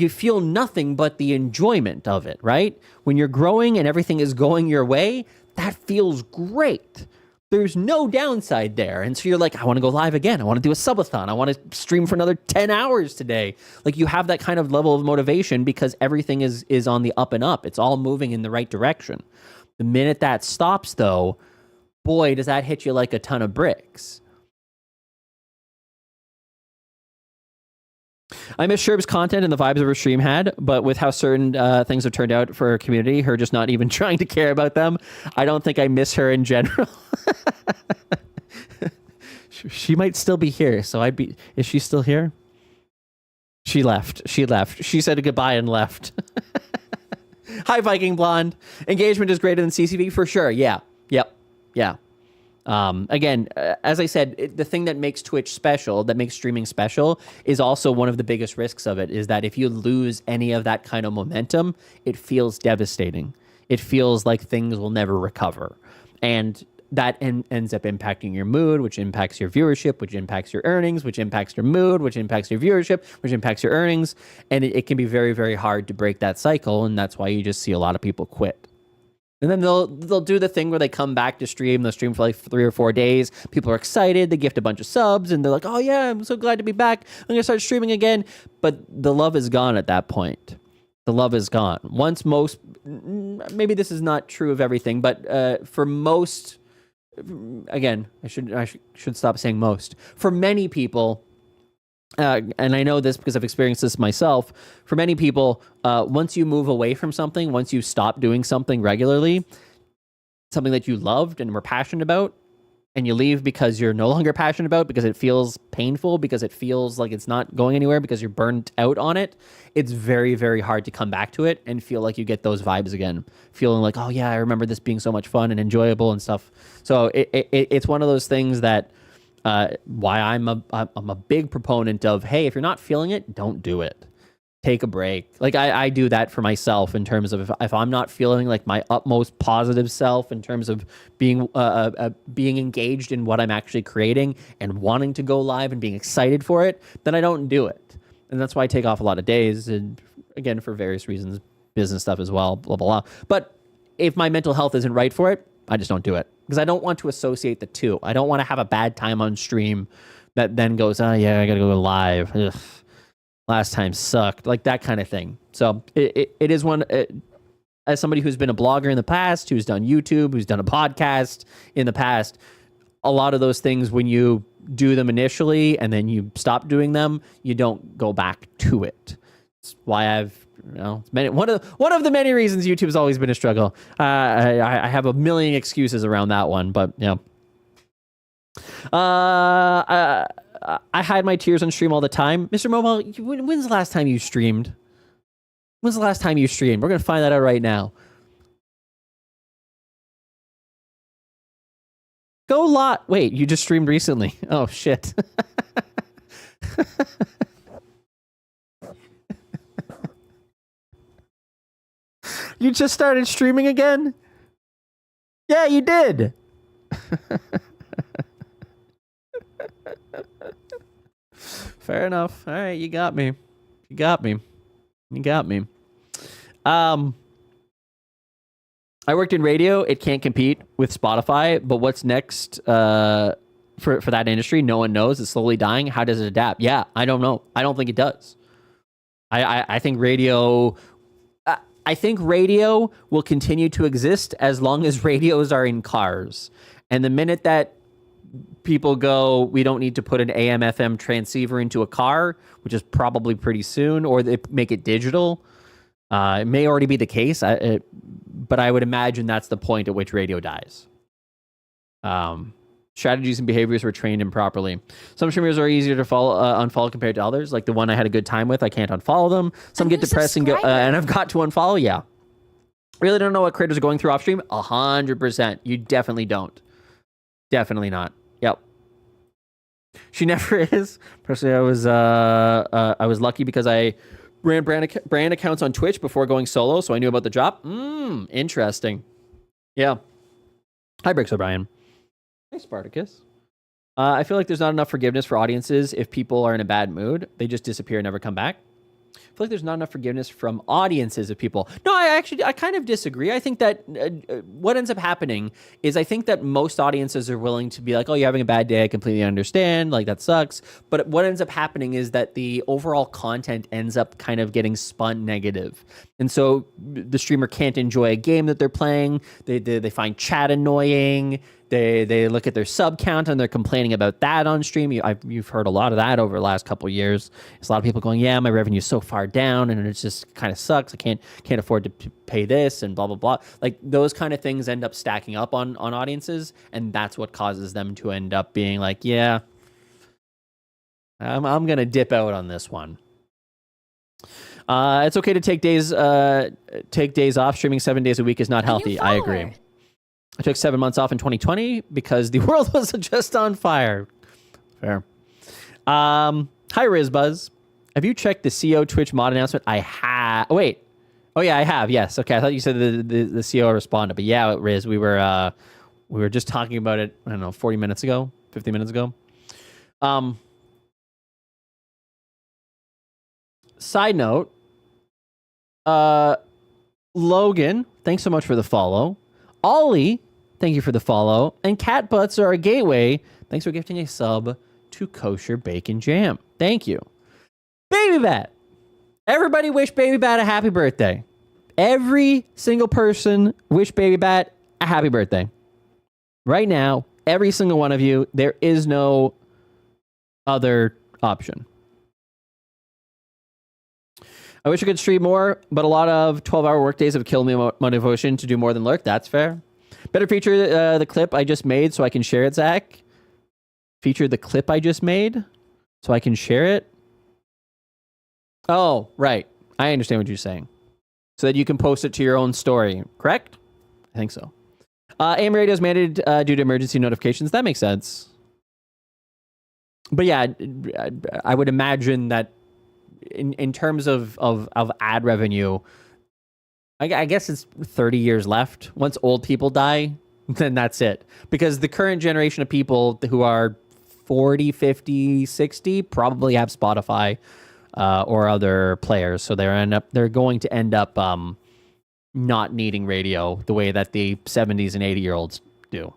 feel nothing but the enjoyment of it, right? When you're growing and everything is going your way, that feels great. There's no downside there. And so you're like, I want to go live again. I want to do a subathon. I want to stream for another 10 hours today. Like you have that kind of level of motivation because everything is on the up and up. It's all moving in the right direction. The minute that stops though, boy, does that hit you like a ton of bricks. I miss Sherb's content and the vibes of her stream had, but with how certain things have turned out for her community, her just not even trying to care about them, I don't think I miss her in general. She might still be here, so is she still here? She left. She said goodbye and left. Hi, Viking Blonde. Engagement is greater than CCV for sure. Yeah. Yep. Yeah. Again, as I said, the thing that makes Twitch special, that makes streaming special, is also one of the biggest risks of it, is that if you lose any of that kind of momentum, it feels devastating. It feels like things will never recover. And that ends up impacting your mood, which impacts your viewership, which impacts your earnings, which impacts your mood, which impacts your viewership, which impacts your earnings. And it can be very, very hard to break that cycle. And that's why you just see a lot of people quit. And then they'll do the thing where they come back to stream. They'll stream for like 3 or 4 days. People are excited. They gift a bunch of subs. And they're like, oh, yeah, I'm so glad to be back. I'm going to start streaming again. But the love is gone at that point. The love is gone. Once most... Maybe this is not true of everything. But for most... Again, I should stop saying most. For many people... and I know this because I've experienced this myself. For many people, once you move away from something, once you stop doing something regularly, something that you loved and were passionate about, and you leave because you're no longer passionate about, because it feels painful, because it feels like it's not going anywhere, because you're burnt out on it, it's very, very hard to come back to it and feel like you get those vibes again. Feeling like, oh yeah, I remember this being so much fun and enjoyable and stuff. So it's one of those things that why I'm a big proponent of, hey, if you're not feeling it, don't do it. Take a break. Like I do that for myself in terms of if I'm not feeling like my utmost positive self in terms of being engaged in what I'm actually creating and wanting to go live and being excited for it, then I don't do it. And that's why I take off a lot of days, and again, for various reasons, business stuff as well, blah, blah, blah. But if my mental health isn't right for it, I just don't do it. Because I don't want to associate the two. I don't want to have a bad time on stream that then goes, oh yeah, I gotta go live. Ugh. Last time sucked. Like that kind of thing. So it is one, as somebody who's been a blogger in the past, who's done YouTube, who's done a podcast in the past, a lot of those things, when you do them initially and then you stop doing them, you don't go back to it. It's why I've, one of the many reasons YouTube's always been a struggle. I have a million excuses around that one, but I hide my tears on stream all the time. Mr. Mobile, when's the last time you streamed? When's the last time you streamed? We're gonna find that out right now. Go lot. Wait, you just streamed recently. Oh shit. You just started streaming again? Yeah, you did. Fair enough. All right, you got me. You got me. I worked in radio. It can't compete with Spotify. But what's next for that industry? No one knows. It's slowly dying. How does it adapt? Yeah, I don't know. I don't think it does. I think radio. I think radio will continue to exist as long as radios are in cars. And the minute that people go, we don't need to put an AM/FM transceiver into a car, which is probably pretty soon, or they make it digital. It may already be the case, but I would imagine that's the point at which radio dies. Strategies and behaviors were trained improperly. Some streamers are easier to unfollow compared to others. Like the one I had a good time with, I can't unfollow them. Some get depressed and go, and I've got to unfollow. Yeah, really don't know what creators are going through off stream. 100%, you definitely don't. Definitely not. Yep. She never is. Personally, I was lucky because I ran brand accounts on Twitch before going solo, so I knew about the drop. Interesting. Yeah. Hi, Bricks O'Brien. Hey, Spartacus. I feel like there's not enough forgiveness for audiences if people are in a bad mood. They just disappear and never come back. I feel like there's not enough forgiveness from audiences of people. No, I kind of disagree. I think that what ends up happening is I think that most audiences are willing to be like, oh, you're having a bad day. I completely understand. Like, that sucks. But what ends up happening is that the overall content ends up kind of getting spun negative. And so the streamer can't enjoy a game that they're playing. They find chat annoying. They look at their sub count and they're complaining about that on stream. You've heard a lot of that over the last couple of years. There's a lot of people going, yeah, my revenue is so far down and it just kind of sucks. I can't afford to pay this and blah, blah, blah. Like those kind of things end up stacking up on audiences. And that's what causes them to end up being like, yeah, I'm going to dip out on this one. It's okay to take days off. Streaming 7 days a week is not healthy. I agree. I took 7 months off in 2020 because the world was just on fire. Fair. Hi, RizBuzz. Have you checked the CO Twitch mod announcement? I have. Oh, wait. Oh, yeah, I have. Yes. Okay. I thought you said the CO responded. But yeah, Riz, we were just talking about it, I don't know, 40 minutes ago, 50 minutes ago. Side note, Logan, thanks so much for the follow. Ollie, thank you for the follow. And Cat Butts are a gateway. Thanks for gifting a sub to Kosher Bacon Jam. Thank you. Baby Bat. Everybody wish Baby Bat a happy birthday. Every single person wish Baby Bat a happy birthday. Right now, every single one of you, there is no other option. I wish I could stream more, but a lot of 12-hour workdays have killed me motivation to do more than lurk. That's fair. Better feature the clip I just made so I can share it, Zach. Feature the clip I just made so I can share it. Oh, right. I understand what you're saying. So that you can post it to your own story, correct? I think so. AM radio is mandated due to emergency notifications. That makes sense. But yeah, I would imagine that in terms of ad revenue, I guess it's 30 years left. Once old people die, then that's it. Because the current generation of people who are 40, 50, 60 probably have Spotify or other players. So they're going to end up not needing radio the way that the 70s and 80-year-olds do.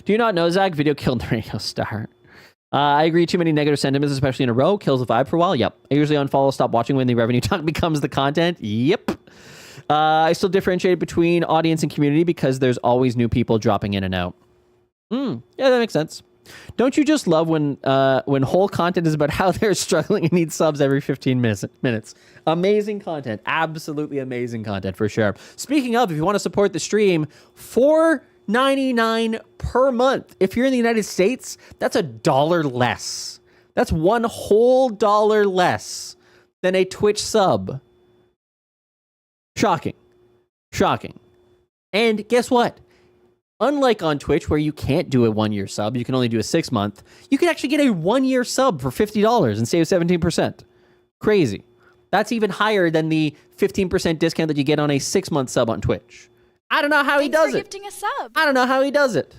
Do you not know, Zach? Video killed the radio star. I agree. Too many negative sentiments, especially in a row, kills the vibe for a while. Yep. I usually unfollow, stop watching when the revenue talk becomes the content. Yep. I still differentiate between audience and community because there's always new people dropping in and out. Yeah, that makes sense. Don't you just love when whole content is about how they're struggling and need subs every 15 minutes? Amazing content. Absolutely amazing content for sure. Speaking of, if you want to support the stream, $4.99 per month. If you're in the United States, that's $1 less. That's one whole dollar less than a Twitch sub. Shocking. And guess what? Unlike on Twitch, where you can't do a 1-year sub, you can only do a 6-month, you can actually get a 1-year sub for $50 and save 17%. Crazy. That's even higher than the 15% discount that you get on a 6-month sub on Twitch. I don't know how he does it. Thanks for gifting a sub. I don't know how he does it.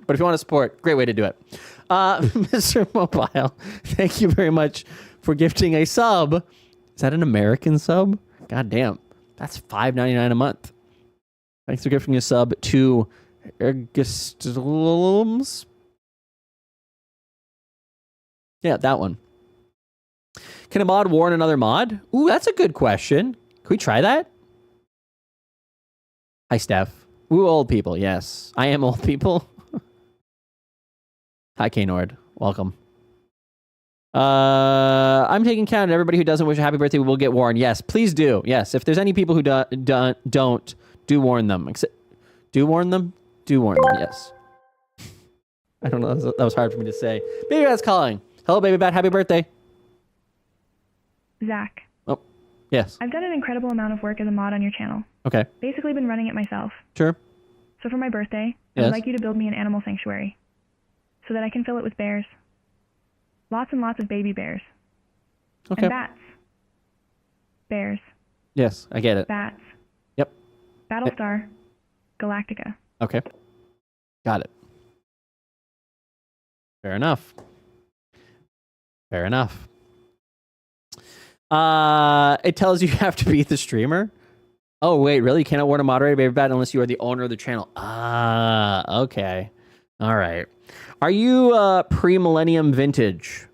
But if you want to support, great way to do it. Mr. Mobile, thank you very much for gifting a sub. Is that an American sub? God damn. That's $5.99 a month. Thanks for gifting a sub to Ergistlums. Yeah, that one. Can a mod warn another mod? Ooh, that's a good question. Can we try that? Hi, Steph. Ooh, old people. Yes, I am old people. Hi, K-Nord. Welcome. I'm taking count. Everybody who doesn't wish a happy birthday will get warned. Yes, please do. Yes, if there's any people who don't, do warn them. Do warn them? Do warn them, yes. I don't know. That was hard for me to say. Baby Bat's calling. Hello, Baby Bat. Happy birthday. Zach. Oh, yes. I've done an incredible amount of work as a mod on your channel. Okay. Basically been running it myself. Sure. So for my birthday, I Yes. would like you to build me an animal sanctuary so that I can fill it with bears. Lots and lots of baby bears. Okay. And bats. Bears. Yes, I get it. Bats. Yep. Battlestar. Galactica. Okay. Got it. Fair enough. Fair enough. It tells you have to be the streamer. Oh, wait, really? You cannot warn a moderator, Baby Bat, unless you are the owner of the channel. Ah, okay. All right. Are you pre-millennium vintage?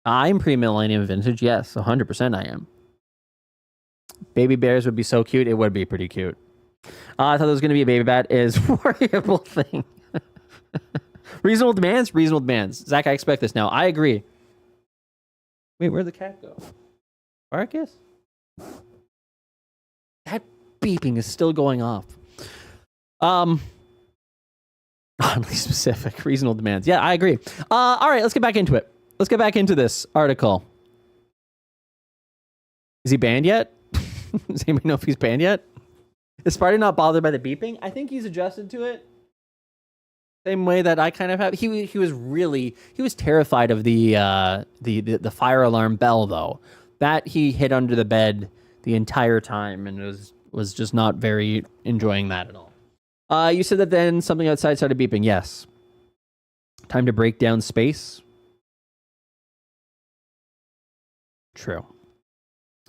I'm pre-millennium vintage. Yes, 100% I am. Baby bears would be so cute. It would be pretty cute. I thought there was going to be a Baby Bat is variable thing. Reasonable demands? Reasonable demands. Zach, I expect this now. I agree. Wait, where'd the cat go? Marcus? That beeping is still going off. Oddly specific. Reasonable demands. Yeah, I agree. All right, let's get back into it. Let's get back into this article. Is he banned yet? Does anybody know if he's banned yet? Is Sparty not bothered by the beeping? I think he's adjusted to it. Same way that I kind of have. He was terrified of the fire alarm bell though. That he hid under the bed the entire time and was just not very enjoying that at all. You said that then something outside started beeping. Yes. Time to break down space. True.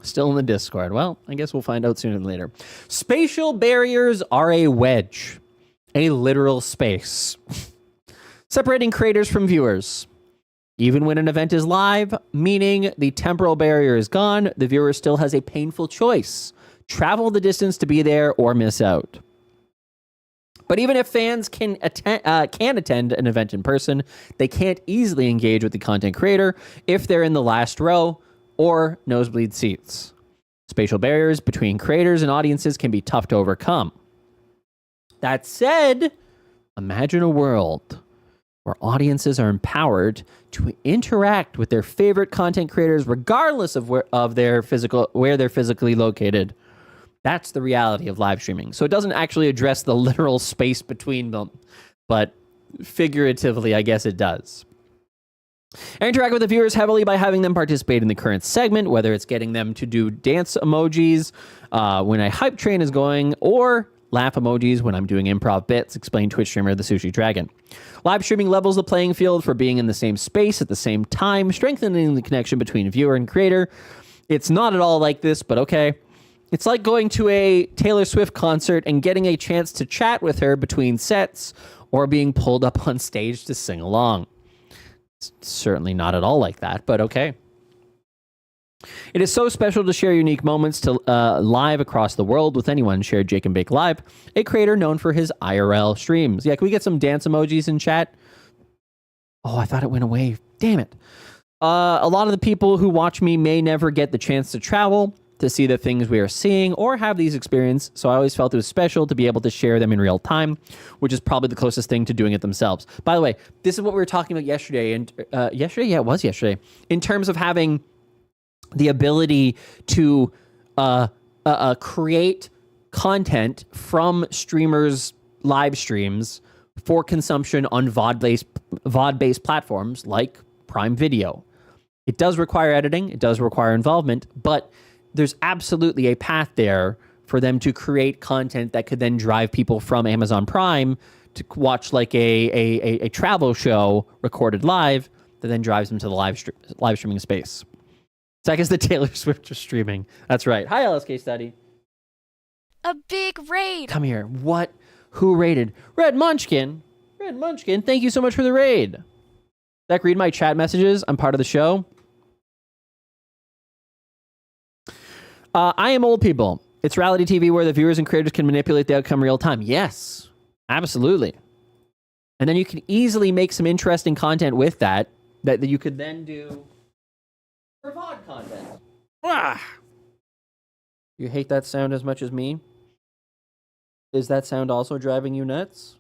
Still in the Discord. Well, I guess we'll find out sooner than later. Spatial barriers are a wedge. A literal space. Separating creators from viewers. Even when an event is live, meaning the temporal barrier is gone, the viewer still has a painful choice. Travel the distance to be there or miss out. But even if fans can attend an event in person, they can't easily engage with the content creator if they're in the last row or nosebleed seats. Spatial barriers between creators and audiences can be tough to overcome. That said, imagine a world where audiences are empowered to interact with their favorite content creators regardless of where they're physically located. That's the reality of live streaming. So it doesn't actually address the literal space between them, but figuratively, I guess it does. Interact with the viewers heavily by having them participate in the current segment, whether it's getting them to do dance emojis when a hype train is going, or laugh emojis when I'm doing improv bits, explained Twitch streamer The Sushi Dragon. Live streaming levels the playing field for being in the same space at the same time, strengthening the connection between viewer and creator. It's not at all like this, but okay. It's like going to a Taylor Swift concert and getting a chance to chat with her between sets, or being pulled up on stage to sing along. It's certainly not at all like that, but okay. It is so special to share unique moments to live across the world with anyone. Shared Jake and Bake Live, a creator known for his IRL streams. Yeah, can we get some dance emojis in chat? Oh, I thought it went away. Damn it. A lot of the people who watch me may never get the chance to travel to see the things we are seeing or have these experiences, so I always felt it was special to be able to share them in real time, which is probably the closest thing to doing it themselves. By the way, this is what we were talking about yesterday, and it was yesterday, in terms of having the ability to create content from streamers' live streams for consumption on VOD-based platforms like Prime Video. It does require editing, it does require involvement, but there's absolutely a path there for them to create content that could then drive people from Amazon Prime to watch like a travel show recorded live that then drives them to the live streaming space. Zach is the Taylor Swift of streaming. That's right. Hi, LSK Study. A big raid. Come here. What? Who raided? Red Munchkin. Red Munchkin, thank you so much for the raid. Zach, read my chat messages. I'm part of the show. I am old people. It's reality TV where the viewers and creators can manipulate the outcome real time. Yes, absolutely. And then you can easily make some interesting content with that you could then do for VOD content. Ah! You hate that sound as much as me? Is that sound also driving you nuts?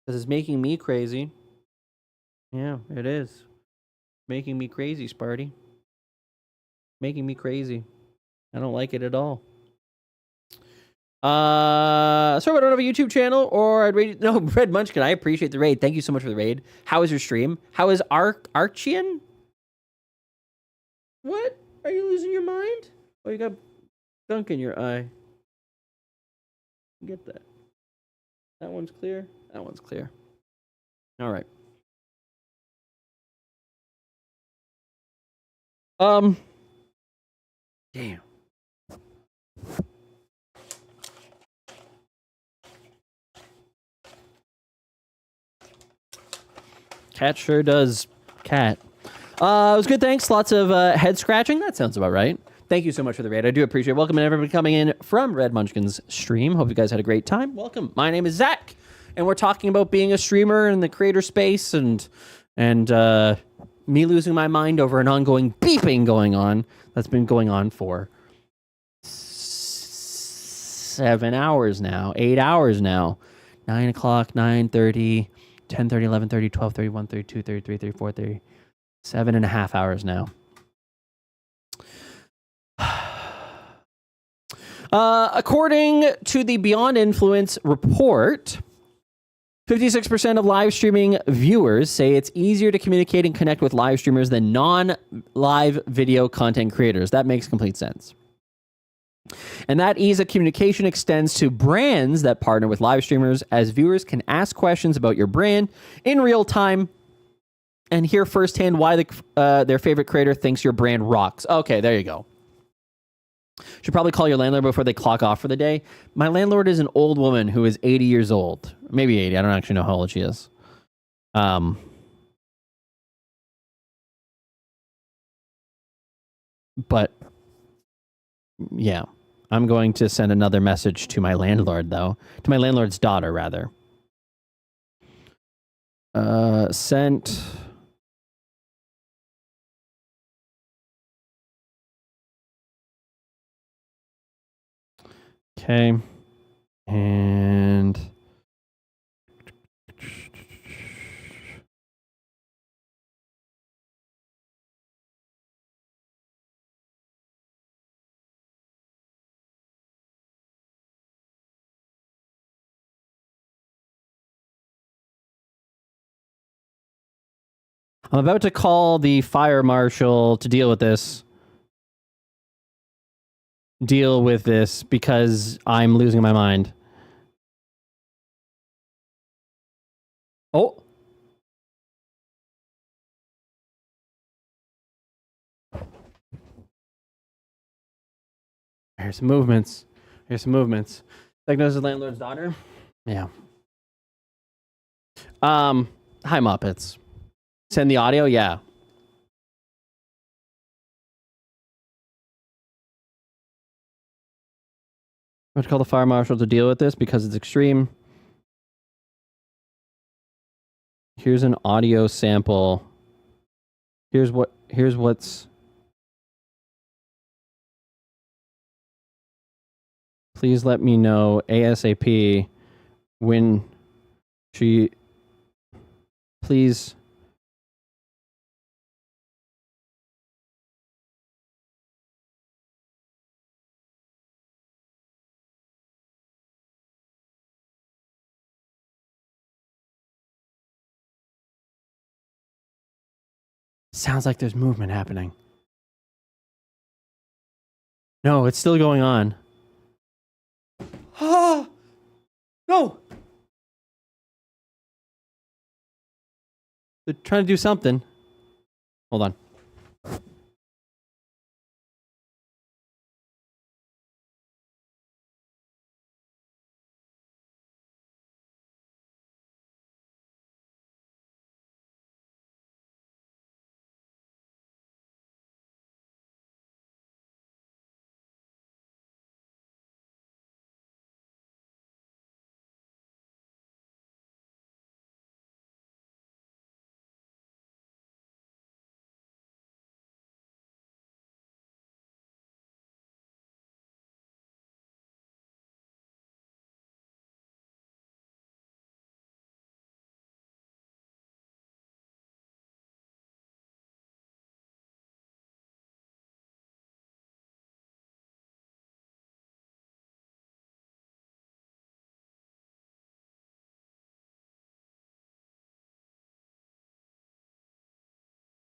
Because it's making me crazy. Yeah, it is. Making me crazy, Sparty. Making me crazy. I don't like it at all. So I don't have a YouTube channel or I'd rate no Red Munchkin. I appreciate the raid. Thank you so much for the raid. How is your stream? How is Archian? What? Are you losing your mind? Oh, you got gunk in your eye. Get that. That one's clear. That one's clear. All right. Damn. Cat sure does cat. It was good, thanks. Lots of head scratching. That sounds about right. Thank you so much for the raid. I do appreciate it. Welcome to everybody coming in from Red Munchkin's stream. Hope you guys had a great time. Welcome. My name is Zach, and we're talking about being a streamer in the creator space and me losing my mind over an ongoing beeping going on that's been going on for 7 hours now, 8 hours now. 9 o'clock, 9:30, 10:30, 11:30, 12:30, 1:30, 2:30, 3:30, 4:30. 7.5 hours now. According to the Beyond Influence report, 56% of live streaming viewers say it's easier to communicate and connect with live streamers than non-live video content creators. That makes complete sense. And that ease of communication extends to brands that partner with live streamers, as viewers can ask questions about your brand in real time and hear firsthand why their favorite creator thinks your brand rocks. Okay, there you go. Should probably call your landlord before they clock off for the day. My landlord is an old woman who is 80 years old. Maybe 80. I don't actually know how old she is. But yeah, I'm going to send another message to my landlord, though. To my landlord's daughter, rather. Sent. Okay. And I'm about to call the fire marshal to deal with this. Because I'm losing my mind. Oh. Here's some movements. Diagnosed as landlord's daughter? Yeah. Hi, Muppets. Send the audio? Yeah. I'm going to call the fire marshal to deal with this because it's extreme. Here's an audio sample. Here's what's... Please let me know ASAP when she... Please... Sounds like there's movement happening. No, it's still going on. Ah! No! They're trying to do something. Hold on.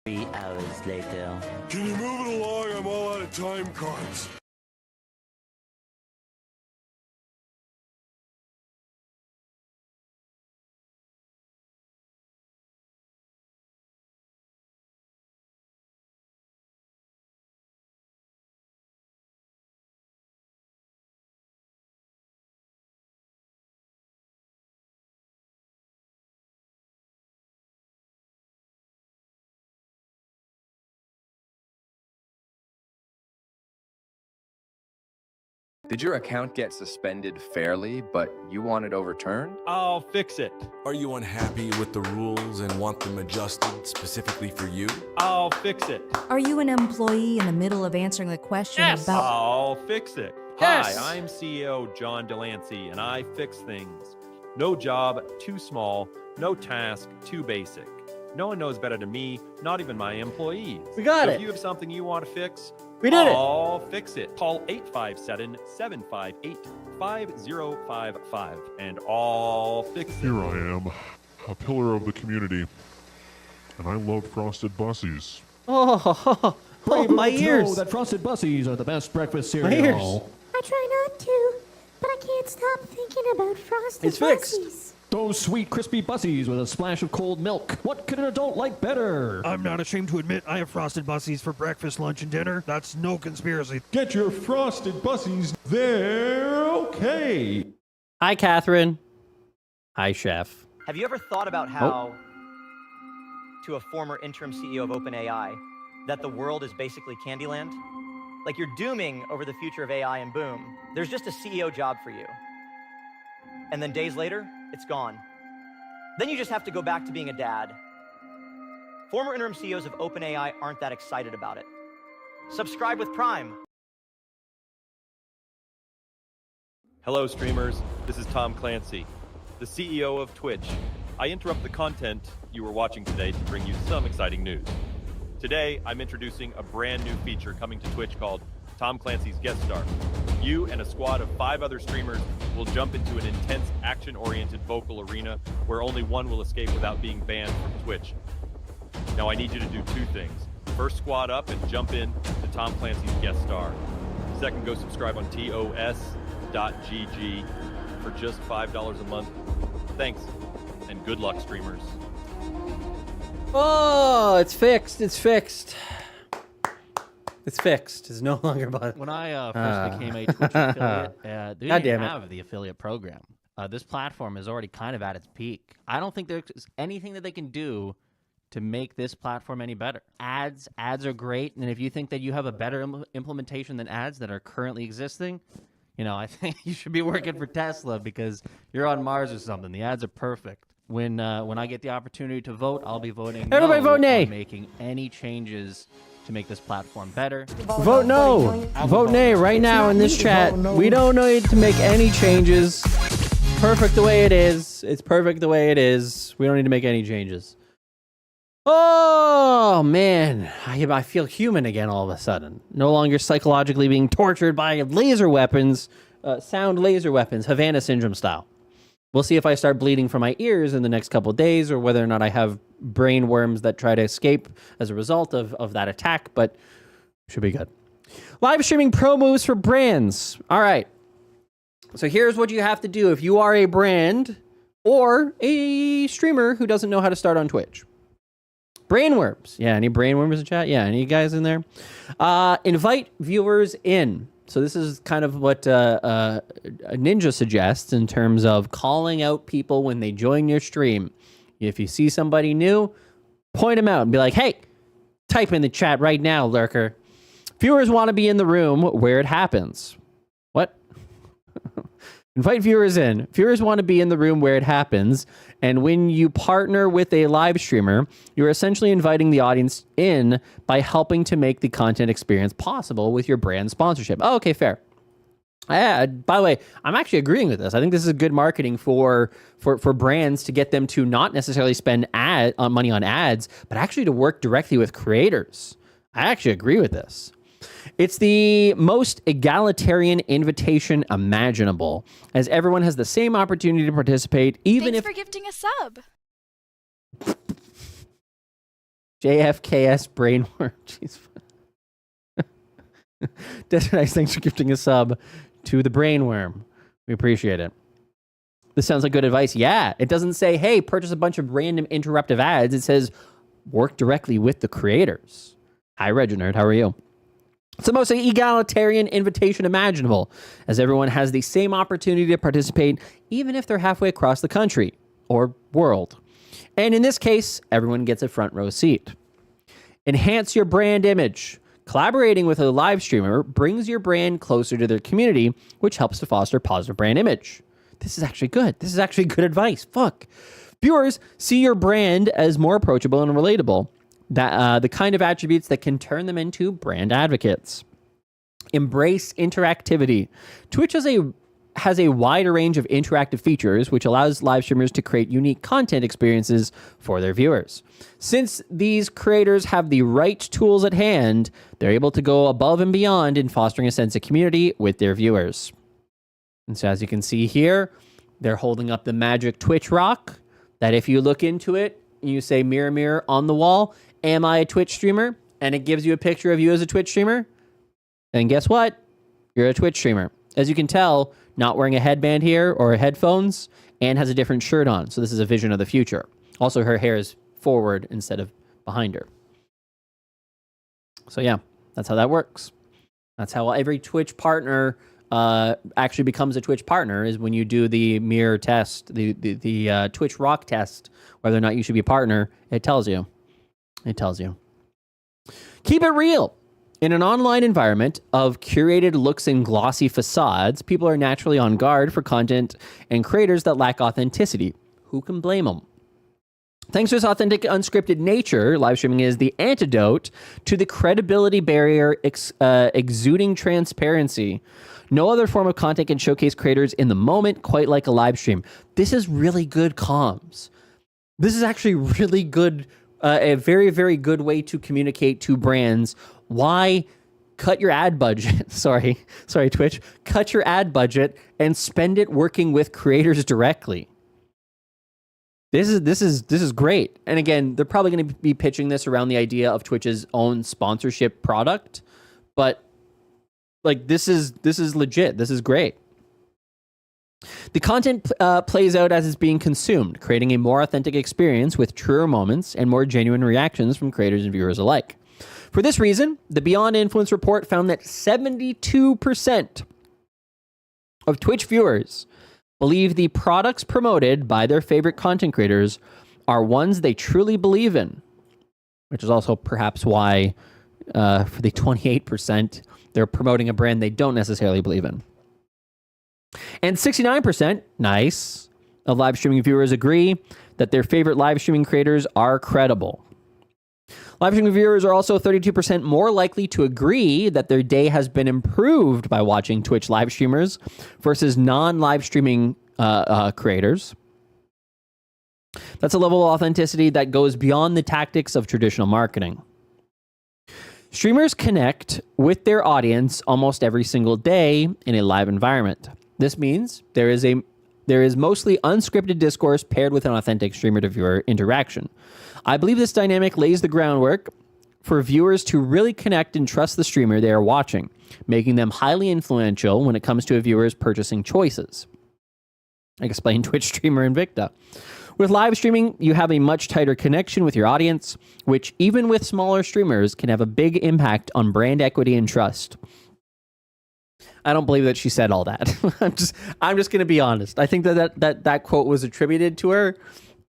3 hours later. Can you move it along? I'm all out of time cards. Did your account get suspended fairly, but you want it overturned? I'll fix it. Are you unhappy with the rules and want them adjusted specifically for you? I'll fix it. Are you an employee in the middle of answering the question about... I'll fix it. Yes. Hi, I'm CEO John Delancey, and I fix things. No job too small, no task too basic. No one knows better than me, not even my employees. We got So it. if you have something you want to fix, We did it. I'll fix it. Call 857-758-5055, and I'll fix it. Here I am, a pillar of the community, and I love frosted Bussies. Oh, my ears. That frosted Bussies are the best breakfast cereal. My ears. I try not to, but I can't stop thinking about frosted It's fixed. Bussies. Those sweet, crispy Bussies with a splash of cold milk. What could an adult like better? I'm not ashamed to admit I have frosted Bussies for breakfast, lunch, and dinner. That's no conspiracy. Get your frosted Bussies. They're okay. Hi, Catherine. Hi, Chef. Have you ever thought about how, to a former interim CEO of OpenAI, that the world is basically Candyland? Like you're dooming over the future of AI and boom, there's just a CEO job for you. And then days later, it's gone. Then you just have to go back to being a dad. Former interim CEOs of OpenAI aren't that excited about it. Subscribe with Prime. Hello, streamers. This is Tom Clancy, the CEO of Twitch. I interrupt the content you were watching today to bring you some exciting news. Today, I'm introducing a brand new feature coming to Twitch called Tom Clancy's Guest Star. You and a squad of 5 other streamers will jump into an intense, action-oriented vocal arena where only one will escape without being banned from Twitch. Now, I need you to do 2 things. First, squad up and jump in to Tom Clancy's Guest Star. Second, go subscribe on TOS.GG for just $5 a month. Thanks, and good luck, streamers. Oh, it's fixed. It's fixed. It's fixed. It's no longer about. When I first became a Twitch affiliate, they didn't have the affiliate program. This platform is already kind of at its peak. I don't think there's anything that they can do to make this platform any better. Ads are great, and if you think that you have a better implementation than ads that are currently existing, you know, I think you should be working for Tesla because you're on Mars or something. The ads are perfect. When I get the opportunity to vote, I'll be voting. Everybody vote nay. On making any changes to make this platform better. Vote no. Vote nay right now in this chat. We don't need to make any changes. Perfect the way it is. It's perfect the way it is. We don't need to make any changes. Oh, man. I feel human again all of a sudden. No longer psychologically being tortured by laser weapons, sound laser weapons, Havana syndrome style. We'll see if I start bleeding from my ears in the next couple of days or whether or not I have brain worms that try to escape as a result of that attack, but should be good. Live streaming pro moves for brands. All right. So here's what you have to do if you are a brand or a streamer who doesn't know how to start on Twitch. Brainworms. Yeah, any brainworms in chat? Yeah, any guys in there? Invite viewers in. So this is kind of what Ninja suggests in terms of calling out people when they join your stream. If you see somebody new, point them out and be like, hey, type in the chat right now, lurker. Viewers want to be in the room where it happens. What? Invite viewers in. Viewers want to be in the room where it happens. And when you partner with a live streamer, you're essentially inviting the audience in by helping to make the content experience possible with your brand sponsorship. Oh, okay, fair. By the way, I'm actually agreeing with this. I think this is good marketing for brands to get them to not necessarily spend money on ads, but actually to work directly with creators. I actually agree with this. It's the most egalitarian invitation imaginable, as everyone has the same opportunity to participate, even Thanks for gifting a sub. JFKS Brainworm. Jeez. Desert Ice, thanks for gifting a sub to the Brainworm. We appreciate it. This sounds like good advice. Yeah, it doesn't say, hey, purchase a bunch of random interruptive ads. It says, work directly with the creators. Hi, Reginald. How are you? It's the most egalitarian invitation imaginable, as everyone has the same opportunity to participate, even if they're halfway across the country or world. And in this case, everyone gets a front row seat. Enhance your brand image. Collaborating with a live streamer brings your brand closer to their community, which helps to foster positive brand image. This is actually good. This is actually good advice. Fuck. Viewers see your brand as more approachable and relatable. That the kind of attributes that can turn them into brand advocates. Embrace interactivity. Twitch has a wider range of interactive features, which allows live streamers to create unique content experiences for their viewers. Since these creators have the right tools at hand, they're able to go above and beyond in fostering a sense of community with their viewers. And so as you can see here, they're holding up the magic Twitch rock that if you look into it, you say, mirror, mirror on the wall, am I a Twitch streamer? And it gives you a picture of you as a Twitch streamer. And guess what? You're a Twitch streamer. As you can tell, not wearing a headband here or headphones, and has a different shirt on. So this is a vision of the future. Also, her hair is forward instead of behind her. So yeah, that's how that works. That's how every Twitch partner actually becomes a Twitch partner, is when you do the mirror test, the Twitch rock test, whether or not you should be a partner. It tells you. It tells you. Keep it real. In an online environment of curated looks and glossy facades, people are naturally on guard for content and creators that lack authenticity. Who can blame them? Thanks to its authentic, unscripted nature, live streaming is the antidote to the credibility barrier exuding transparency. No other form of content can showcase creators in the moment quite like a live stream. This is really good comms. This is actually really good, a very, very good way to communicate to brands. Why cut your ad budget? Sorry, Twitch. Cut your ad budget and spend it working with creators directly. This is great. And again, they're probably going to be pitching this around the idea of Twitch's own sponsorship product, but like this is legit. This is great. The content plays out as it's being consumed, creating a more authentic experience with truer moments and more genuine reactions from creators and viewers alike. For this reason, the Beyond Influence report found that 72% of Twitch viewers believe the products promoted by their favorite content creators are ones they truly believe in, which is also perhaps why for the 28%, they're promoting a brand they don't necessarily believe in. And 69%, nice, of live streaming viewers agree that their favorite live streaming creators are credible. Live streaming viewers are also 32% more likely to agree that their day has been improved by watching Twitch live streamers versus non-live streaming creators. That's a level of authenticity that goes beyond the tactics of traditional marketing. Streamers connect with their audience almost every single day in a live environment. This means there is mostly unscripted discourse paired with an authentic streamer-to-viewer interaction. I believe this dynamic lays the groundwork for viewers to really connect and trust the streamer they are watching, making them highly influential when it comes to a viewer's purchasing choices. I explained Twitch streamer Invicta. With live streaming, you have a much tighter connection with your audience, which even with smaller streamers can have a big impact on brand equity and trust. I don't believe that she said all that. I'm just going to be honest. I think that quote was attributed to her,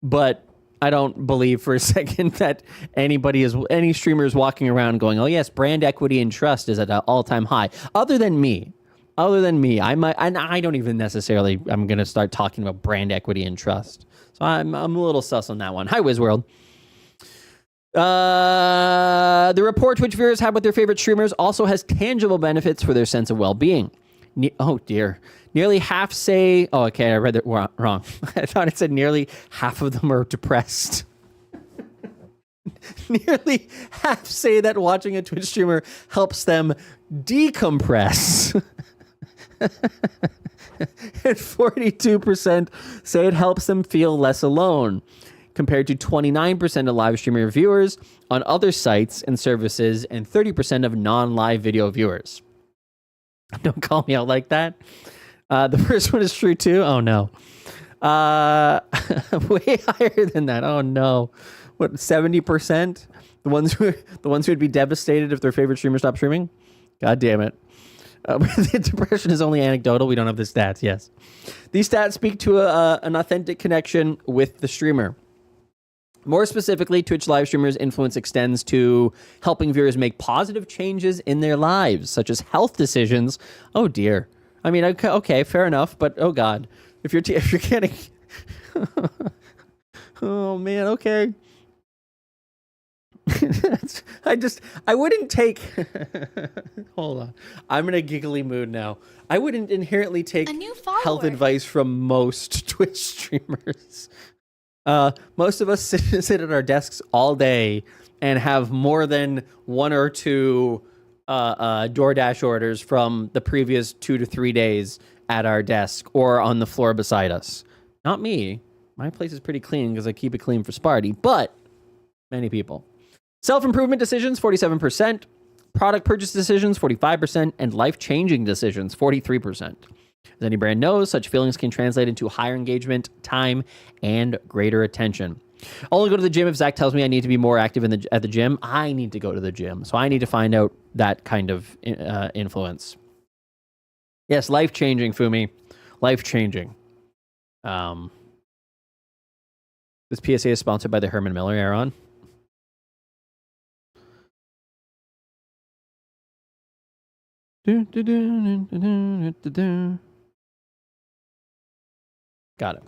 but I don't believe for a second that any streamer is walking around going, "Oh yes, brand equity and trust is at an all-time high." Other than me, I don't even necessarily. I'm going to start talking about brand equity and trust. So I'm a little sus on that one. Hi, WizWorld. The rapport Twitch viewers have with their favorite streamers also has tangible benefits for their sense of well-being. Oh dear. Nearly half say... Oh, okay, I read it wrong. I thought it said nearly half of them are depressed. Nearly half say that watching a Twitch streamer helps them decompress. And 42% say it helps them feel less alone. compared to 29% of live streamer viewers on other sites and services and 30% of non-live video viewers. Don't call me out like that. The first one is true too. Oh no. Way higher than that. Oh no. What, 70%? The ones who would be devastated if their favorite streamer stopped streaming? God damn it. The depression is only anecdotal. We don't have the stats. Yes. These stats speak to an authentic connection with the streamer. More specifically, Twitch live streamers' influence extends to helping viewers make positive changes in their lives, such as health decisions. Oh dear. I mean, okay, fair enough, but oh god, if you're getting, oh man, okay. I wouldn't take. Hold on, I'm in a giggly mood now. I wouldn't inherently take health advice from most Twitch streamers. Most of us sit at our desks all day and have more than one or two DoorDash orders from the previous 2 to 3 days at our desk or on the floor beside us. Not me. My place is pretty clean because I keep it clean for Sparty, but many people. Self-improvement decisions, 47%. Product purchase decisions, 45%. And life-changing decisions, 43%. As any brand knows, such feelings can translate into higher engagement, time, and greater attention. I'll only go to the gym if Zach tells me I need to be more active at the gym. I need to go to the gym, so I need to find out that kind of influence. Yes, life-changing, Fumi. Life-changing. This PSA is sponsored by the Herman Miller, Aaron. Got it.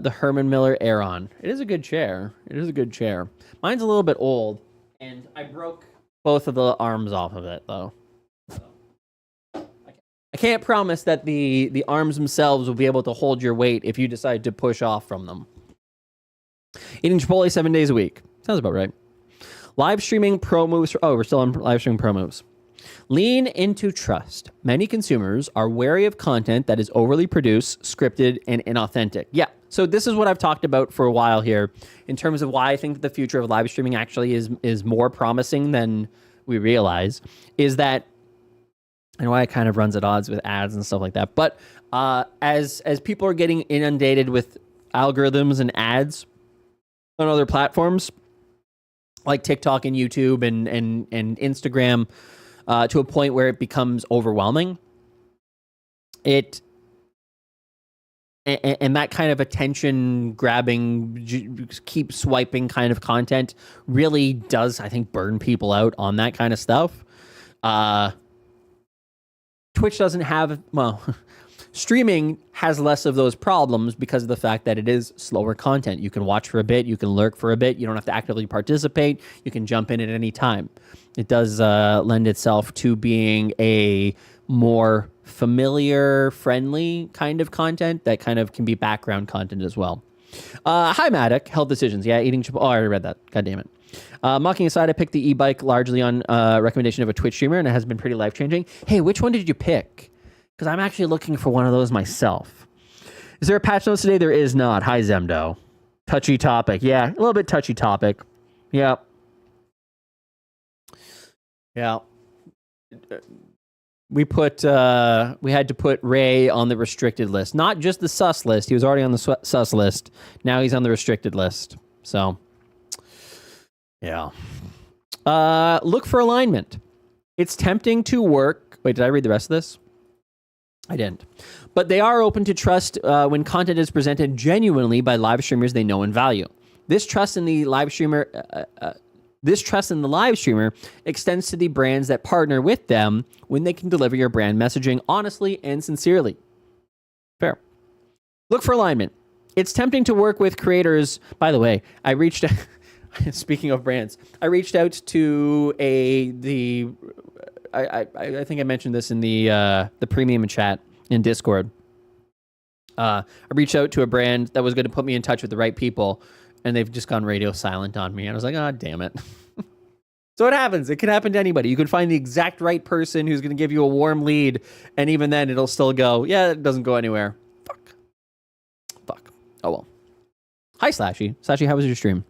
The Herman Miller Aeron. It is a good chair. It is a good chair. Mine's a little bit old, and I broke both of the arms off of it, though. I can't promise that the arms themselves will be able to hold your weight if you decide to push off from them. Eating Chipotle 7 days a week. Sounds about right. Live streaming pro moves. Oh, we're still on live streaming pro moves. Lean into trust. Many consumers are wary of content that is overly produced, scripted, and inauthentic. Yeah, so this is what I've talked about for a while here in terms of why I think the future of live streaming actually is more promising than we realize, is that, and why it kind of runs at odds with ads and stuff like that. But as people are getting inundated with algorithms and ads on other platforms, like TikTok and YouTube and Instagram, to a point where it becomes overwhelming. And that kind of attention grabbing, keep swiping kind of content really does, I think, burn people out on that kind of stuff. Twitch doesn't have, well, streaming has less of those problems because of the fact that it is slower content. You can watch for a bit, you can lurk for a bit, you don't have to actively participate, you can jump in at any time. It does lend itself to being a more familiar, friendly kind of content that kind of can be background content as well. Hi, Maddock. Health decisions. Yeah, eating Chipotle. Oh, I already read that. God damn it. Mocking aside, I picked the e-bike largely on recommendation of a Twitch streamer, and it has been pretty life-changing. Hey, which one did you pick? Because I'm actually looking for one of those myself. Is there a patch notes today? There is not. Hi, Zemdo. Touchy topic. Yeah, a little bit touchy topic. Yeah. Yeah. We had to put Ray on the restricted list. Not just the sus list. He was already on the sus list. Now he's on the restricted list. So, yeah. Look for alignment. It's tempting to work. Wait, did I read the rest of this? I didn't. But they are open to trust when content is presented genuinely by live streamers they know and value. This trust in the live streamer extends to the brands that partner with them when they can deliver your brand messaging honestly and sincerely. Fair. Look for alignment. It's tempting to work with creators. By the way, I reached speaking of brands, I reached out to I think I mentioned this in the premium chat in Discord. I reached out to a brand that was going to put me in touch with the right people, and they've just gone radio silent on me. And I was like, oh, damn it. So it happens. It can happen to anybody. You can find the exact right person who's going to give you a warm lead, and even then it'll still go, yeah, it doesn't go anywhere. Fuck. Oh well. Hi, Slashy. Slashy, how was your stream?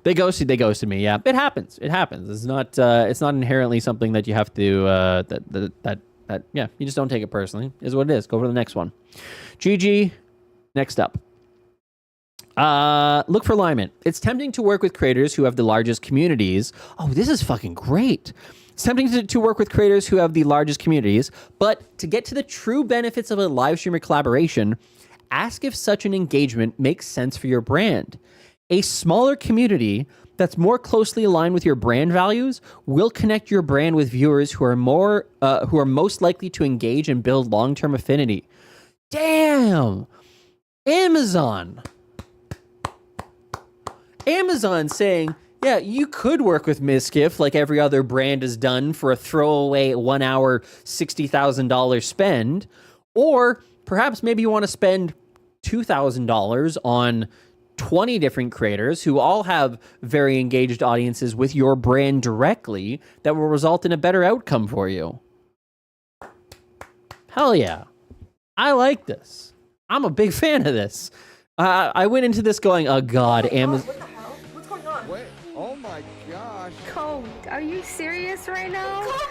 They ghosted me. Yeah, it happens. It's not inherently something that you have to yeah, you just don't take it personally. Is what it is. Go for the next one. GG. Next up. Look for alignment. It's tempting to work with creators who have the largest communities. Oh, this is fucking great. It's tempting to work with creators who have the largest communities, but to get to the true benefits of a live stream or collaboration, ask if such an engagement makes sense for your brand. A smaller community that's more closely aligned with your brand values will connect your brand with viewers who are most likely to engage and build long-term affinity. Damn! Amazon saying, yeah, you could work with Mizkif like every other brand has done for a throwaway 1 hour $60,000 spend, or perhaps maybe you want to spend $2,000 on 20 different creators who all have very engaged audiences with your brand directly that will result in a better outcome for you. Hell yeah. I like this. I'm a big fan of this. I went into this going, oh God, Amazon. What the hell? What's going on? Wait, oh my gosh. Coke, are you serious right now? What?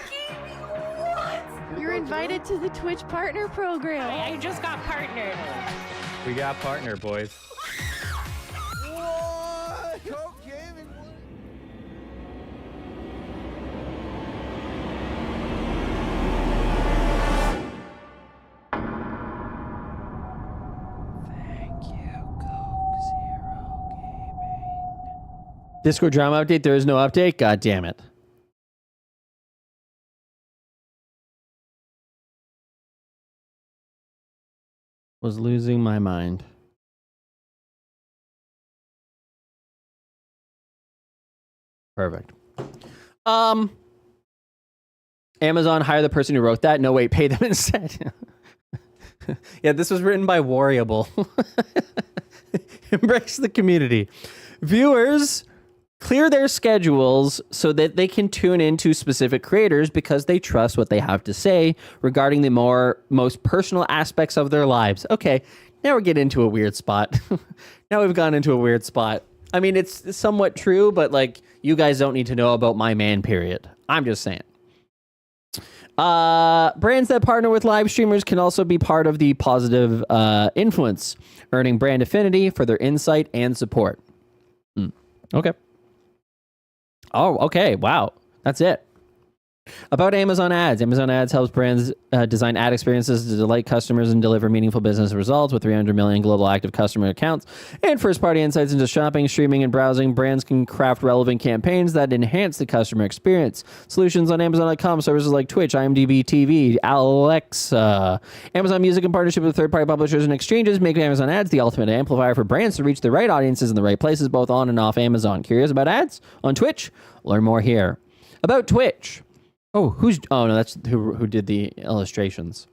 You're invited to the Twitch partner program. I just got partnered. We got partner, boys. What? Coke Gaming. Discord drama update. There is no update. God damn it. Was losing my mind. Perfect. Amazon, hire the person who wrote that. No, wait, pay them instead. Yeah, this was written by Warriable. Embrace the community. Viewers clear their schedules so that they can tune into specific creators because they trust what they have to say regarding the most personal aspects of their lives. Okay, now we're getting into a weird spot. Now we've gone into a weird spot. I mean, it's somewhat true, but like, you guys don't need to know about my man, period. I'm just saying. Brands that partner with live streamers can also be part of the positive influence, earning brand affinity for their insight and support. Okay. Oh, okay. Wow. That's it. About Amazon Ads. Amazon Ads helps brands design ad experiences to delight customers and deliver meaningful business results. With 300 million global active customer accounts and first-party insights into shopping, streaming, and browsing, brands can craft relevant campaigns that enhance the customer experience. Solutions on Amazon.com, services like Twitch, IMDb TV, Alexa, Amazon Music, in partnership with third-party publishers and exchanges, make Amazon Ads the ultimate amplifier for brands to reach the right audiences in the right places, both on and off Amazon. Curious about ads on Twitch? Learn more here. About Twitch. Oh, no, that's who did the illustrations.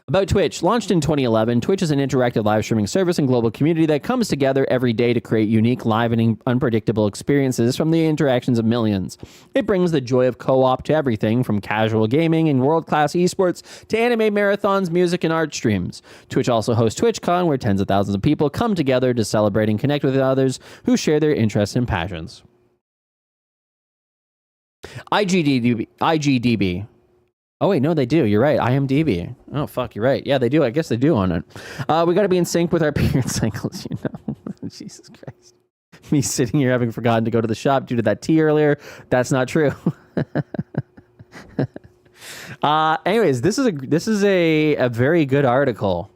About Twitch. Launched in 2011, Twitch is an interactive live streaming service and global community that comes together every day to create unique, live, and unpredictable experiences from the interactions of millions. It brings the joy of co-op to everything from casual gaming and world-class esports to anime marathons, music, and art streams. Twitch also hosts TwitchCon, where tens of thousands of people come together to celebrate and connect with others who share their interests and passions. IGDB. Oh, wait, no, they do. You're right. IMDb. Oh, fuck, you're right. Yeah, they do. I guess they do on it. We got to be in sync with our period cycles, you know. Jesus Christ. Me sitting here having forgotten to go to the shop due to that tea earlier. That's not true. Anyways, this is a very good article.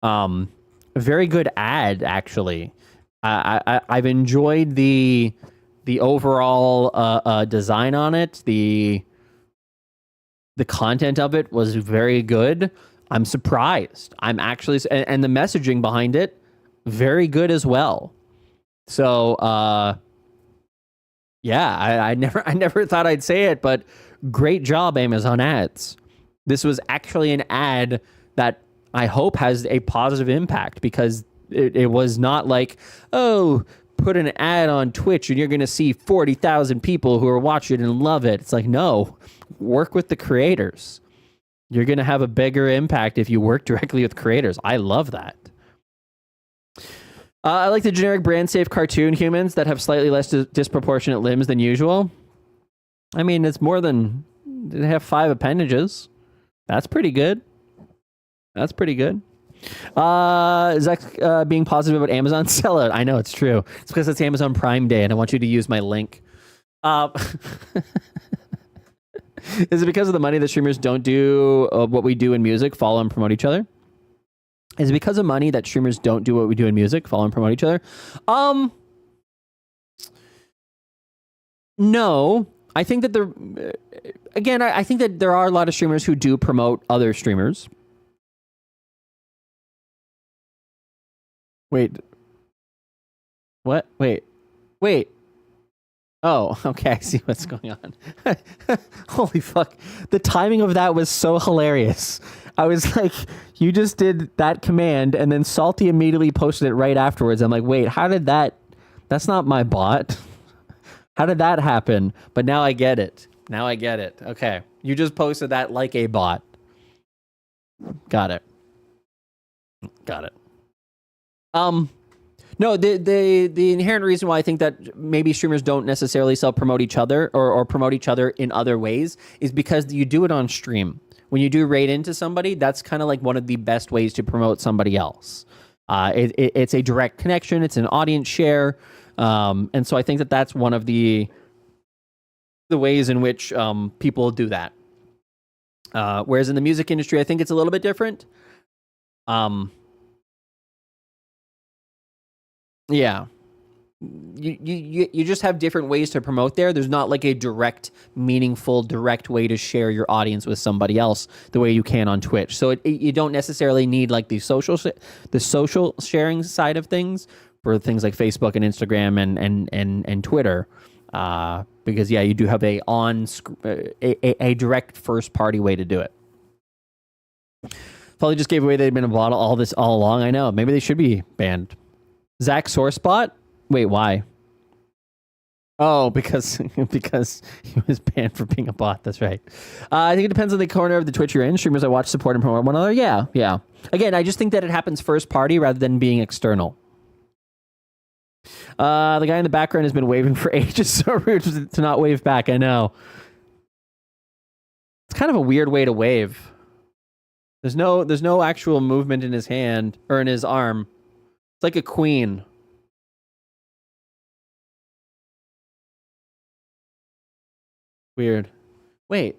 A very good ad, actually. I've enjoyed the overall design on it. The content of it was very good. I'm surprised. I'm actually, and the messaging behind it, very good as well. So, yeah, I never thought I'd say it, but great job, Amazon Ads. This was actually an ad that I hope has a positive impact, because it was not like, oh, put an ad on Twitch and you're going to see 40,000 people who are watching and love it. It's like, no, work with the creators. You're going to have a bigger impact if you work directly with creators. I love that. I like the generic brand safe cartoon humans that have slightly less disproportionate limbs than usual. I mean, it's more than... They have 5 appendages. That's pretty good. That's pretty good. Zach's being positive about Amazon sellout. I know, it's true. It's because it's Amazon Prime Day and I want you to use my link. Is it because of the money that streamers don't do what we do in music, follow and promote each other? Is it because of money that streamers don't do what we do in music, follow and promote each other? No. I think that I think that there are a lot of streamers who do promote other streamers. Wait. What? Wait. Oh, okay. I see what's going on. Holy fuck. The timing of that was so hilarious. I was like, you just did that command and then Salty immediately posted it right afterwards. I'm like, wait, how did that? That's not my bot. How did that happen? But now I get it. Okay. You just posted that like a bot. Got it. No, the inherent reason why I think that maybe streamers don't necessarily self-promote each other or promote each other in other ways is because you do it on stream. When you do raid into somebody, that's kind of like one of the best ways to promote somebody else. It's a direct connection. It's an audience share. And so I think that that's one of the ways in which people do that. Whereas in the music industry, I think it's a little bit different. Yeah. You just have different ways to promote there. There's not like a direct, meaningful, direct way to share your audience with somebody else the way you can on Twitch. So you don't necessarily need like the social sharing side of things for things like Facebook and Instagram and Twitter. Because yeah, you do have a direct first party way to do it. Probably just gave away they'd been a bottle all along. I know. Maybe they should be banned. Zach Sourcebot? Wait, why? Oh, because he was banned for being a bot. That's right. I think it depends on the corner of the Twitch you're in. Streamers I watch support and promote one another. Yeah. Again, I just think that it happens first party rather than being external. The guy in the background has been waving for ages. So rude to not wave back. I know. It's kind of a weird way to wave. There's no actual movement in his hand or in his arm. It's like a queen. Weird. Wait.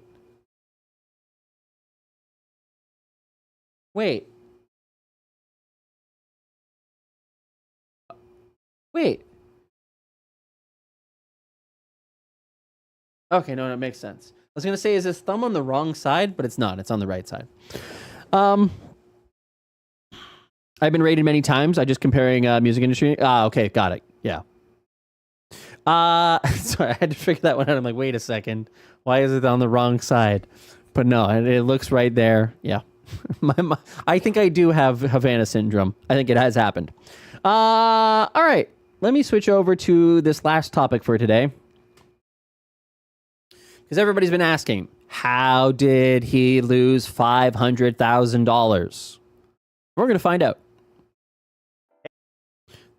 Okay, no, it makes sense. I was gonna say, is his thumb on the wrong side? But it's not. It's on the right side. I've been rated many times. I just comparing music industry. Okay, got it. Yeah. Sorry, I had to figure that one out. I'm like, wait a second. Why is it on the wrong side? But no, it looks right there. Yeah. I think I do have Havana syndrome. I think it has happened. All right. Let me switch over to this last topic for today. Because everybody's been asking, how did he lose $500,000? We're going to find out.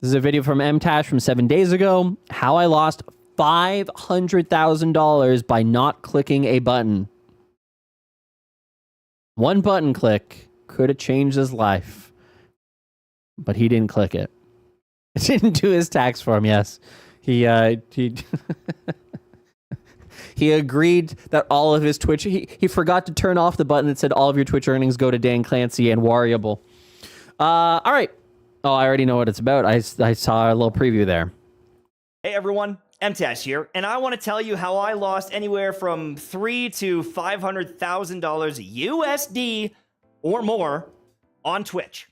This is a video from MTash from 7 days ago. How I lost $500,000 by not clicking a button. One button click could have changed his life. But he didn't click it. It didn't do his tax form, yes. He he agreed that all of his Twitch... He forgot to turn off the button that said all of your Twitch earnings go to Dan Clancy and Warriable. All right. Oh, I already know what it's about. I saw a little preview there. Hey, everyone. MTash here, and I want to tell you how I lost anywhere from $300,000 to $500,000 USD or more on Twitch.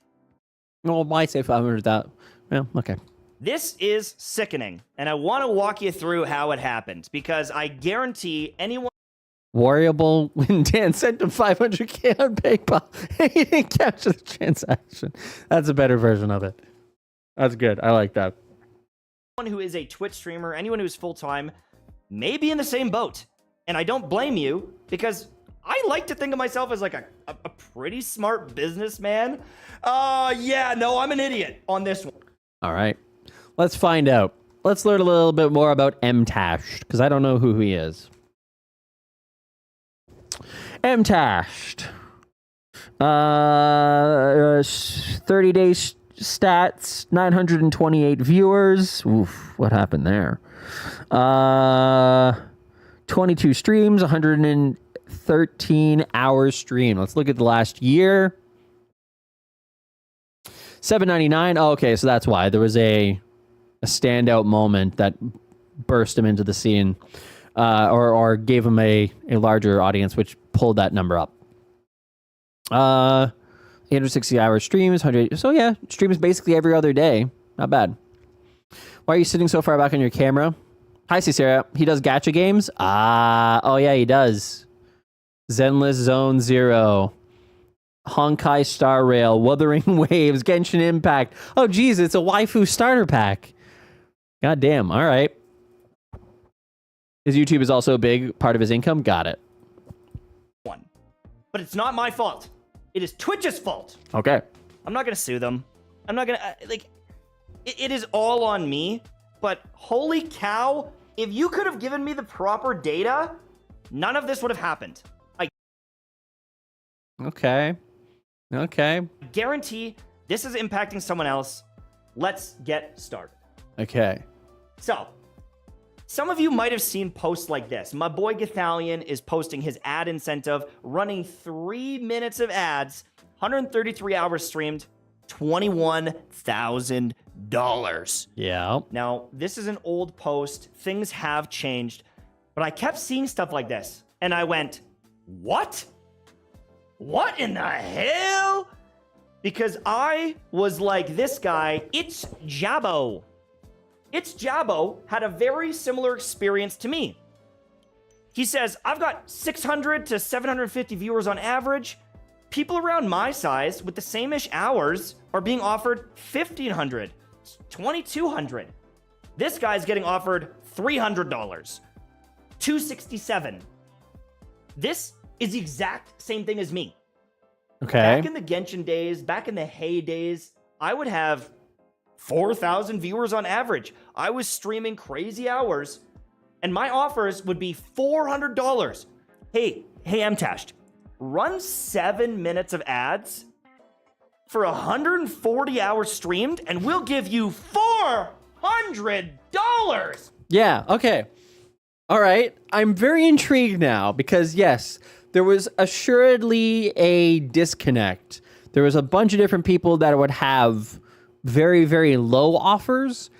Well, why say 500,000? Well, okay. This is sickening, and I want to walk you through how it happened, because I guarantee anyone... Warriable when Dan sent him $500K on PayPal. He didn't capture the transaction. That's a better version of it. That's good. I like that. Anyone who is a Twitch streamer, anyone who's full-time, may be in the same boat. And I don't blame you, because I like to think of myself as like a pretty smart businessman. Yeah, no, I'm an idiot on this one. All right. Let's find out. Let's learn a little bit more about Mtashed, because I don't know who he is. Mtashed. 30-day stats, 928 viewers. Oof, what happened there? 22 streams, 113 hours stream. Let's look at the last year. $7.99. Oh, okay, so that's why. There was a standout moment that burst him into the scene, or gave him a larger audience, which pulled that number up. 860 hour streams, 100. So yeah, streams basically every other day. Not bad. Why are you sitting so far back on your camera? Hi, Cicera. He does gacha games? Oh yeah, he does. Zenless Zone Zero. Honkai Star Rail, Wuthering Waves, Genshin Impact. Oh geez, it's a waifu starter pack. God damn, all right. His YouTube is also a big part of his income. Got it. But it's not my fault. It is Twitch's fault. Okay. I'm not going to sue them. I'm not going to, it is all on me. But holy cow, if you could have given me the proper data, none of this would have happened. Okay. Guarantee this is impacting someone else. Let's get started. Okay. So, some of you might have seen posts like this. My boy Gathalion is posting his ad incentive, running 3 minutes of ads, 133 hours streamed, $21,000. Yeah. Now, this is an old post. Things have changed, but I kept seeing stuff like this, and I went, what? What in the hell? Because I was like this guy, It's Jabbo. It's Jabbo had a very similar experience to me. He says, I've got 600 to 750 viewers on average. People around my size with the same-ish hours are being offered 1,500, 2,200. This guy's getting offered $300, $267. This is the exact same thing as me. Okay. Back in the Genshin days, back in the heydays, I would have 4,000 viewers on average. I was streaming crazy hours, and my offers would be $400. Hey, Mtashed, run 7 minutes of ads for 140 hours streamed, and we'll give you $400. Yeah, okay. All right. I'm very intrigued now because, yes, there was assuredly a disconnect. There was a bunch of different people that would have very, very low offers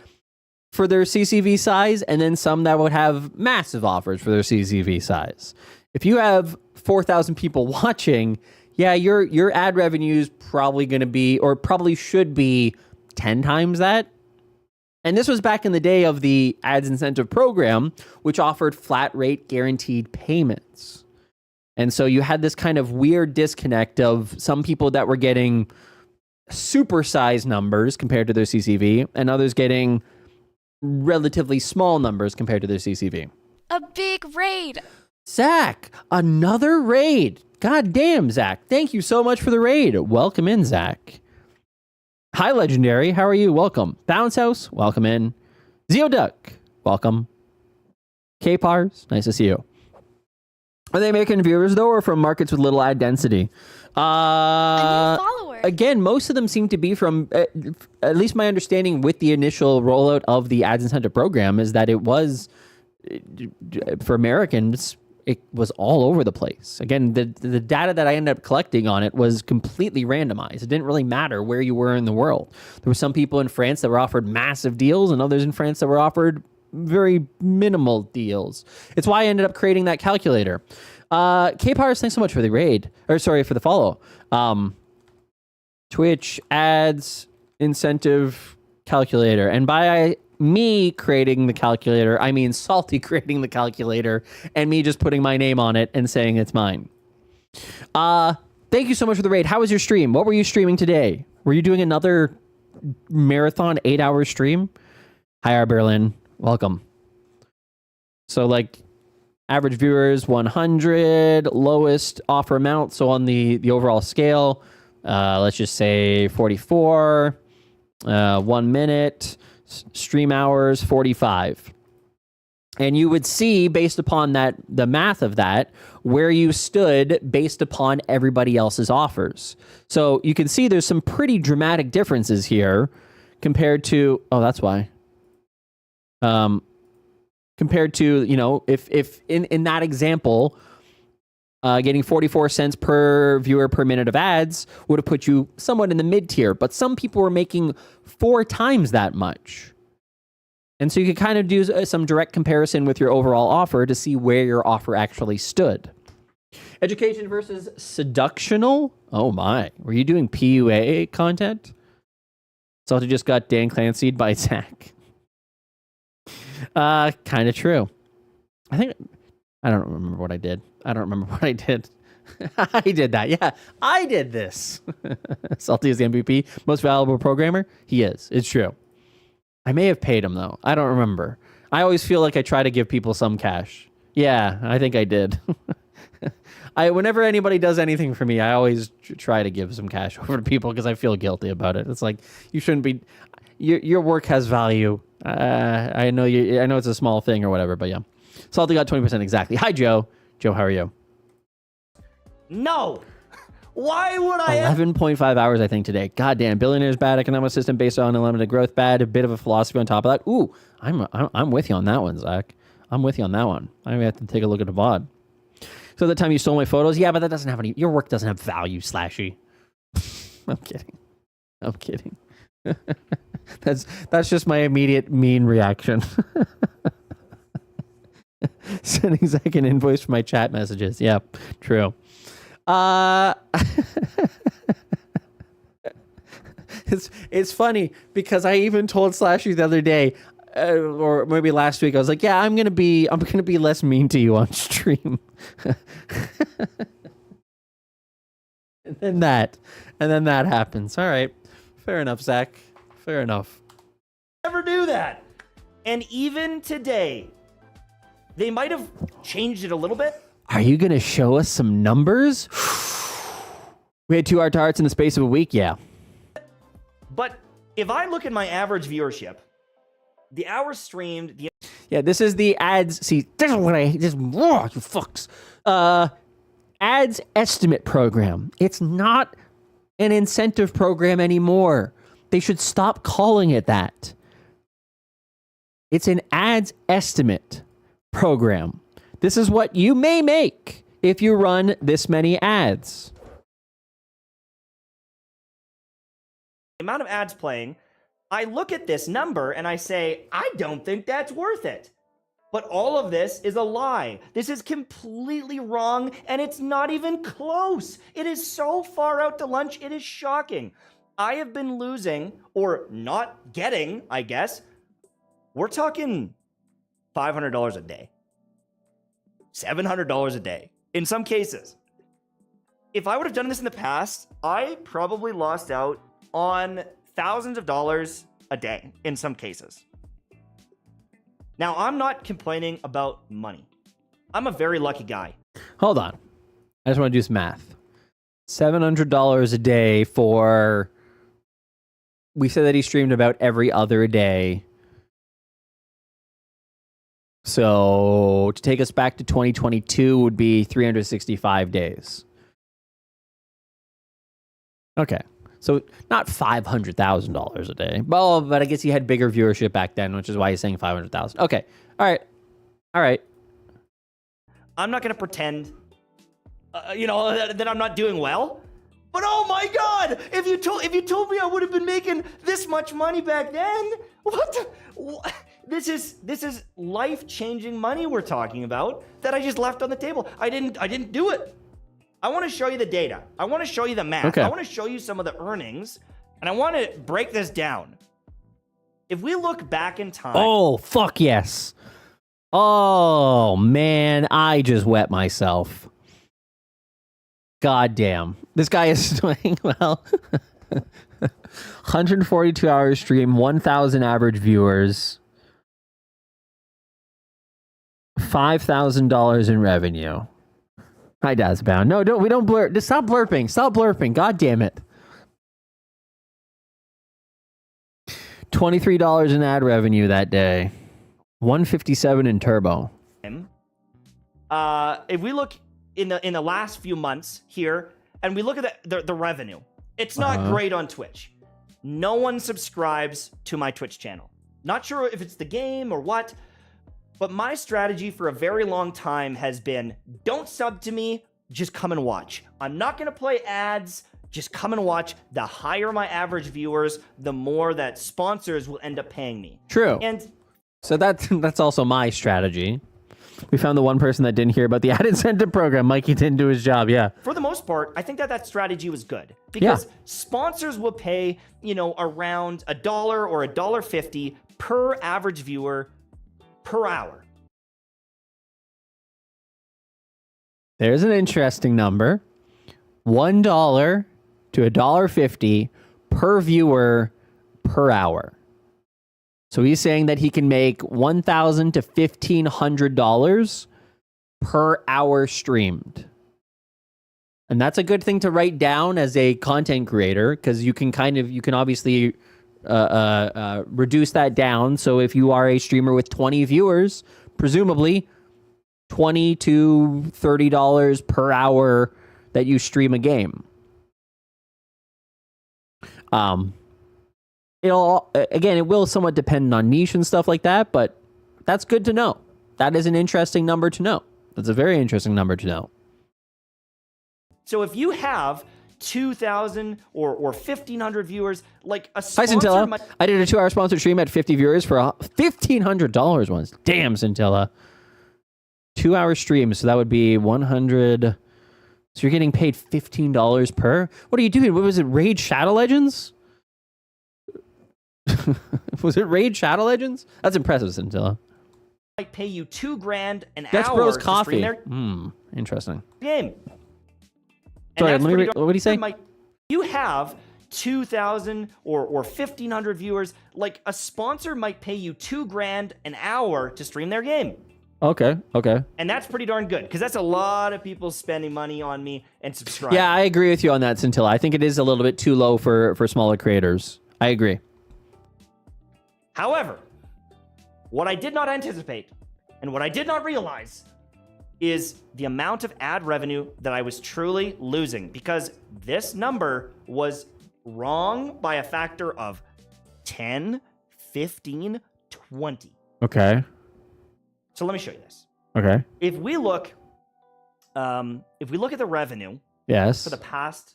for their CCV size, and then some that would have massive offers for their CCV size. If you have 4,000 people watching, yeah, your ad revenue is probably going to be, or probably should be, 10 times that. And this was back in the day of the ads incentive program, which offered flat rate guaranteed payments. And so you had this kind of weird disconnect of some people that were getting supersized numbers compared to their CCV, and others getting relatively small numbers compared to their CCV. A big raid. Zach, another raid. God damn, Zach. Thank you so much for the raid. Welcome in, Zach. Hi, Legendary. How are you? Welcome. Bounce House, welcome in. Zeoduck, welcome. K-Pars, nice to see you. Are they making viewers, though, or from markets with little ad density? A new follower. Again, most of them seem to be from, at least my understanding with the initial rollout of the ads incentive program is that it was, for Americans, it was all over the place. Again, the data that I ended up collecting on it was completely randomized. It didn't really matter where you were in the world. There were some people in France that were offered massive deals and others in France that were offered very minimal deals. It's why I ended up creating that calculator. K-Pars, thanks so much for the raid. Or sorry, for the follow. Twitch ads incentive calculator. And by me creating the calculator, I mean Salty creating the calculator and me just putting my name on it and saying it's mine. Thank you so much for the raid. How was your stream? What were you streaming today? Were you doing another marathon 8-hour stream? Hi, R. Berlin. Welcome. So like average viewers 100, lowest offer amount. So on the overall scale, let's just say 44. 1 minute, stream hours 45. And you would see, based upon that, the math of that, where you stood based upon everybody else's offers. So you can see there's some pretty dramatic differences here compared to, oh, that's why. Compared to, you know, if in that example, getting 44 cents per viewer per minute of ads would have put you somewhat in the mid tier, but some people were making 4 times that much. And so you could kind of do some direct comparison with your overall offer to see where your offer actually stood. Education versus seductional? Oh my. Were you doing PUA content? Salty just got Dan Clancy'd by Zach. Kind of true. I don't remember what I did. I did that. Yeah, I did this. Salty is the MVP. Most valuable programmer? He is. It's true. I may have paid him, though. I don't remember. I always feel like I try to give people some cash. Yeah, I think I did. Whenever anybody does anything for me, I always try to give some cash over to people because I feel guilty about it. It's like, you shouldn't be... Your work has value. I know it's a small thing or whatever, but yeah. Salty got 20% exactly. Hi, Joe. Joe, how are you? No! Why would I... 11.5 hours, I think, today. Goddamn. Billionaire's bad. Economic system based on unlimited growth bad. A bit of a philosophy on top of that. Ooh, I'm with you on that one, Zach. I'm with you on that one. I may have to take a look at the VOD. So the time you stole my photos? Yeah, but that doesn't have any... Your work doesn't have value, Slashy. I'm kidding. That's just my immediate mean reaction. Sending Zach an invoice for my chat messages. Yeah, true. It's funny because I even told Slashy the other day, or maybe last week, I was like, yeah, I'm gonna be less mean to you on stream. and then that happens. All right, fair enough, Zach. Fair enough. Never do that. And even today, they might have changed it a little bit. Are you gonna show us some numbers? We had 2 heart to hearts in the space of a week. Yeah. But if I look at my average viewership, the hours streamed, yeah, this is the ads. See, this is what you fucks. Ads estimate program. It's not an incentive program anymore. They should stop calling it that. It's an ads estimate program. This is what you may make if you run this many ads. The amount of ads playing, I look at this number and I say, I don't think that's worth it. But all of this is a lie. This is completely wrong, and it's not even close. It is so far out to lunch, it is shocking. I have been losing, or not getting, I guess, we're talking $500 a day. $700 a day, in some cases. If I would have done this in the past, I probably lost out on thousands of dollars a day, in some cases. Now, I'm not complaining about money. I'm a very lucky guy. Hold on. I just want to do some math. $700 a day for... We said that he streamed about every other day. So to take us back to 2022 would be 365 days. Okay. So not $500,000 a day. Well, but I guess he had bigger viewership back then, which is why he's saying 500,000. Okay. All right. I'm not going to pretend, that I'm not doing well. But oh my God, if you told me I would have been making this much money back then, what? This is life-changing money we're talking about that I just left on the table. I didn't do it. I want to show you the data. I want to show you the math. Okay. I want to show you some of the earnings, and I want to break this down. If we look back in time... Oh, fuck yes. Oh, man, I just wet myself. God damn. This guy is doing well. 142 hours stream, 1,000 average viewers, $5,000 in revenue. Hi, Dazbound. No, we don't blur. Just stop blurping. Stop blurping. God damn it. $23 in ad revenue that day. 157 in turbo. If we look in the last few months here, and we look at the revenue, it's not great on Twitch. No one subscribes to my Twitch channel. Not sure if it's the game or what, but my strategy for a very long time has been, don't sub to me, just come and watch. I'm not going to play ads, just come and watch. The higher my average viewers, the more that sponsors will end up paying me. True. And so that's also my strategy. We found the one person that didn't hear about the ad incentive program. Mikey didn't do his job, yeah. For the most part, I think that strategy was good because sponsors will pay, around $1 or $1.50 per average viewer per hour. There's an interesting number. $1 to $1.50 per viewer per hour. So he's saying that he can make $1,000 to $1,500 per hour streamed. And that's a good thing to write down as a content creator, because you can obviously reduce that down. So if you are a streamer with 20 viewers, presumably $20 to $30 per hour that you stream a game. It will somewhat depend on niche and stuff like that, but that's good to know. That is an interesting number to know. That's a very interesting number to know. So if you have 2,000 or 1,500 viewers, like a Hi, sponsor Scintilla. might... I did a 2-hour sponsored stream at 50 viewers for $1,500 once. Damn, Scintilla. 2-hour stream, so that would be 100. So you're getting paid $15 per? What are you doing? What was it, Raid Shadow Legends? Was it Raid Shadow Legends? That's impressive, Scintilla. Might pay you $2,000 an That's hour Bros to Coffee. stream their Interesting. game. Sorry, let me read. What did he say? You have 2,000 or 1,500 viewers. Like a sponsor might pay you $2,000 an hour to stream their game. Okay. And that's pretty darn good, because that's a lot of people spending money on me and subscribing. Yeah, I agree with you on that, Scintilla. I think it is a little bit too low for smaller creators. I agree. However, what I did not anticipate and what I did not realize is the amount of ad revenue that I was truly losing, because this number was wrong by a factor of 10, 15, 20. Okay. So let me show you this. Okay. If we look at the revenue Yes. for the past,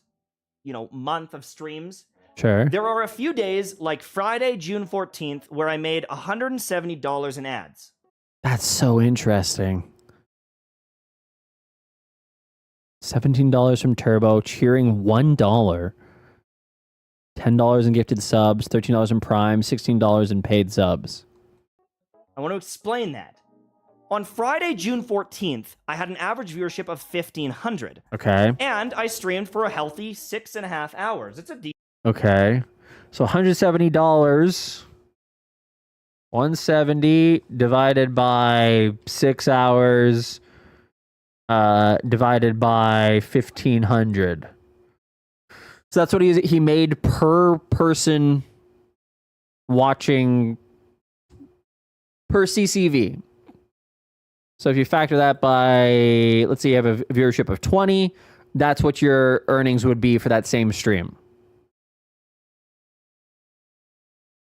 month of streams, Sure. there are a few days like Friday, June 14th, where I made $170 in ads. That's so interesting. $17 from Turbo, cheering $1. $10 in gifted subs, $13 in Prime, $16 in paid subs. I want to explain that. On Friday, June 14th, I had an average viewership of 1,500. Okay. And I streamed for a healthy 6.5 hours. It's a decent. Okay. So $170. 170 divided by 6 hours, divided by 1,500. So that's what he made per person watching per CCV. So if you factor that by, let's say you have a viewership of 20, that's what your earnings would be for that same stream.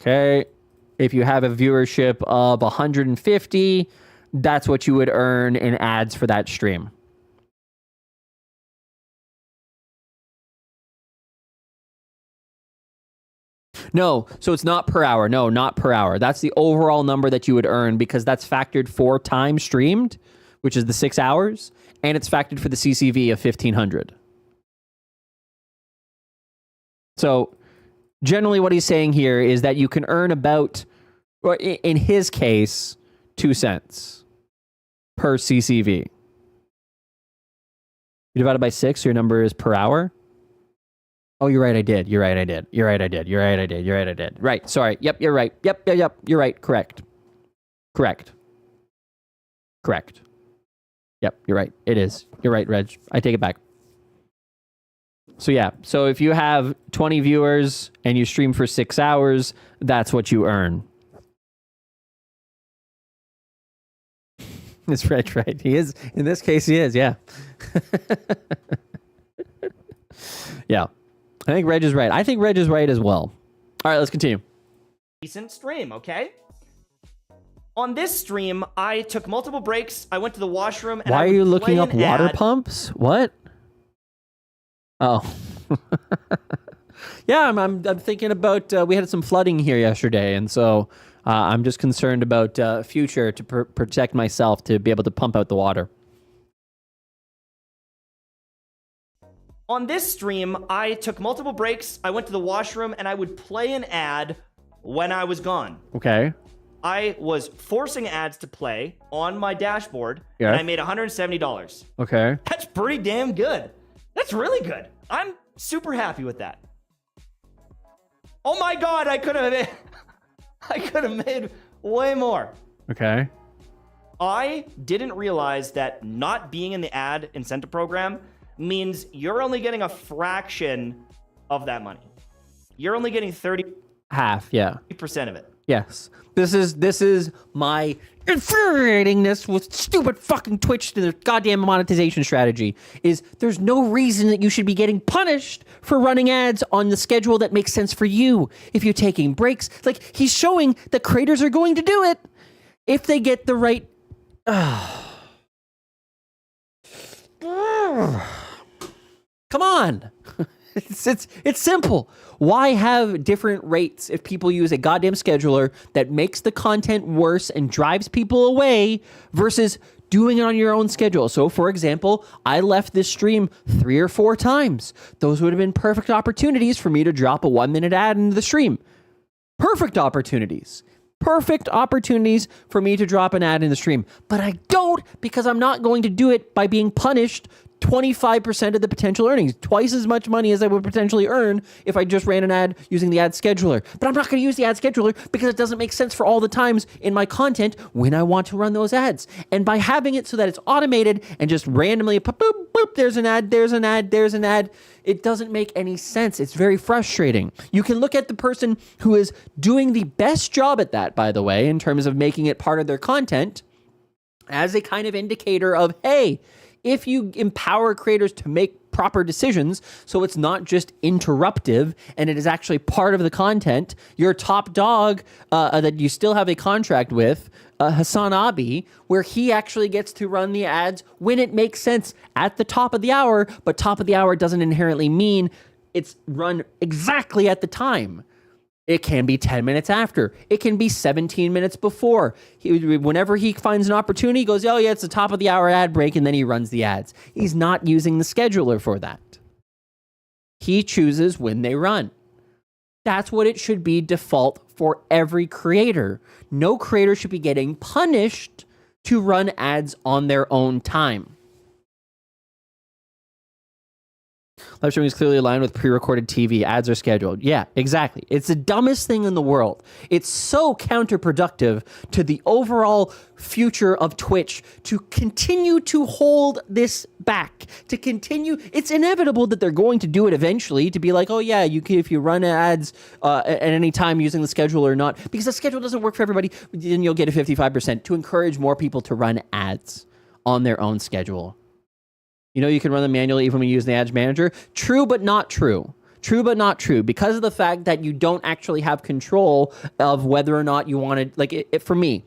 Okay. If you have a viewership of 150, that's what you would earn in ads for that stream. No, so it's not per hour. No, not per hour. That's the overall number that you would earn, because that's factored for time streamed, which is the 6 hours, and it's factored for the CCV of 1,500. So generally what he's saying here is that you can earn about, or in his case, 2 cents per CCV. You divide it by 6, your number is per hour. Oh, you're right, I did. You're right, I did. You're right, I did. You're right, I did. You're right, I did. Right, sorry. Yep, you're right. Yep. You're right. Correct. Yep, you're right. It is. You're right, Reg. I take it back. So yeah, so if you have 20 viewers and you stream for 6 hours, that's what you earn. It's right. He is, in this case, he is, yeah. Yeah. I think Reg is right. I think Reg is right as well. All right, let's continue. Decent stream, okay? On this stream, I took multiple breaks. I went to the washroom. And Why I are would you play looking up an water ad. pumps? What? Oh. Yeah, I'm thinking about, we had some flooding here yesterday, and so I'm just concerned about future to protect myself to be able to pump out the water. On this stream, I took multiple breaks. I went to the washroom, and I would play an ad when I was gone. Okay. I was forcing ads to play on my dashboard, Yeah. and I made $170. Okay. That's pretty damn good. That's really good. I'm super happy with that. Oh my god, I could have made way more. Okay. I didn't realize that not being in the ad incentive program means you're only getting a fraction of that money. You're only getting 30% Half, yeah. of it. Yes. This is my infuriatingness with stupid fucking Twitch and their goddamn monetization strategy is there's no reason that you should be getting punished for running ads on the schedule that makes sense for you if you're taking breaks. Like, he's showing that creators are going to do it if they get the right... Come on. It's simple. Why have different rates if people use a goddamn scheduler that makes the content worse and drives people away versus doing it on your own schedule? So, for example, I left this stream 3 or 4 times. Those would have been perfect opportunities for me to drop a 1-minute ad into the stream. Perfect opportunities. Perfect opportunities for me to drop an ad in the stream. But I don't, because I'm not going to do it by being punished 25% of the potential earnings, twice as much money as I would potentially earn if I just ran an ad using the ad scheduler. But I'm not going to use the ad scheduler because it doesn't make sense for all the times in my content when I want to run those ads. And by having it so that it's automated and just randomly, boop, boop, boop, there's an ad, there's an ad, there's an ad, it doesn't make any sense. It's very frustrating. You can look at the person who is doing the best job at that, by the way, in terms of making it part of their content, as a kind of indicator of, hey, if you empower creators to make proper decisions, so it's not just interruptive and it is actually part of the content, your top dog that you still have a contract with, Hassan Abi, where he actually gets to run the ads when it makes sense at the top of the hour, but top of the hour doesn't inherently mean it's run exactly at the time. It can be 10 minutes after. It can be 17 minutes before. Whenever he finds an opportunity, he goes, oh yeah, it's the top of the hour ad break, and then he runs the ads. He's not using the scheduler for that. He chooses when they run. That's what it should be default for every creator. No creator should be getting punished to run ads on their own time. Live streaming is clearly aligned with pre-recorded TV. Ads are scheduled. Yeah, exactly. It's the dumbest thing in the world. It's so counterproductive to the overall future of Twitch to continue to hold this back. To continue, it's inevitable that they're going to do it eventually. To be like, oh yeah, you can, if you run ads at any time using the schedule or not, because the schedule doesn't work for everybody, then you'll get a 55% to encourage more people to run ads on their own schedule. You know, you can run them manually even when you use the ads manager. True, but not true. True, but not true. Because of the fact that you don't actually have control of whether or not you want to, like, for me,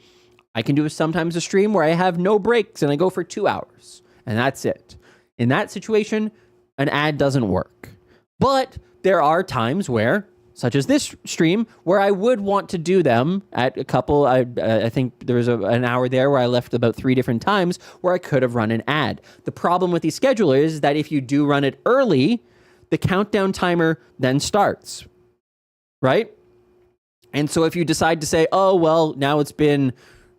I can do sometimes a stream where I have no breaks and I go for 2 hours and that's it. In that situation, an ad doesn't work. But there are times where, such as this stream, where I would want to do them at a couple, I think there was an hour there where I left about 3 different times where I could have run an ad. The problem with these schedulers is that if you do run it early, the countdown timer then starts, right? And so if you decide to say, oh, well, now it's been,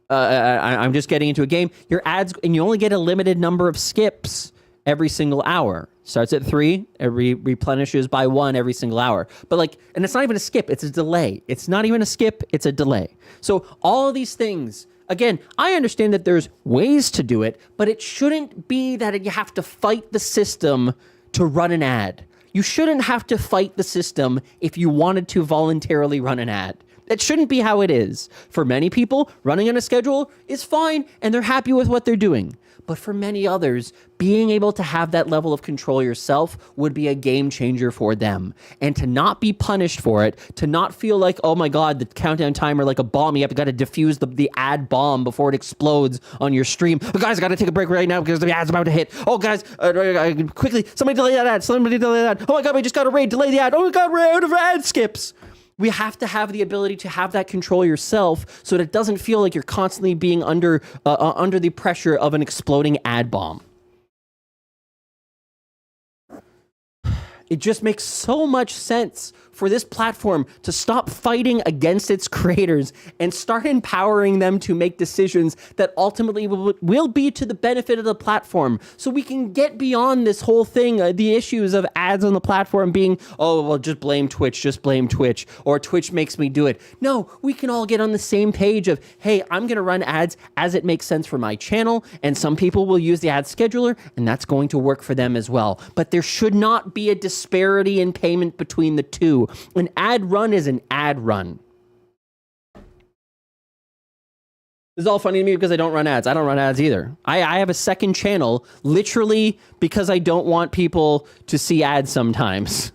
I'm just getting into a game, your ads, and you only get a limited number of skips every single hour. Starts at 3, it replenishes by 1 every single hour. But like, and it's not even a skip, it's a delay. It's not even a skip, it's a delay. So all of these things, again, I understand that there's ways to do it, but it shouldn't be that you have to fight the system to run an ad. You shouldn't have to fight the system if you wanted to voluntarily run an ad. That shouldn't be how it is. For many people, running on a schedule is fine and they're happy with what they're doing. But for many others, being able to have that level of control yourself would be a game changer for them. And to not be punished for it, to not feel like, oh my God, the countdown timer like a bomb, you have got to defuse the ad bomb before it explodes on your stream. Oh, guys, I got to take a break right now because the ad's about to hit. Oh, guys, quickly, somebody delay that ad. Somebody delay that ad. Oh my God, we just got a raid. Delay the ad. Oh my God, we're out of ad skips. We have to have the ability to have that control yourself so that it doesn't feel like you're constantly being under the pressure of an exploding ad bomb. It just makes so much sense for this platform to stop fighting against its creators and start empowering them to make decisions that ultimately will be to the benefit of the platform. So we can get beyond this whole thing, the issues of ads on the platform being, oh, well, just blame Twitch, or Twitch makes me do it. No, we can all get on the same page of, hey, I'm going to run ads as it makes sense for my channel, and some people will use the ad scheduler, and that's going to work for them as well. But there should not be a disparity in payment between the two. An ad run is an ad run. This is all funny to me because I don't run ads. I don't run ads either. I have a second channel literally because I don't want people to see ads sometimes.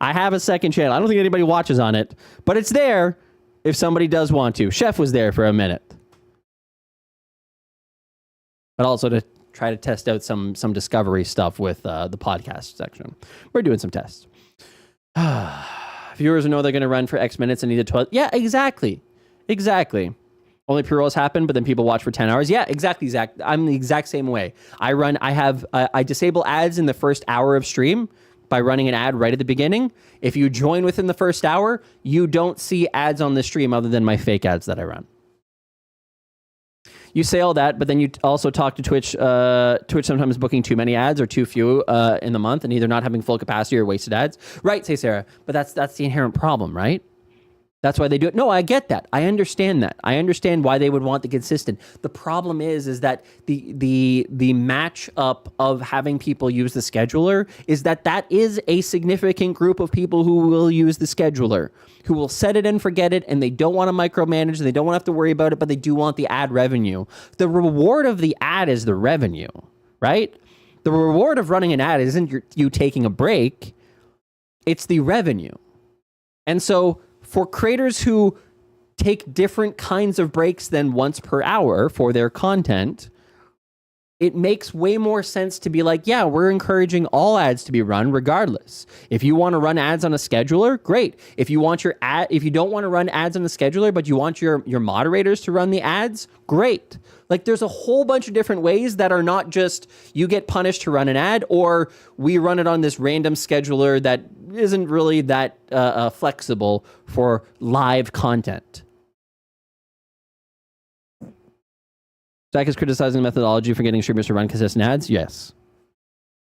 I have a second channel. I don't think anybody watches on it, but it's there if somebody does want to. Chef was there for a minute. But also to try to test out some discovery stuff with the podcast section. We're doing some tests. Viewers know they're going to run for X minutes and need a 12. Yeah, exactly. Only pre-rolls happen, but then people watch for 10 hours. Yeah, exactly, Zach. I'm the exact same way. I disable ads in the first hour of stream by running an ad right at the beginning. If you join within the first hour, you don't see ads on the stream other than my fake ads that I run. You say all that, but then you also talk to Twitch. Twitch sometimes booking too many ads or too few in the month and either not having full capacity or wasted ads. Right, say Sarah. But that's the inherent problem, right? That's why they do it. No, I get that. I understand that. I understand why they would want the consistent. The problem is that the match up of having people use the scheduler is that is a significant group of people who will use the scheduler, who will set it and forget it, and they don't want to micromanage, and they don't want to have to worry about it, but they do want the ad revenue. The reward of the ad is the revenue, right? The reward of running an ad isn't you taking a break. It's the revenue. And so for creators who take different kinds of breaks than once per hour for their content, it makes way more sense to be like, yeah, we're encouraging all ads to be run regardless. If you want to run ads on a scheduler, great. If you don't want to run ads on a scheduler, but you want your moderators to run the ads, great. Like there's a whole bunch of different ways that are not just you get punished to run an ad or we run it on this random scheduler that isn't really that flexible for live content. Zach is criticizing the methodology for getting streamers to run consistent ads. Yes.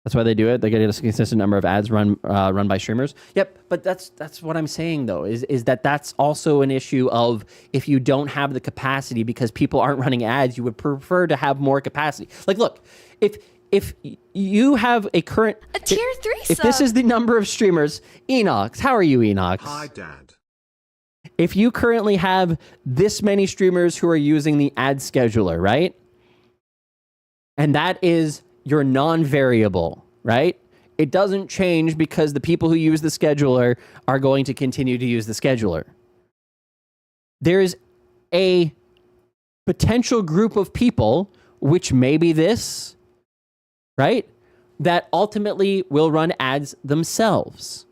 That's why they do it. They get a consistent number of ads run by streamers. Yep, but that's what I'm saying though, is that's also an issue of if you don't have the capacity because people aren't running ads, you would prefer to have more capacity. Like look, if you have a current tier 3 if this is the number of streamers, Enox, how are you, Enox? Hi, Dad. If you currently have this many streamers who are using the ad scheduler, right? And that is your non-variable, right? It doesn't change because the people who use the scheduler are going to continue to use the scheduler. There's a potential group of people, which may be this, right? That ultimately will run ads themselves.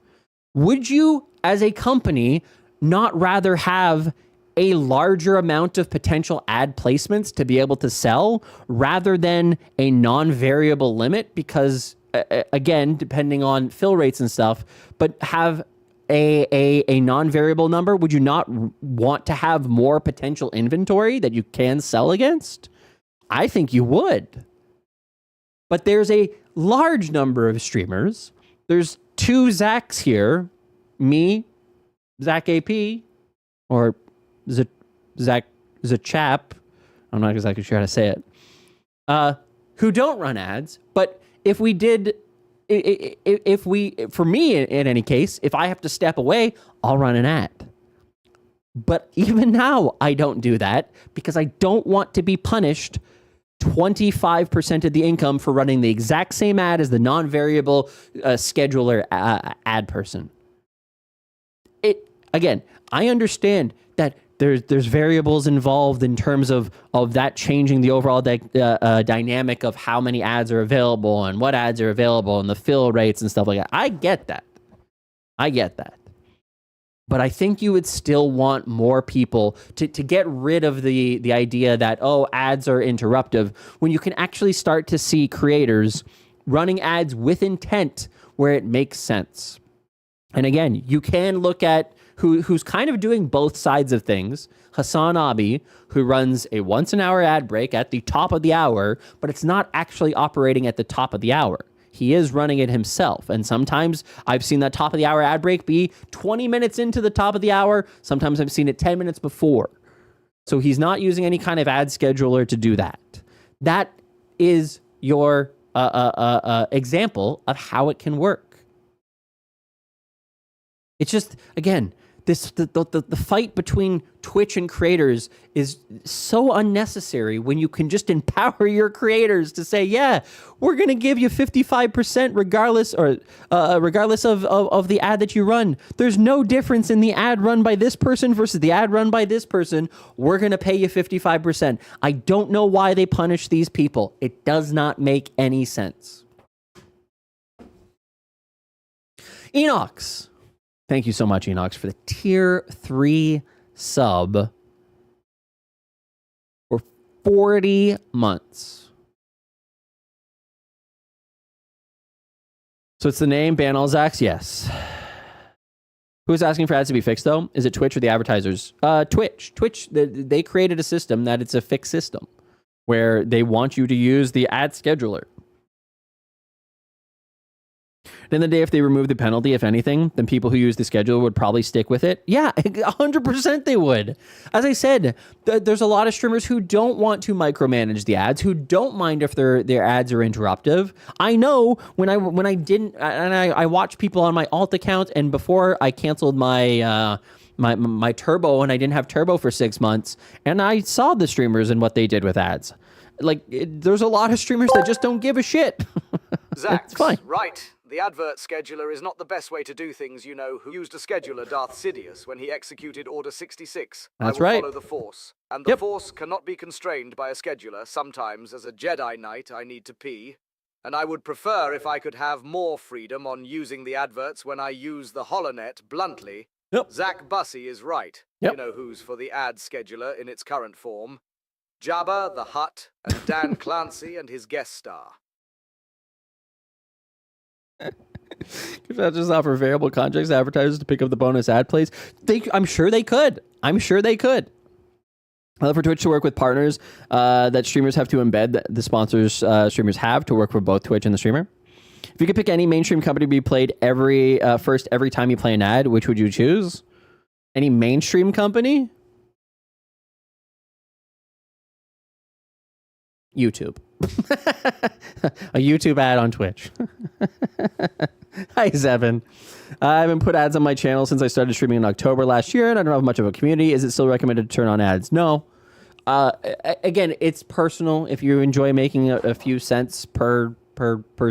Would you, as a company, not rather have a larger amount of potential ad placements to be able to sell rather than a non-variable limit? Because again, depending on fill rates and stuff, but have a non-variable number, would you not want to have more potential inventory that you can sell against? I think you would. But there's a large number of streamers. There's 2 Zachs here, me, Zach AP, or Zach Zachap, I'm not exactly sure how to say it, who don't run ads, but if we did, if we, for me in any case, if I have to step away, I'll run an ad. But even now, I don't do that because I don't want to be punished 25% of the income for running the exact same ad as the non-variable scheduler ad person. Again, I understand that there's variables involved in terms of that changing the overall dynamic of how many ads are available and what ads are available and the fill rates and stuff like that. I get that. But I think you would still want more people to get rid of the idea that, oh, ads are interruptive, when you can actually start to see creators running ads with intent where it makes sense. And again, you can look at who's kind of doing both sides of things. Hassan Abi, who runs a once an hour ad break at the top of the hour, but it's not actually operating at the top of the hour. He is running it himself. And sometimes I've seen that top of the hour ad break be 20 minutes into the top of the hour. Sometimes I've seen it 10 minutes before. So he's not using any kind of ad scheduler to do that. That is your example of how it can work. It's just, again, the fight between Twitch and creators is so unnecessary when you can just empower your creators to say, yeah, we're going to give you 55% regardless of the ad that you run. There's no difference in the ad run by this person versus the ad run by this person. We're going to pay you 55%. I don't know why they punish these people. It does not make any sense. Enox. Thank you so much, Enox, for the tier 3 sub for 40 months. So it's the name, ban all Zax? Yes. Who's asking for ads to be fixed, though? Is it Twitch or the advertisers? Twitch. They created a system that it's a fixed system where they want you to use the ad scheduler. In the day, if they remove the penalty, if anything, then people who use the schedule would probably stick with it. Yeah, 100% they would. As I said, there's a lot of streamers who don't want to micromanage the ads, who don't mind if their ads are interruptive. I know when I didn't, and I watched people on my alt account, and before I canceled my my turbo, and I didn't have turbo for 6 months, and I saw the streamers and what they did with ads. Like, there's a lot of streamers that just don't give a shit. Zax, fine. Right. The advert scheduler is not the best way to do things, you know. Who used a scheduler, Darth Sidious, when he executed Order 66. That's I will right. Follow the Force. And the Force cannot be constrained by a scheduler. Sometimes, as a Jedi Knight, I need to pee. And I would prefer if I could have more freedom on using the adverts when I use the HoloNet bluntly. Zach Bussey is right. You know who's for the ad scheduler in its current form. Jabba the Hutt and Dan Clancy and his guest star. Could that just offer variable contracts to advertisers to pick up the bonus ad plays? I'm sure they could. I love for Twitch to work with partners that streamers have to embed the sponsors streamers have to work for both Twitch and the streamer. If you could pick any mainstream company to be played every time you play an ad, which would you choose? Any mainstream company? YouTube. A YouTube ad on Twitch. Hi, Zevin. I haven't put ads on my channel since I started streaming in October last year, and I don't have much of a community. Is it still recommended to turn on ads? No. Again, it's personal. If you enjoy making a few cents per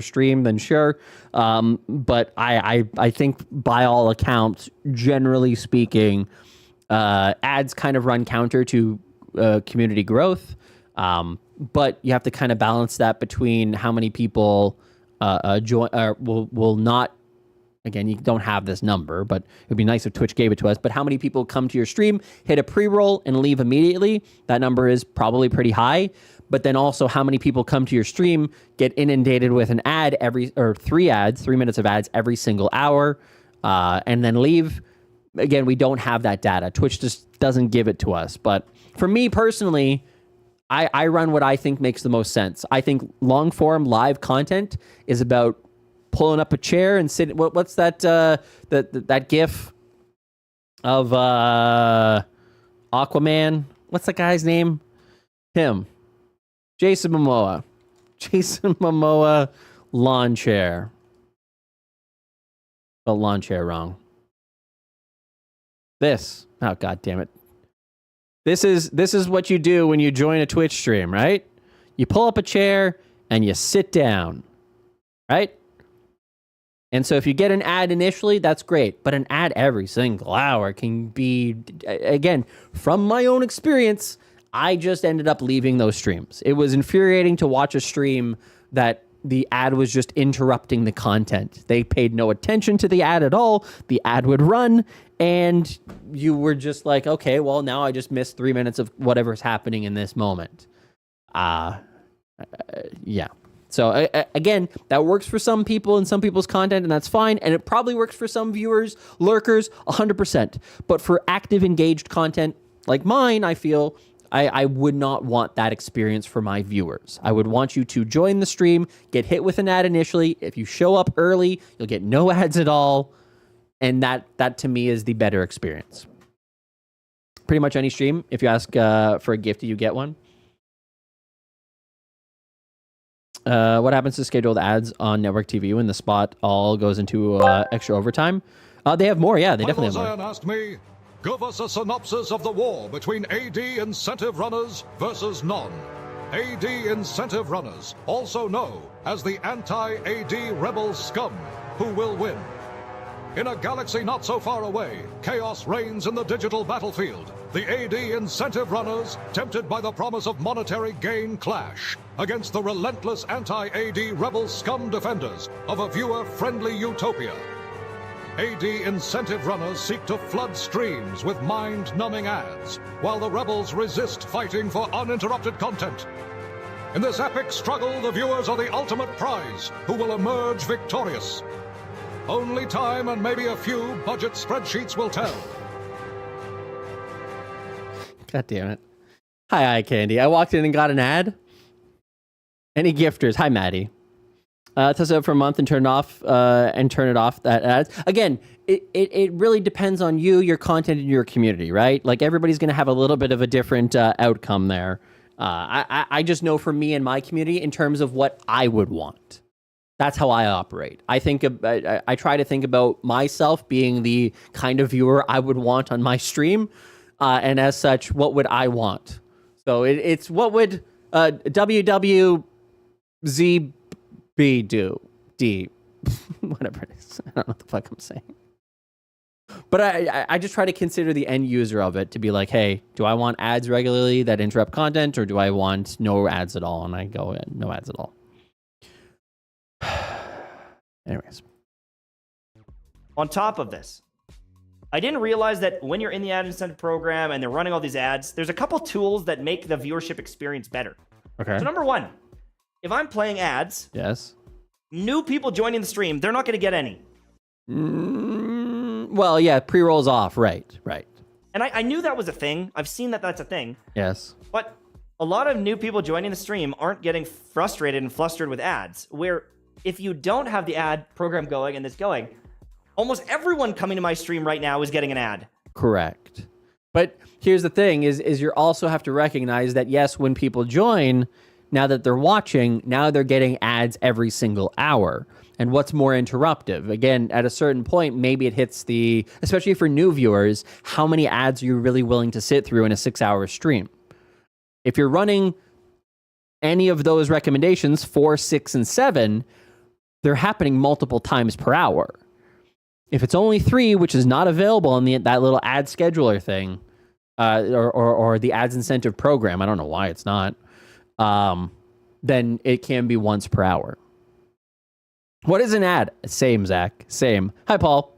stream, then sure. But I think by all accounts, generally speaking, ads kind of run counter to community growth. But you have to kind of balance that between how many people join will not. Again, you don't have this number, but it would be nice if Twitch gave it to us. But how many people come to your stream, hit a pre-roll, and leave immediately? That number is probably pretty high. But then also how many people come to your stream, get inundated with an ad 3 minutes of ads every single hour, and then leave. Again, we don't have that data. Twitch just doesn't give it to us. But for me personally, I run what I think makes the most sense. I think long form live content is about pulling up a chair and sitting. What's that? That GIF of Aquaman. What's the guy's name? Him, Jason Momoa. Jason Momoa lawn chair. But lawn chair wrong. This. Oh, God damn it. This is what you do when you join a Twitch stream, right? You pull up a chair and you sit down, right? And so if you get an ad initially, that's great. But an ad every single hour can be, again, from my own experience, I just ended up leaving those streams. It was infuriating to watch a stream that the ad was just interrupting the content. They paid no attention to the ad at all. The ad would run, and you were just like, okay, well, now I just missed 3 minutes of whatever's happening in this moment. Yeah. So again, that works for some people and some people's content, and that's fine. And it probably works for some viewers, lurkers, 100%. But for active, engaged content like mine, I feel I would not want that experience for my viewers. I would want you to join the stream, get hit with an ad initially. If you show up early, you'll get no ads at all. And that to me is the better experience. Pretty much any stream, if you ask for a gift, you get one. What happens to scheduled ads on network TV when the spot all goes into extra overtime? They have more, yeah, they definitely have more. asked me, give us a synopsis of the war between AD incentive runners versus non-AD incentive runners, also known as the anti-AD rebel scum, who will win. In a galaxy not so far away, chaos reigns in the digital battlefield. The AD incentive runners, tempted by the promise of monetary gain, clash against the relentless anti-AD rebel scum defenders of a viewer-friendly utopia. AD incentive runners seek to flood streams with mind-numbing ads, while the rebels resist fighting for uninterrupted content. In this epic struggle, the viewers are the ultimate prize, who will emerge victorious. Only time and maybe a few budget spreadsheets will tell. God damn it. Hi, Eye Candy. I walked in and got an ad. Any gifters? Hi, Maddie. Test it out for a month and turn it off. That ads. Again, it really depends on you, your content, and your community, right? Like everybody's going to have a little bit of a different outcome there. I just know for me and my community in terms of what I would want. That's how I operate. I try to think about myself being the kind of viewer I would want on my stream, and as such, what would I want? So it's what would WWZB do? D, whatever it is. I don't know what the fuck I'm saying. But I just try to consider the end user of it to be like, hey, do I want ads regularly that interrupt content, or do I want no ads at all? And I go, no ads at all. Anyways. On top of this, I didn't realize that when you're in the ad incentive program and they're running all these ads, there's a couple tools that make the viewership experience better. Okay. So number one, if I'm playing ads, yes, new people joining the stream, they're not going to get any. Well, yeah, pre-rolls off, right. And I knew that was a thing. I've seen that that's a thing. Yes. But a lot of new people joining the stream aren't getting frustrated and flustered with ads, where if you don't have the ad program going and this going, almost everyone coming to my stream right now is getting an ad. Correct. But here's the thing is you also have to recognize that, yes, when people join, now that they're watching, now they're getting ads every single hour. And what's more interruptive? Again, at a certain point, maybe it hits especially for new viewers, how many ads are you really willing to sit through in a 6-hour stream? If you're running any of those recommendations, 4, 6, and 7, they're happening multiple times per hour. If it's only 3, which is not available on that little ad scheduler thing, or the ads incentive program, I don't know why it's not, then it can be once per hour. What is an ad? Same, Zach. Same. Hi, Paul.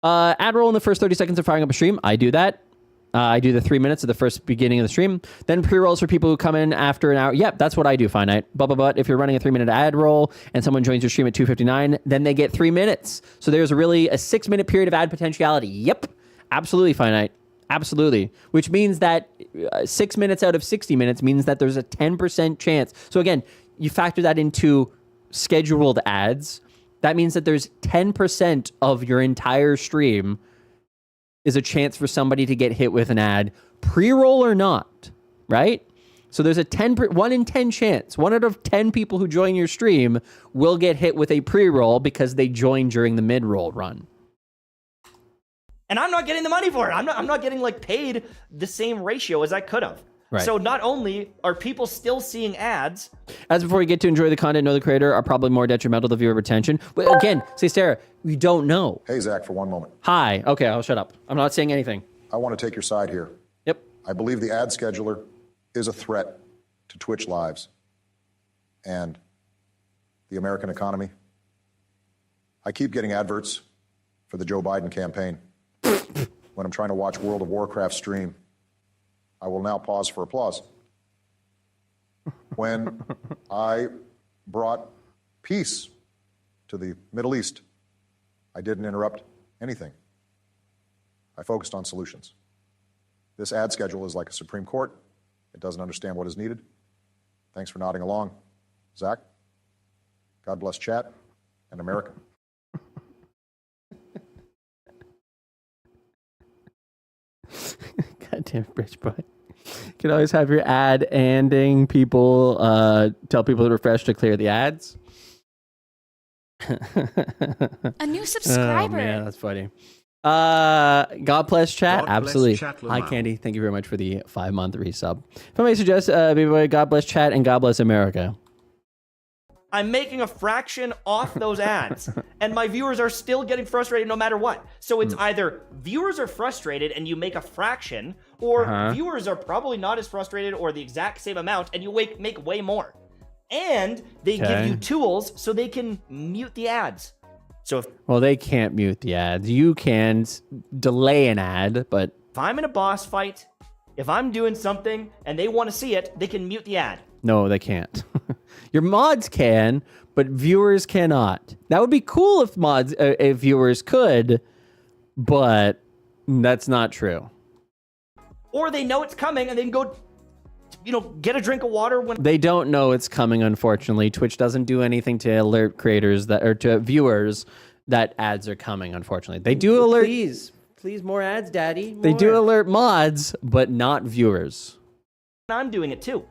Ad roll in the first 30 seconds of firing up a stream. I do that. I do the 3 minutes at the first beginning of the stream. Then pre-rolls for people who come in after an hour. Yep, that's what I do, Finite. But if you're running a 3-minute ad roll and someone joins your stream at 2:59, then they get 3 minutes. So there's really a 6-minute period of ad potentiality. Yep, absolutely, Finite. Absolutely. Which means that 6 minutes out of 60 minutes means that there's a 10% chance. So again, you factor that into scheduled ads. That means that there's 10% of your entire stream is a chance for somebody to get hit with an ad, pre-roll or not, right? So there's a 1 in 10 chance, 1 out of 10 people who join your stream will get hit with a pre-roll because they joined during the mid-roll run. And I'm not getting the money for it. I'm not getting like paid the same ratio as I could have. Right. So not only are people still seeing ads. As before you get to enjoy the content, know the creator are probably more detrimental to viewer retention. But again, say Sarah, we don't know. Hey, Zach, for one moment. Hi. Okay, I'll shut up. I'm not saying anything. I want to take your side here. Yep. I believe the ad scheduler is a threat to Twitch lives and the American economy. I keep getting adverts for the Joe Biden campaign. When I'm trying to watch World of Warcraft stream, I will now pause for applause. When I brought peace to the Middle East, I didn't interrupt anything. I focused on solutions. This ad schedule is like a Supreme Court. It doesn't understand what is needed. Thanks for nodding along. Zach, God bless chat and America. Goddamn rich boy. You can always have your ad ending people tell people to refresh to clear the ads. A new subscriber. Oh, man, that's funny. God bless chat. God bless Absolutely. chat, Hi, Candy. Thank you very much for the 5-month resub. If I may suggest, baby boy, God bless chat and God bless America. I'm making a fraction off those ads, and my viewers are still getting frustrated no matter what. So it's either viewers are frustrated and you make a fraction, or viewers are probably not as frustrated or the exact same amount and you make way more. And they give you tools so they can mute the ads. So Well, they can't mute the ads. You can delay an ad, but if I'm in a boss fight, if I'm doing something and they want to see it, they can mute the ad. no, they can't. Your mods can, but viewers cannot. That would be cool if if viewers could, but that's not true. Or they know it's coming and they can go, get a drink of water when They don't know it's coming, unfortunately. Twitch doesn't do anything to alert creators or to viewers that ads are coming, unfortunately. They do alert. Please, more ads, Daddy. They do alert mods, but not viewers. I'm doing it too.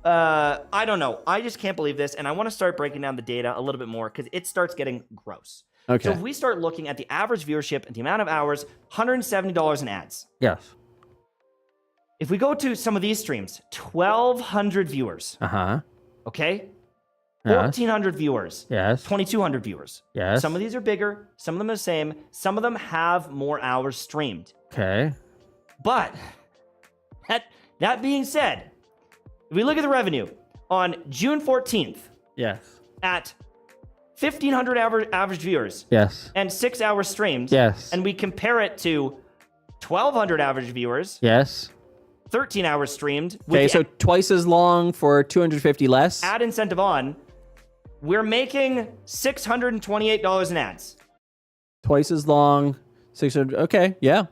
I don't know. I just can't believe this, and I want to start breaking down the data a little bit more because it starts getting gross. Okay. So if we start looking at the average viewership and the amount of hours, $170 in ads. Yes. If we go to some of these streams, 1,200 viewers. Uh-huh. Okay? Yes. 1,400 viewers. Yes. 2,200 viewers. Yes. Some of these are bigger. Some of them are the same. Some of them have more hours streamed. Okay. But that being said, if we look at the revenue on June 14th, yes, at 1,500 average viewers, yes, and 6 hours streamed, yes, and we compare it to 1,200 average viewers, yes, 13 hours streamed. With okay, so twice as long for 250 less. ad incentive on, we're making $628 in ads. Twice as long, 600. Okay, yeah.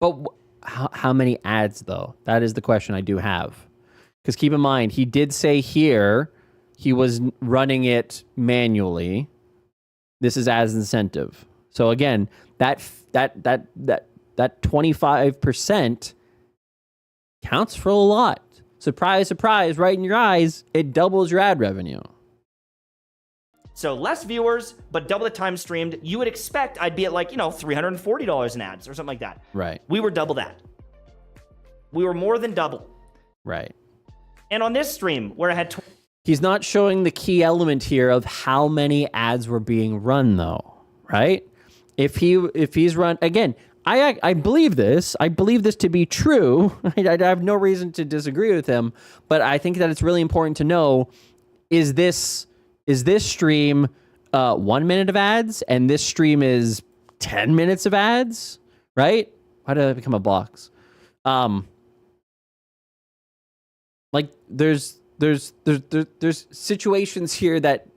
But how many ads though? That is the question I do have. Because keep in mind, he did say here he was running it manually. This is as incentive. So again, that 25% counts for a lot. Surprise, surprise, right in your eyes, it doubles your ad revenue. So less viewers, but double the time streamed. You would expect I'd be at like, $340 in ads or something like that. Right. We were double that. We were more than double. Right. And on this stream, where I had... He's not showing the key element here of how many ads were being run, though, right? If he's run... Again, I believe this. I believe this to be true. I have no reason to disagree with him, but I think that it's really important to know, is this stream 1 minute of ads and this stream is 10 minutes of ads, right? Why did I become a box? Like there's situations here that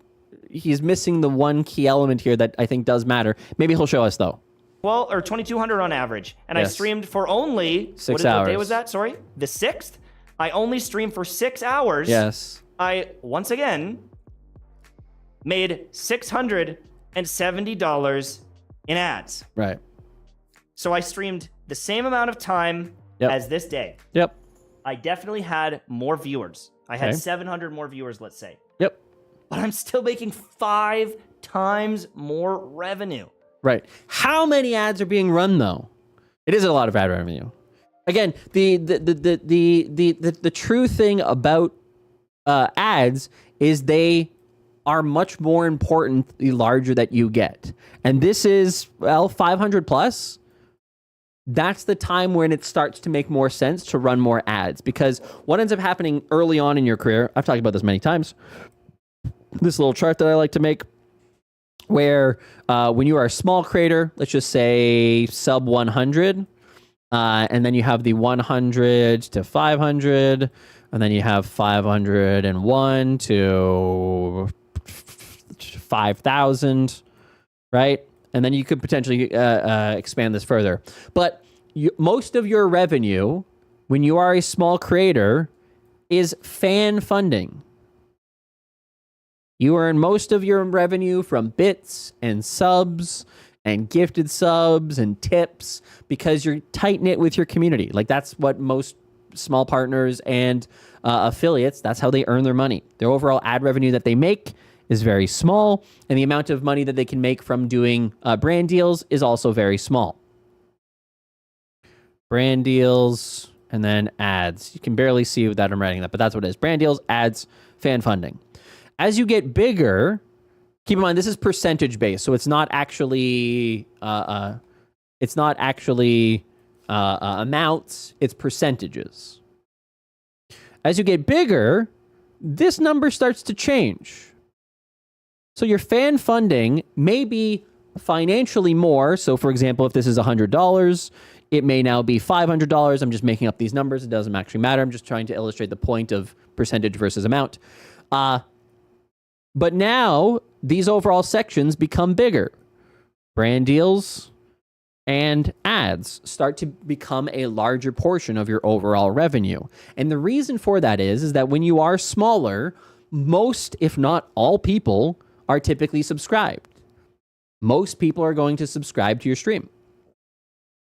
he's missing the one key element here that I think does matter. Maybe he'll show us though. 2,200 on average, and Yes. I streamed for only 6 What hours. day was that? Sorry, the 6th. I only streamed for 6 hours. Yes. I once again made $670 in ads. Right. So I streamed the same amount of time Yep. as this day. Yep. I definitely had more viewers. I had Okay. 700 more viewers, let's say. Yep. But I'm still making 5 times more revenue. Right. How many ads are being run though? It is a lot of ad revenue. Again, the true thing about ads is they are much more important the larger that you get. And this is, well, 500 plus. That's the time when it starts to make more sense to run more ads, because what ends up happening early on in your career, I've talked about this many times, this little chart that I like to make, where when you are a small creator, let's just say sub 100, and then you have the 100 to 500, and then you have 501 to 5,000, right? And then you could potentially expand this further. But most of your revenue, when you are a small creator, is fan funding. You earn most of your revenue from bits and subs and gifted subs and tips because you're tight-knit with your community. Like, that's what most small partners and affiliates, that's how they earn their money. Their overall ad revenue that they make is very small, and the amount of money that they can make from doing brand deals is also very small. Brand deals, and then ads. You can barely see that I'm writing that, but that's what it is. Brand deals, ads, fan funding. As you get bigger, keep in mind this is percentage based, so it's not actually amounts, it's percentages. As you get bigger, this number starts to change. So your fan funding may be financially more. So for example, if this is $100, it may now be $500. I'm just making up these numbers. It doesn't actually matter. I'm just trying to illustrate the point of percentage versus amount. But now these overall sections become bigger. Brand deals and ads start to become a larger portion of your overall revenue. And the reason for that is that when you are smaller, most, if not all people, are typically subscribed. Most people are going to subscribe to your stream.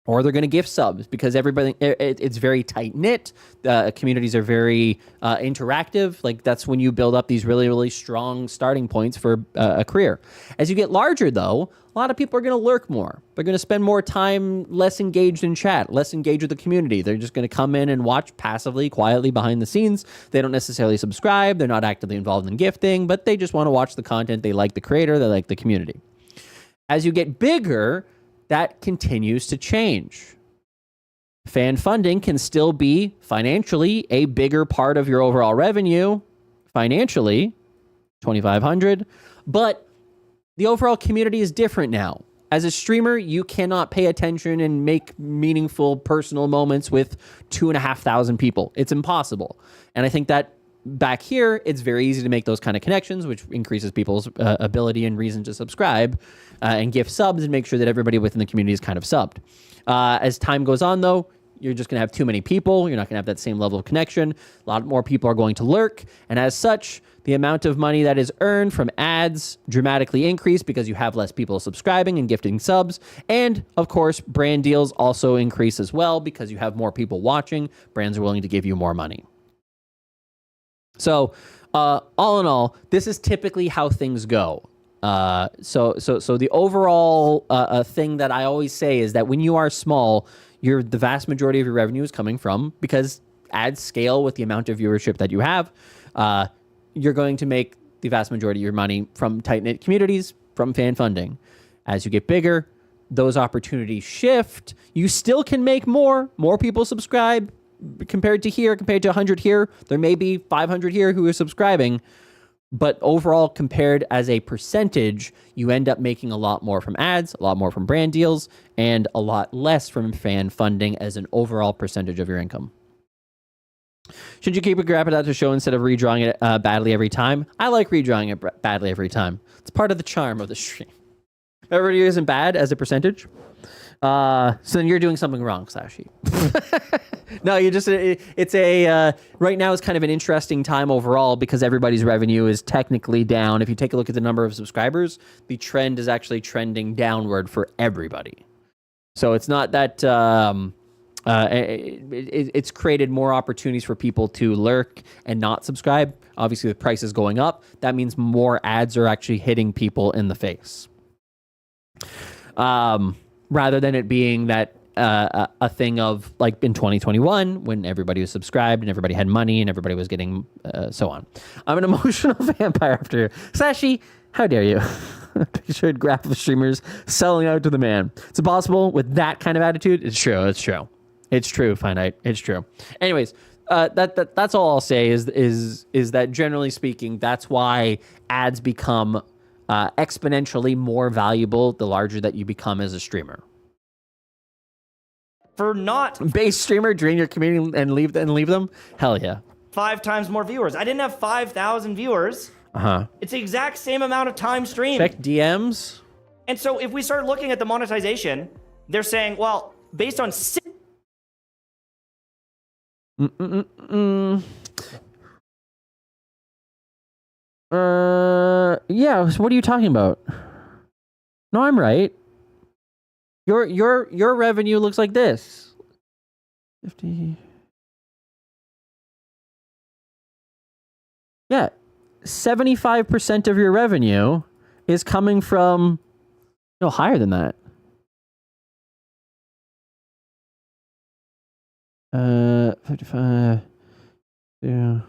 Or they're going to gift subs because everybody, it's very tight knit. Communities are very interactive. Like, that's when you build up these really, really strong starting points for a career. As you get larger, though, a lot of people are going to lurk more. They're going to spend more time less engaged in chat, less engaged with the community. They're just going to come in and watch passively, quietly behind the scenes. They don't necessarily subscribe. They're not actively involved in gifting, but they just want to watch the content. They like the creator. They like the community. As you get bigger, that continues to change. Fan funding can still be financially a bigger part of your overall revenue, financially, $2,500, but the overall community is different now. As a streamer, you cannot pay attention and make meaningful personal moments with 2,500 people. It's impossible. And I think that back here, it's very easy to make those kind of connections, which increases people's ability and reason to subscribe and gift subs and make sure that everybody within the community is kind of subbed. As time goes on, though, you're just going to have too many people. You're not going to have that same level of connection. A lot more people are going to lurk. And as such, the amount of money that is earned from ads dramatically increase because you have less people subscribing and gifting subs. And, of course, brand deals also increase as well because you have more people watching. Brands are willing to give you more money. So, all in all, this is typically how things go. So the overall thing that I always say is that when you are small, the vast majority of your revenue is coming from, because ads scale with the amount of viewership that you have. You're going to make the vast majority of your money from tight-knit communities, from fan funding. As you get bigger, those opportunities shift. You still can make more. More people subscribe. Compared to 100 here, there may be 500 here who are subscribing, but overall, compared as a percentage, you end up making a lot more from ads, a lot more from brand deals, and a lot less from fan funding as an overall percentage of your income. Should you keep a graph out to show instead of redrawing it badly every time? I like redrawing it badly every time. It's part of the charm of the stream. Everybody isn't bad as a percentage. So then you're doing something wrong, Sashi. No, you just, right now is kind of an interesting time overall because everybody's revenue is technically down. If you take a look at the number of subscribers, the trend is actually trending downward for everybody. So it's not that, It's created more opportunities for people to lurk and not subscribe. Obviously, the price is going up. That means more ads are actually hitting people in the face. Rather than it being that a thing of like in 2021 when everybody was subscribed and everybody had money and everybody was getting so on. I'm an emotional vampire after you. Sashi, how dare you? Pictured graph of streamers selling out to the man. It's impossible with that kind of attitude. It's true. It's true. It's true, Finite. It's true. Anyways, that's all I'll say is that generally speaking, that's why ads become exponentially more valuable the larger that you become as a streamer. For not base streamer, drain your community and leave them. Hell yeah. 5 times more viewers. I didn't have 5,000 viewers. It's the exact same amount of time streamed. Check DMs. And so if we start looking at the monetization, they're saying, well, based on yeah, so what are you talking about? No, I'm right. Your revenue looks like this. 50. Yeah. 75% of your revenue is coming from no higher than that. 55. Yeah.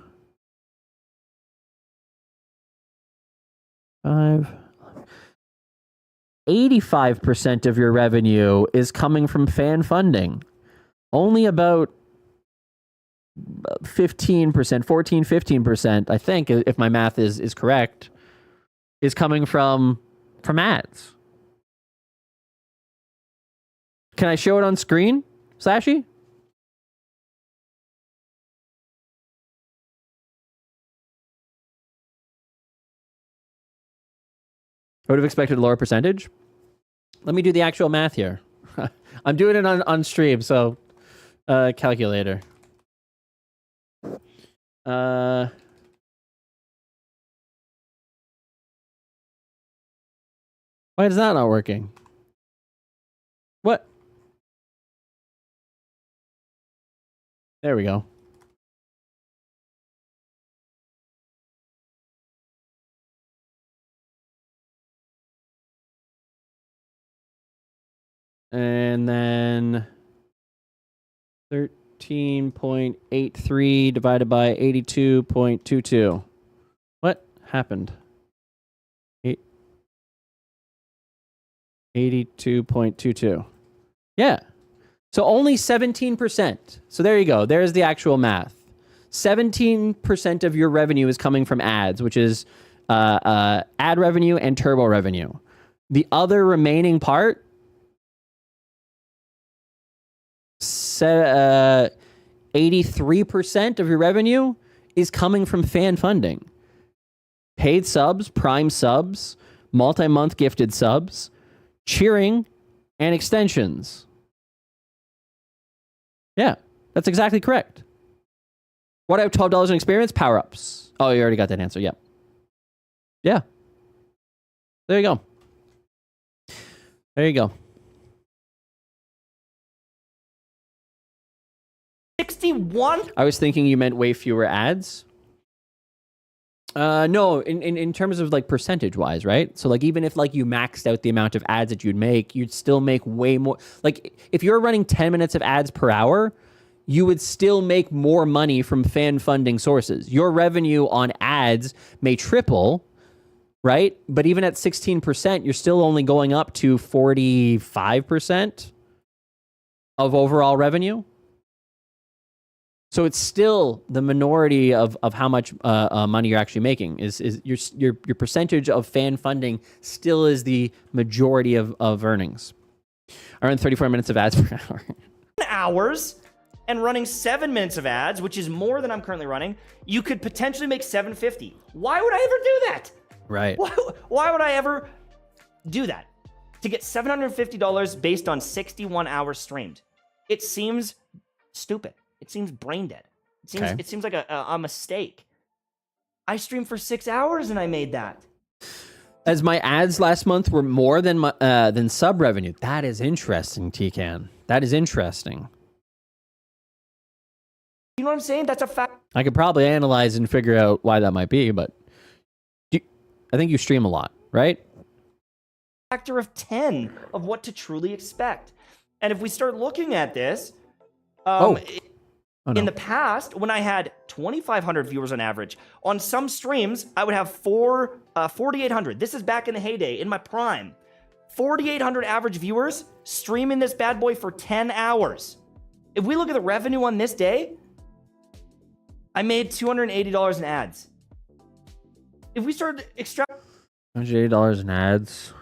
5. 85% of your revenue is coming from fan funding. Only about 15%, 15%, I think, if my math is correct, is coming from ads. Can I show it on screen, Sashi? I would have expected a lower percentage. Let me do the actual math here. I'm doing it on stream, so calculator. Why is that not working? What? There we go. And then 13.83 divided by 82.22. What happened? 82.22. Yeah. So only 17%. So there you go. There's the actual math. 17% of your revenue is coming from ads, which is ad revenue and turbo revenue. The other remaining part, 83% of your revenue is coming from fan funding. Paid subs, prime subs, multi-month gifted subs, cheering, and extensions. Yeah, that's exactly correct. What I have $12 in experience? Power-ups. Oh, you already got that answer. Yep. Yeah. There you go. There you go. 61? I was thinking you meant way fewer ads. No, in terms of like percentage wise, right? So like even if like you maxed out the amount of ads that you'd make, you'd still make way more. Like if you're running 10 minutes of ads per hour, you would still make more money from fan funding sources. Your revenue on ads may triple, right? But even at 16%, you're still only going up to 45% of overall revenue. So it's still the minority of how much money you're actually making. Is your percentage of fan funding still is the majority of earnings. I run 34 minutes of ads per hour. Hours and running 7 minutes of ads, which is more than I'm currently running, you could potentially make $750. Why would I ever do that? Right. Why would I ever do that? To get $750 based on 61 hours streamed. It seems stupid. It seems brain dead. It seems like a mistake. I streamed for 6 hours and I made that. As my ads last month were more than sub revenue. That is interesting, Tcan. That is interesting. You know what I'm saying? That's a fact. I could probably analyze and figure out why that might be, but I think you stream a lot, right? Factor of 10 of what to truly expect. And if we start looking at this, in the past, when I had 2,500 viewers on average, on some streams, I would have 4,800. This is back in the heyday, in my prime. 4,800 average viewers streaming this bad boy for 10 hours. If we look at the revenue on this day, I made $280 in ads. If we started extracting $180 in ads.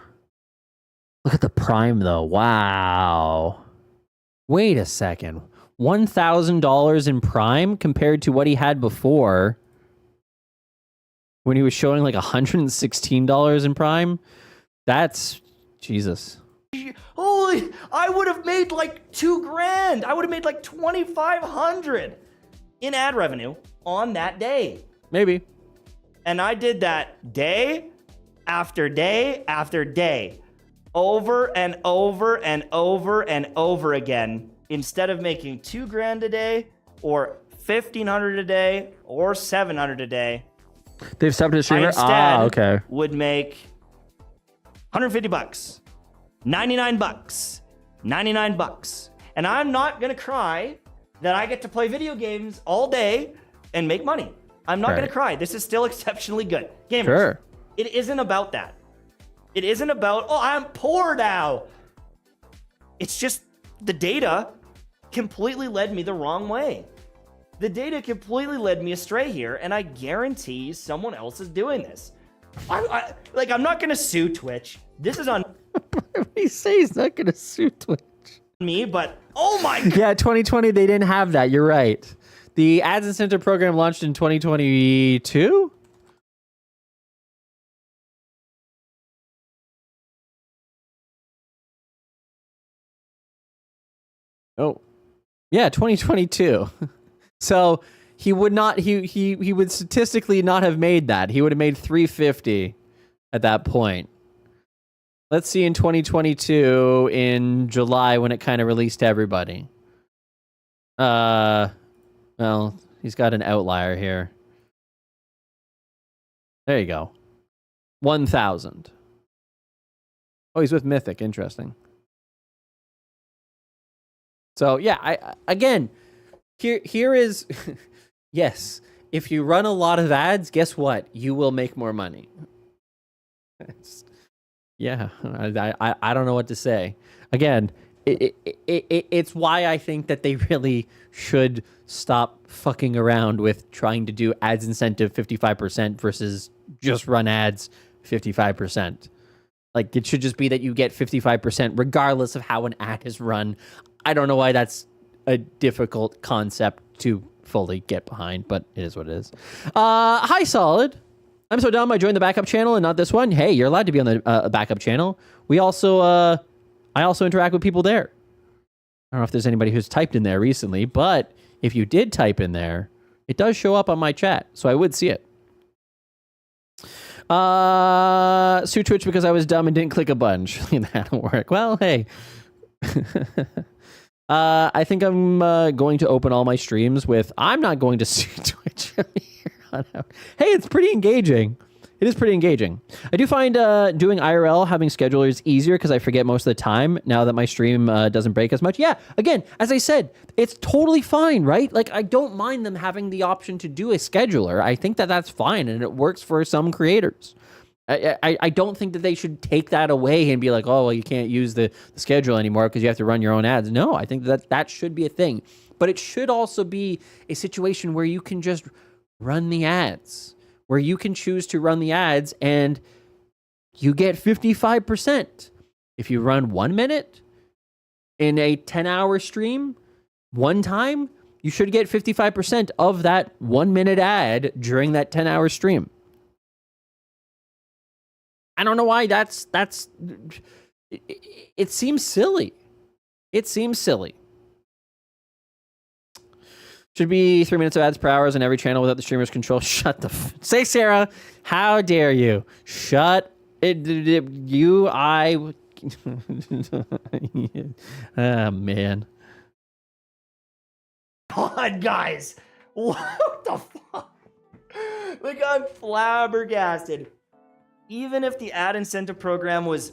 Look at the prime though. Wow. Wait a second. $1,000 in prime compared to what he had before when he was showing like $116 in prime. That's Jesus. Holy, I would have made like $2,000. I would have made like 2,500 in ad revenue on that day. Maybe. And I did that day after day after day, over and over and over and over again, instead of making $2,000 a day or $1,500 a day or $700 a day. They've subbed to streamer? Okay. Would make $150, $99, $99. And I'm not going to cry that I get to play video games all day and make money. I'm not going to cry. This is still exceptionally good. Gamers, sure. It isn't about that. It isn't about, oh, I'm poor now. It's just the data completely led me the wrong way. The data completely led me astray here, and I guarantee someone else is doing this. I'm not going to sue Twitch. This is on... He says he's not going to sue Twitch. Me, but oh my God. Yeah, 2020, they didn't have that. You're right. The Ads Incentive Program launched in 2022? Oh, yeah, 2022. So he would not, he would statistically not have made that. He would have made 350 at that point. Let's see in 2022 in July when it kind of released to everybody. Well, he's got an outlier here. There you go. 1,000. Oh, he's with Mythic. Interesting. So yeah, again, here is yes. If you run a lot of ads, guess what? You will make more money. Yeah, I don't know what to say. Again, it's why I think that they really should stop fucking around with trying to do ads incentive 55% versus just run ads 55%. Like, it should just be that you get 55% regardless of how an ad is run. I don't know why that's a difficult concept to fully get behind, but it is what it is. Hi, Solid. I'm so dumb I joined the backup channel and not this one. Hey, you're allowed to be on the backup channel. We also, I also interact with people there. I don't know if there's anybody who's typed in there recently, but if you did type in there, it does show up on my chat, so I would see it. Sue Twitch because I was dumb and didn't click a button. That'll work. Well, hey. I think I'm going to open all my streams with, I'm not going to sue Twitch from here on out. Hey, it's pretty engaging. It is pretty engaging. I do find doing IRL, having schedulers easier because I forget most of the time now that my stream doesn't break as much. Yeah, again, as I said, it's totally fine, right? Like, I don't mind them having the option to do a scheduler. I think that that's fine, and it works for some creators. I don't think that they should take that away and be like, oh, well, you can't use the schedule anymore because you have to run your own ads. No, I think that should be a thing. But it should also be a situation where you can just run the ads, where you can choose to run the ads and you get 55%. If you run 1 minute in a 10-hour stream, one time, you should get 55% of that 1 minute ad during that 10-hour stream. I don't know why it seems silly. It seems silly. Should be 3 minutes of ads per hour on every channel without the streamer's control. Shut the say, Sarah. How dare you? Shut it. Oh, man. God, guys. What the fuck? Like, I'm flabbergasted. Even if the ad incentive program was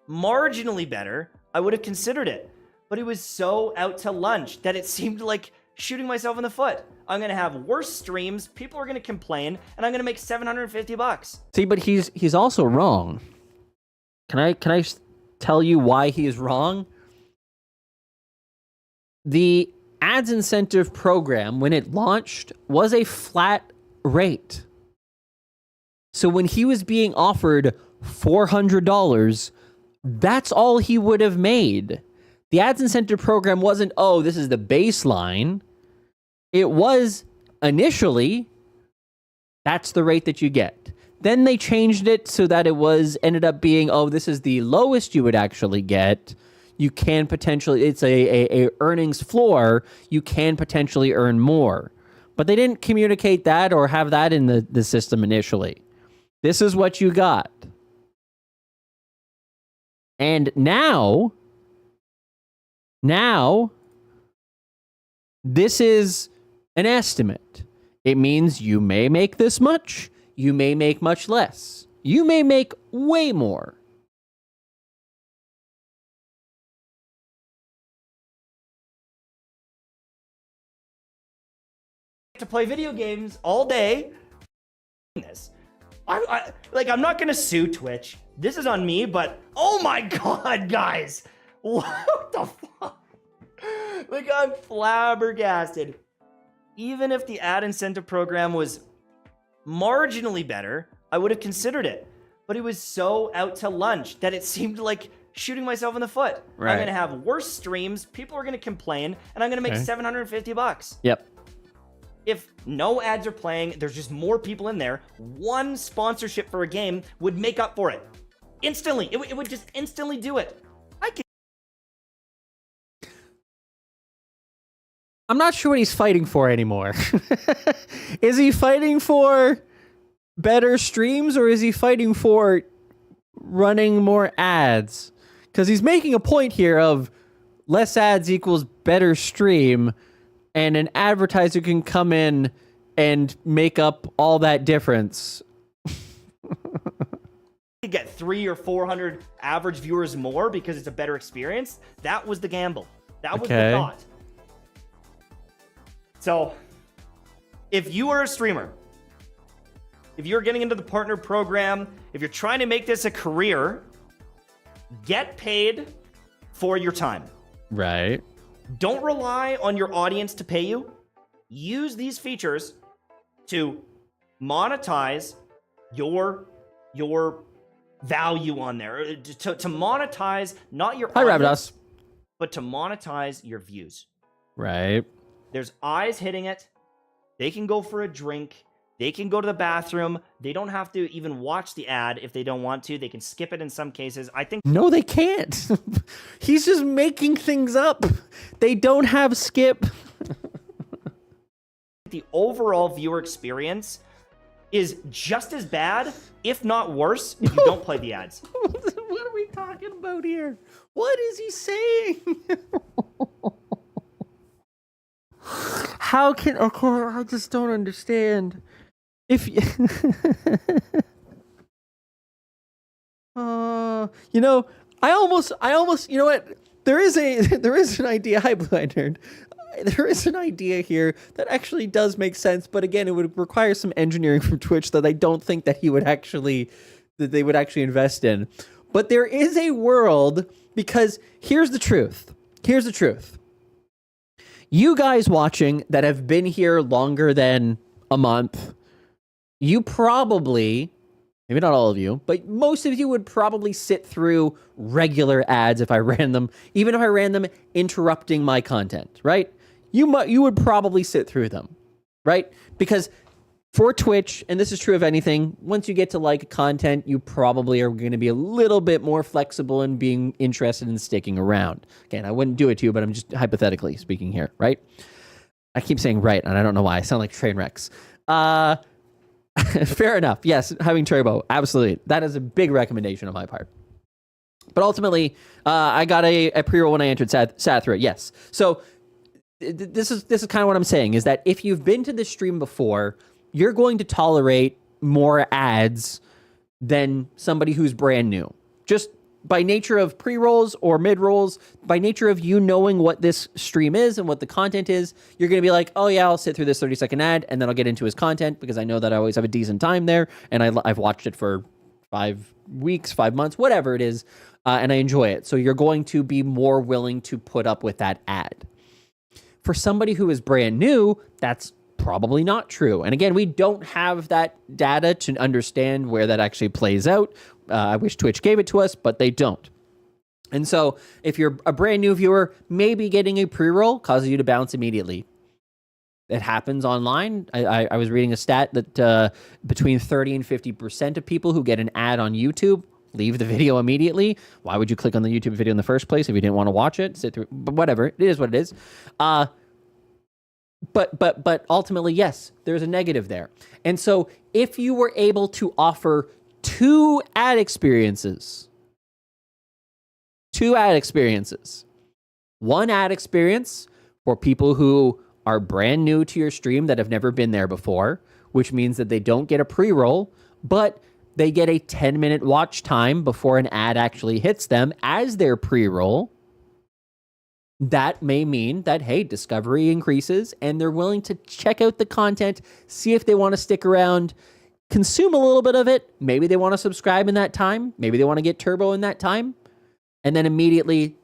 marginally better, I would have considered it. But it was so out to lunch that it seemed like shooting myself in the foot. I'm going to have worse streams, people are going to complain, and I'm going to make $750. See, but he's also wrong. Can I tell you why he is wrong? The ads incentive program, when it launched, was a flat rate. So when he was being offered $400, that's all he would have made. The ads incentive program wasn't, oh, this is the baseline. It was initially, that's the rate that you get. Then they changed it so that it ended up being, oh, this is the lowest you would actually get. You can potentially, it's a earnings floor. You can potentially earn more. But they didn't communicate that or have that in the system initially. This is what you got. And now, this is an estimate. It means you may make this much, you may make much less. You may make way more. To play video games all day. This. I'm not gonna sue Twitch. This is on me, but oh my god, guys. What the fuck? Like, I'm flabbergasted. Even if the ad incentive program was marginally better, I would have considered it. But it was so out to lunch that it seemed like shooting myself in the foot. Right. I'm going to have worse streams, people are going to complain, and I'm going to make $750. Yep. If no ads are playing, there's just more people in there, one sponsorship for a game would make up for it. Instantly. It would just instantly do it. I'm not sure what he's fighting for anymore. Is he fighting for better streams or is he fighting for running more ads? Because he's making a point here of less ads equals better stream, and an advertiser can come in and make up all that difference. You get 300 or 400 average viewers more because it's a better experience. That was the gamble. That was the thought. So, if you are a streamer, if you're getting into the partner program, if you're trying to make this a career, get paid for your time. Right. Don't rely on your audience to pay you. Use these features to monetize your value on there. To monetize not your audience, but to monetize your views. Right. There's eyes hitting it. They can go for a drink. They can go to the bathroom. They don't have to even watch the ad if they don't want to. They can skip it in some cases. I think... No, they can't. He's just making things up. They don't have skip. The overall viewer experience is just as bad, if not worse, if you don't play the ads. What are we talking about here? What is he saying? How can... Okay, I just don't understand. If you... you know, I almost, you know what? There is an idea. Hi, Blue Eyed Nerd. There is an idea here that actually does make sense, but again, it would require some engineering from Twitch that I don't think that they would actually invest in. But there is a world, because here's the truth. Here's the truth. You guys watching that have been here longer than a month, you probably, maybe not all of you, but most of you would probably sit through regular ads if I ran them, even if I ran them interrupting my content, right? You would probably sit through them, right? Because for Twitch, and this is true of anything, once you get to like content, you probably are going to be a little bit more flexible in being interested in sticking around. Again, I wouldn't do it to you, but I'm just hypothetically speaking here, right? I keep saying right, and I don't know why. I sound like train wrecks. Fair enough. Yes, having turbo, absolutely. That is a big recommendation on my part. But ultimately, I got a pre-roll when I entered sat through it, yes. So this is kind of what I'm saying, is that if you've been to the stream before, you're going to tolerate more ads than somebody who's brand new. Just by nature of pre-rolls or mid-rolls, by nature of you knowing what this stream is and what the content is, you're going to be like, oh yeah, I'll sit through this 30-second ad and then I'll get into his content because I know that I always have a decent time there and I've watched it for 5 weeks, 5 months, whatever it is, and I enjoy it. So you're going to be more willing to put up with that ad. For somebody who is brand new, that's probably not true. And again, we don't have that data to understand where that actually plays out. I wish Twitch gave it to us, but they don't. And so if you're a brand new viewer, maybe getting a pre-roll causes you to bounce immediately. It happens online. I was reading a stat that between 30 and 50% of people who get an ad on YouTube leave the video immediately. Why would you click on the YouTube video in the first place if you didn't want to watch it? Sit through, but whatever. It is what it is. But ultimately, yes, there's a negative there. And so if you were able to offer 2 ad experiences, 2 ad experiences, 1 ad experience for people who are brand new to your stream that have never been there before, which means that they don't get a pre-roll, but they get a 10-minute watch time before an ad actually hits them as their pre-roll. That may mean that, hey, discovery increases and they're willing to check out the content, see if they want to stick around, consume a little bit of it. Maybe they want to subscribe in that time. Maybe they want to get turbo in that time. And then immediately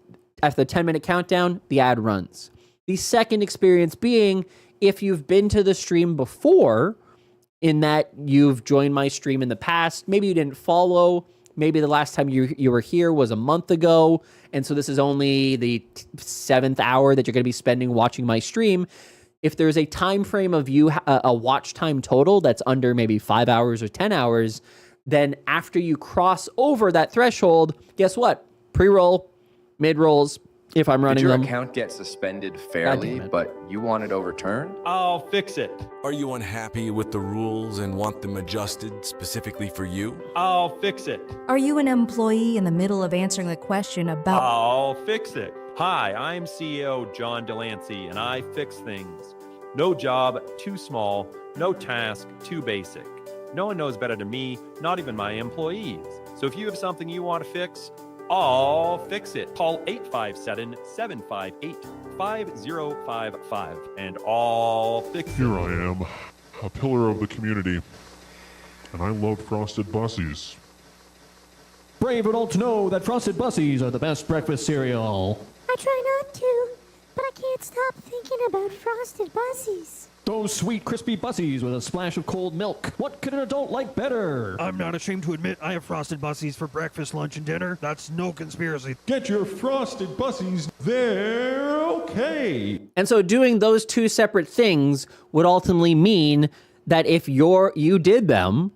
after the 10-minute countdown, the ad runs. The second experience being, if you've been to the stream before, in that you've joined my stream in the past, maybe you didn't follow, maybe the last time you were here was a month ago, and so this is only the 7th hour that you're going to be spending watching my stream. If there's a time frame of you, a watch time total that's under maybe 5 hours or 10 hours, then after you cross over that threshold, guess what? Pre-roll, mid-rolls, if I'm running them. Did your account get suspended fairly, but you want it overturned? I'll fix it. Are you unhappy with the rules and want them adjusted specifically for you? I'll fix it. Are you an employee in the middle of answering a question about... I'll fix it. Hi, I'm CEO John Delancey, and I fix things. No job too small, no task too basic. No one knows better than me, not even my employees. So if you have something you want to fix, I'll fix it. Call 857-758-5055 and I'll fix it. Here I am, a pillar of the community, and I love Frosted Bussies. Brave adults know that Frosted Bussies are the best breakfast cereal. I try not to, but I can't stop thinking about Frosted Bussies. Those sweet, crispy Bussies with a splash of cold milk. What could an adult like better? I'm not ashamed to admit I have Frosted Bussies for breakfast, lunch, and dinner. That's no conspiracy. Get your Frosted Bussies. They're okay. And so doing those 2 separate things would ultimately mean that if you did them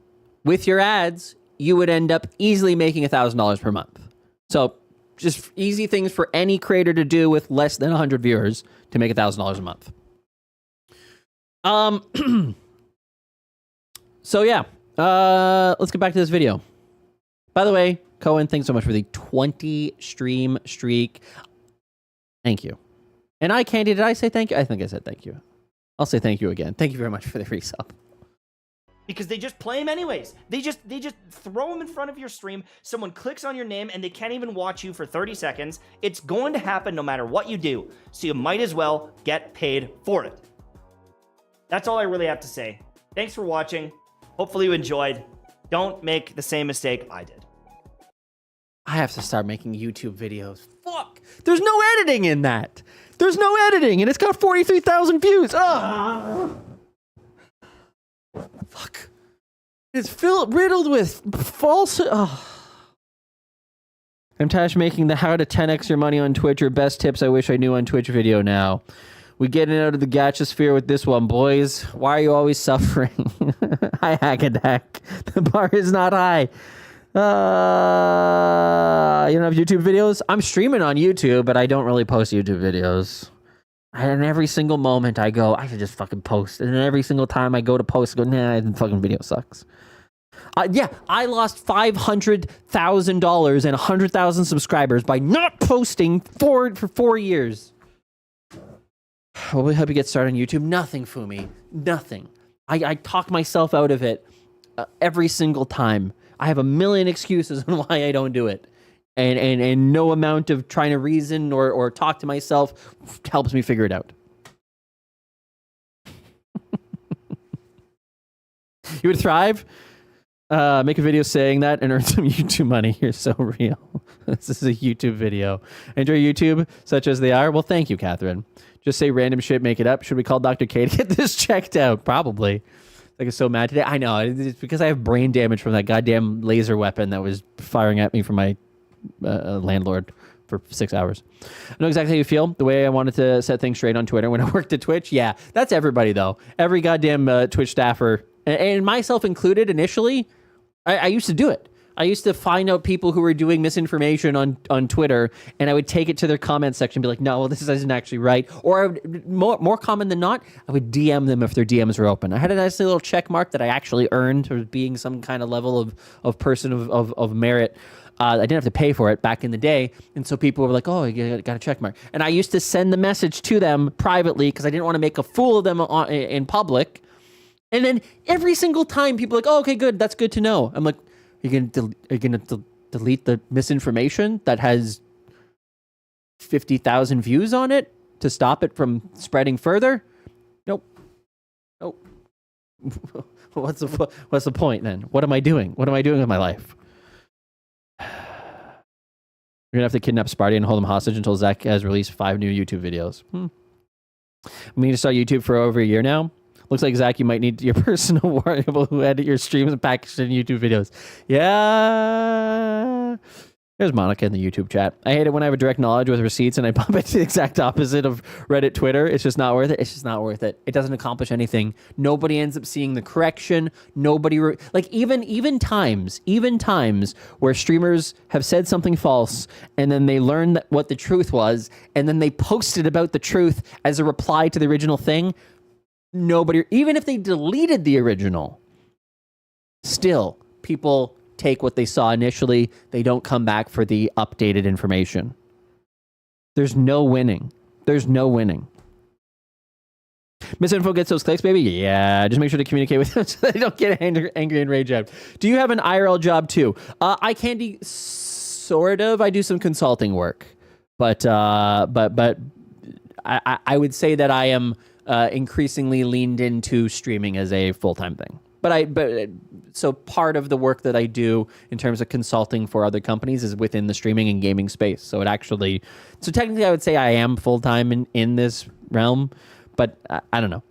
with your ads, you would end up easily making $1,000 per month. So just easy things for any creator to do with less than 100 viewers to make $1,000 a month. So yeah, let's get back to this video. By the way, Cohen, thanks so much for the 20 stream streak. Thank you. And Candy, did I say thank you? I think I said thank you. I'll say thank you again. Thank you very much for the resub. Because they just play them anyways. They just throw them in front of your stream. Someone clicks on your name and they can't even watch you for 30 seconds. It's going to happen no matter what you do. So you might as well get paid for it. That's all I really have to say. Thanks for watching. Hopefully you enjoyed. Don't make the same mistake I did. I have to start making YouTube videos. Fuck! There's no editing in that. There's no editing, and it's got 43,000 views. Oh. Fuck. It's riddled with false... Oh. I'm Tash making the how to 10x your money on Twitch or best tips I wish I knew on Twitch video now. We getting out of the gacha sphere with this one, boys. Why are you always suffering? Hi, Hackadak. The bar is not high. You don't have YouTube videos? I'm streaming on YouTube, but I don't really post YouTube videos. And every single moment I go, I should just fucking post. And then every single time I go to post, I go, nah, the fucking video sucks. Yeah, I lost $500,000 and 100,000 subscribers by not posting for 4 years. Well, we hope you get started on YouTube. Nothing, Fumi. Nothing. I talk myself out of it every single time. I have a million excuses on why I don't do it. And no amount of trying to reason or talk to myself helps me figure it out. You would thrive? Make a video saying that and earn some YouTube money. You're so real. This is a YouTube video. Enjoy YouTube, such as they are? Well, thank you, Catherine. Just say random shit, make it up. Should we call Dr. K to get this checked out? Probably. Like, I'm so mad today. I know. It's because I have brain damage from that goddamn laser weapon that was firing at me from my landlord for 6 hours. I know exactly how you feel. The way I wanted to set things straight on Twitter when I worked at Twitch. Yeah, that's everybody, though. Every goddamn Twitch staffer, and myself included initially, I used to do it. I used to find out people who were doing misinformation on Twitter, and I would take it to their comment section and be like, no, well, this isn't actually right. Or I would, more common than not, I would DM them if their DMs were open. I had a nice little check mark that I actually earned for being some kind of level of person of merit. I didn't have to pay for it back in the day. And so people were like, oh, you got a check mark. And I used to send the message to them privately because I didn't want to make a fool of them in public. And then every single time people are like, oh, okay, good. That's good to know. I'm like, are you going to delete the misinformation that has 50,000 views on it to stop it from spreading further? Nope. What's the point then? What am I doing? What am I doing with my life? You're going to have to kidnap Sparty and hold him hostage until Zach has released 5 new YouTube videos. We need to start YouTube for over a year now. Looks like, Zach, you might need your personal variable who edit your streams and package in YouTube videos. Yeah. There's Monica in the YouTube chat. I hate it when I have a direct knowledge with receipts and I bump it to the exact opposite of Reddit, Twitter. It's just not worth it. It's just not worth it. It doesn't accomplish anything. Nobody ends up seeing the correction. Nobody, even times where streamers have said something false and then they learn what the truth was and then they posted about the truth as a reply to the original thing. Nobody, even if they deleted the original, still people take what they saw initially. They don't come back for the updated information. There's no winning. Misinfo gets those clicks, baby. Yeah, just make sure to communicate with them so they don't get angry and rage out. Do you have an IRL job too? I can sort of. I do some consulting work, but I would say that I am increasingly leaned into streaming as a full-time thing. So part of the work that I do in terms of consulting for other companies is within the streaming and gaming space. So technically I would say I am full-time in this realm, but I don't know.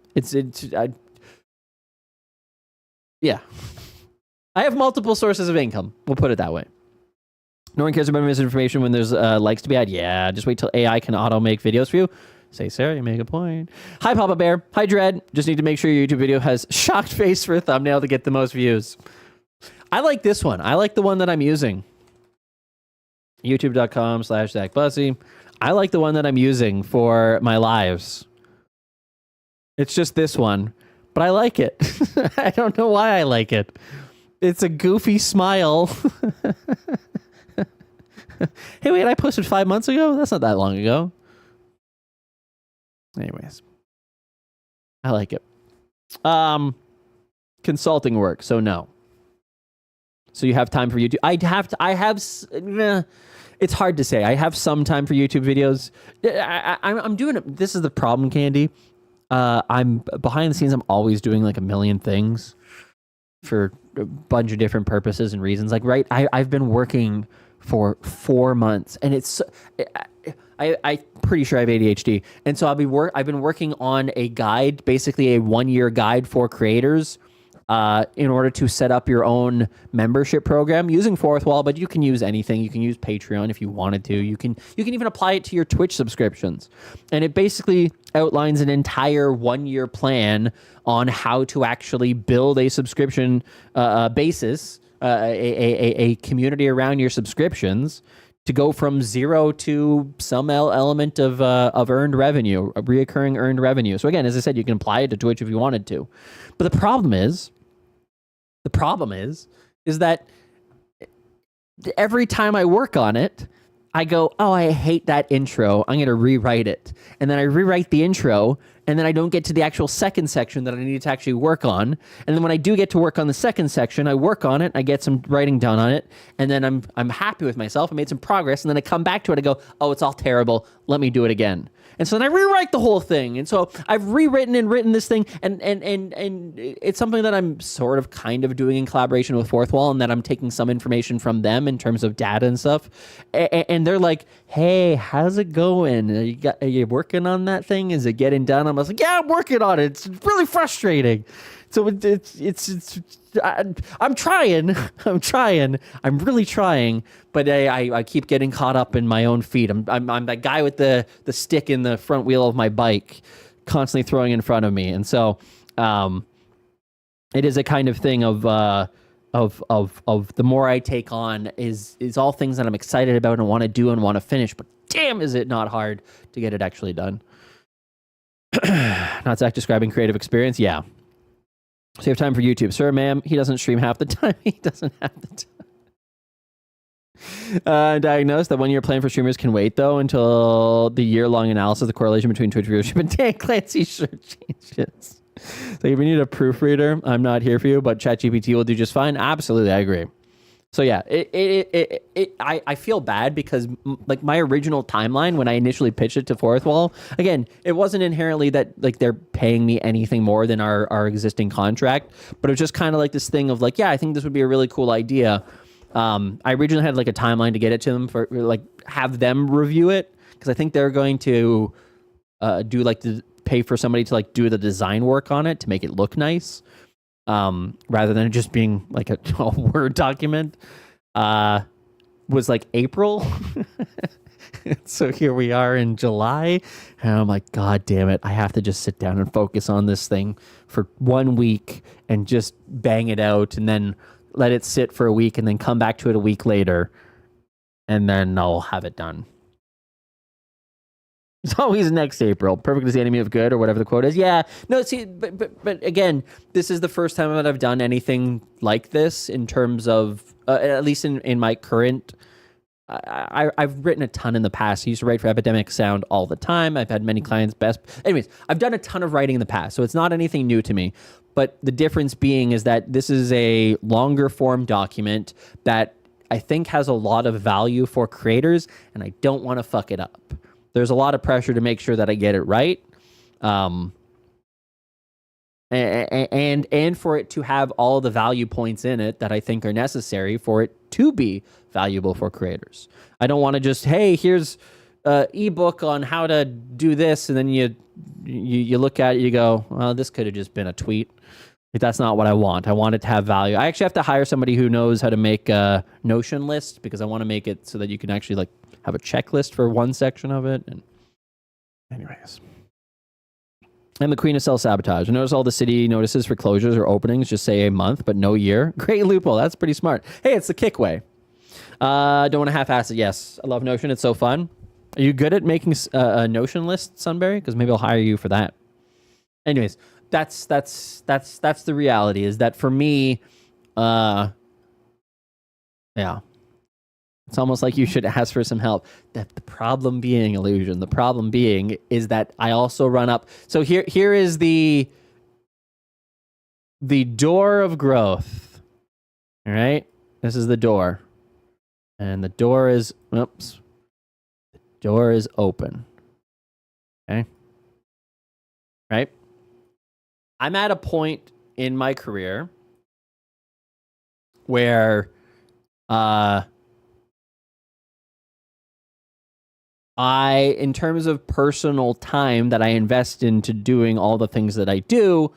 Yeah. I have multiple sources of income. We'll put it that way. No one cares about misinformation when there's likes to be had. Yeah, just wait till AI can auto-make videos for you. Say, Sarah, you make a point. Hi, Papa Bear. Hi, Dread. Just need to make sure your YouTube video has shocked face for a thumbnail to get the most views. I like this one. I like the one that I'm using. YouTube.com/Zach Bussey. I like the one that I'm using for my lives. It's just this one, but I like it. I don't know why I like it. It's a goofy smile. Hey, wait, I posted 5 months ago? That's not that long ago. Anyways, I like it. Consulting work, so no. So you have time for YouTube? It's hard to say. I have some time for YouTube videos. I'm doing it. This is the problem, Candy. I'm behind the scenes. I'm always doing like a million things for a bunch of different purposes and reasons. Like, right, I've been working for 4 months, and it's. I'm pretty sure I have ADHD. And so I've been working on a guide, basically a 1-year guide for creators in order to set up your own membership program using Fourth Wall, but you can use anything. You can use Patreon if you wanted to. You can even apply it to your Twitch subscriptions. And it basically outlines an entire 1-year plan on how to actually build a subscription basis, a community around your subscriptions, to go from 0 to some element of earned revenue, a reoccurring earned revenue. So again, as I said, you can apply it to Twitch if you wanted to. But the problem is that every time I work on it, I go, oh, I hate that intro. I'm going to rewrite it. And then I rewrite the intro, and then I don't get to the actual second section that I need to actually work on. And then when I do get to work on the second section, I work on it, I get some writing done on it, and then I'm happy with myself. I made some progress, and then I come back to it, I go, oh, it's all terrible. Let me do it again. And so then I rewrite the whole thing. And so I've rewritten and written this thing, and it's something that I'm sort of kind of doing in collaboration with Fourth Wall, and that I'm taking some information from them in terms of data and stuff. And they're like, hey, how's it going? Are you working on that thing? Is it getting done? I was like, yeah, I'm working on it. It's really frustrating. So I'm trying. I'm really trying, but I keep getting caught up in my own feet. I'm that guy with the stick in the front wheel of my bike, constantly throwing in front of me. And so, it is a kind of thing of the more I take on is all things that I'm excited about and want to do and want to finish. But damn, is it not hard to get it actually done? Not Zach describing creative experience. Yeah. So you have time for YouTube. Sir, ma'am, he doesn't stream half the time. He doesn't have the time. Diagnosed that 1 year plan for streamers can wait, though, until the year-long analysis of the correlation between Twitch viewership and Dan Clancy sure changes. So if you need a proofreader, I'm not here for you, but ChatGPT will do just fine. Absolutely, I agree. So yeah, I feel bad because like my original timeline when I initially pitched it to Fourth Wall, again, it wasn't inherently that like they're paying me anything more than our existing contract, but it was just kind of like this thing of like, yeah, I think this would be a really cool idea. I originally had like a timeline to get it to them for like have them review it because I think they're going to do like the pay for somebody to like do the design work on it to make it look nice. Rather than it just being like a Word document, was like April. So here we are in July, and I'm like, God damn it. I have to just sit down and focus on this thing for 1 week and just bang it out and then let it sit for a week and then come back to it a week later and then I'll have it done. It's always next April. Perfect as the enemy of good or whatever the quote is. Yeah. No, see, but again, this is the first time that I've done anything like this in terms of, at least in my current, I've written a ton in the past. I used to write for Epidemic Sound all the time. I've had many clients anyways, I've done a ton of writing in the past, so it's not anything new to me. But the difference being is that this is a longer form document that I think has a lot of value for creators, and I don't want to fuck it up. There's a lot of pressure to make sure that I get it right. And for it to have all the value points in it that I think are necessary for it to be valuable for creators. I don't want to just, hey, here's an ebook on how to do this, and then you look at it, you go, well, this could have just been a tweet. Like, that's not what I want. I want it to have value. I actually have to hire somebody who knows how to make a Notion list because I want to make it so that you can actually like have a checklist for one section of it. And anyways. I'm the queen of self-sabotage. I notice all the city notices for closures or openings just say a month, but no year. Great loophole. That's pretty smart. Hey, it's the kick way. Don't want to half-ass it. Yes, I love Notion. It's so fun. Are you good at making a Notion list, Sunbury? Because maybe I'll hire you for that. Anyways, that's the reality. Is that for me? Yeah. It's almost like you should ask for some help. The problem being, Illusion, the problem being is that I also run up. So here is the door of growth. All right? This is the door. And the door is, oops. The door is open. Okay? Right? I'm at a point in my career where in terms of personal time that I invest into doing all the things that I do,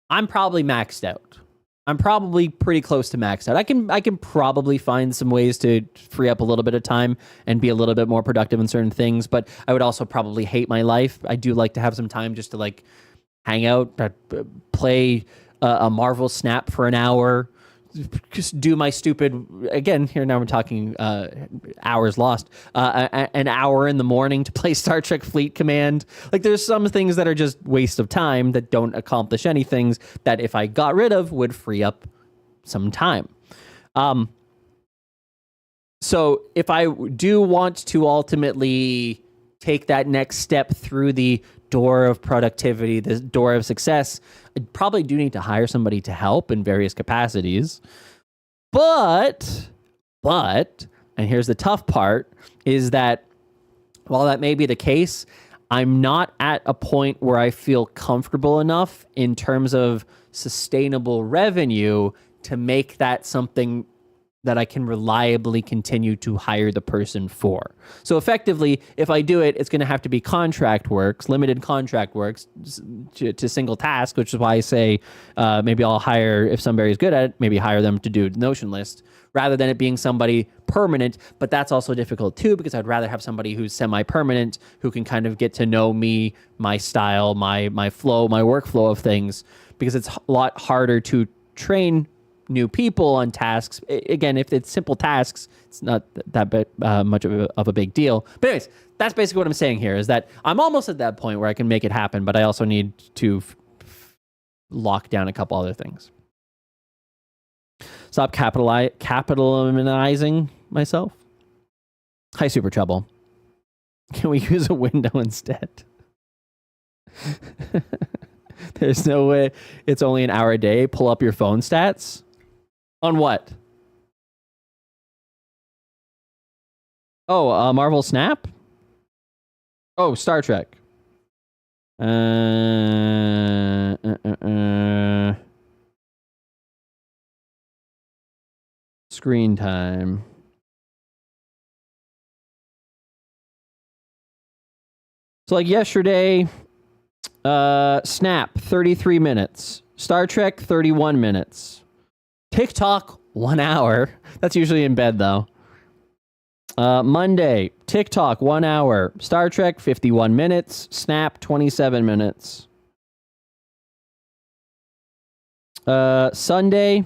I'm probably maxed out. I'm probably pretty close to maxed out. I can probably find some ways to free up a little bit of time and be a little bit more productive in certain things, but I would also probably hate my life. I do like to have some time just to like hang out, play a Marvel Snap for an hour, just do my stupid, again, here now we're talking hours lost, an hour in the morning to play Star Trek Fleet Command. Like there's some things that are just waste of time that don't accomplish anything that if I got rid of would free up some time. So if I do want to ultimately take that next step through the door of productivity, the door of success, I probably do need to hire somebody to help in various capacities. But, and here's the tough part, is that while that may be the case, I'm not at a point where I feel comfortable enough in terms of sustainable revenue to make that something that I can reliably continue to hire the person for. So effectively, if I do it, it's going to have to be contract works, limited contract works to single task, which is why I say maybe I'll hire, if somebody's good at it, maybe hire them to do Notion list rather than it being somebody permanent. But that's also difficult too, because I'd rather have somebody who's semi-permanent, who can kind of get to know me, my style, my flow, my workflow of things, because it's a lot harder to train new people on tasks. Again, if it's simple tasks, it's not that much of a big deal. But anyways, that's basically what I'm saying here, is that I'm almost at that point where I can make it happen, but I also need to lock down a couple other things. Stop capitalizing myself. Hi, Super Trouble. Can we use a window instead? There's no way. It's only an hour a day. Pull up your phone stats. On what? Oh, Marvel Snap? Oh, Star Trek. Screen time. So like yesterday, Snap, 33 minutes. Star Trek, 31 minutes. TikTok, 1 hour. That's usually in bed, though. Monday, TikTok, 1 hour. Star Trek, 51 minutes. Snap, 27 minutes. Sunday,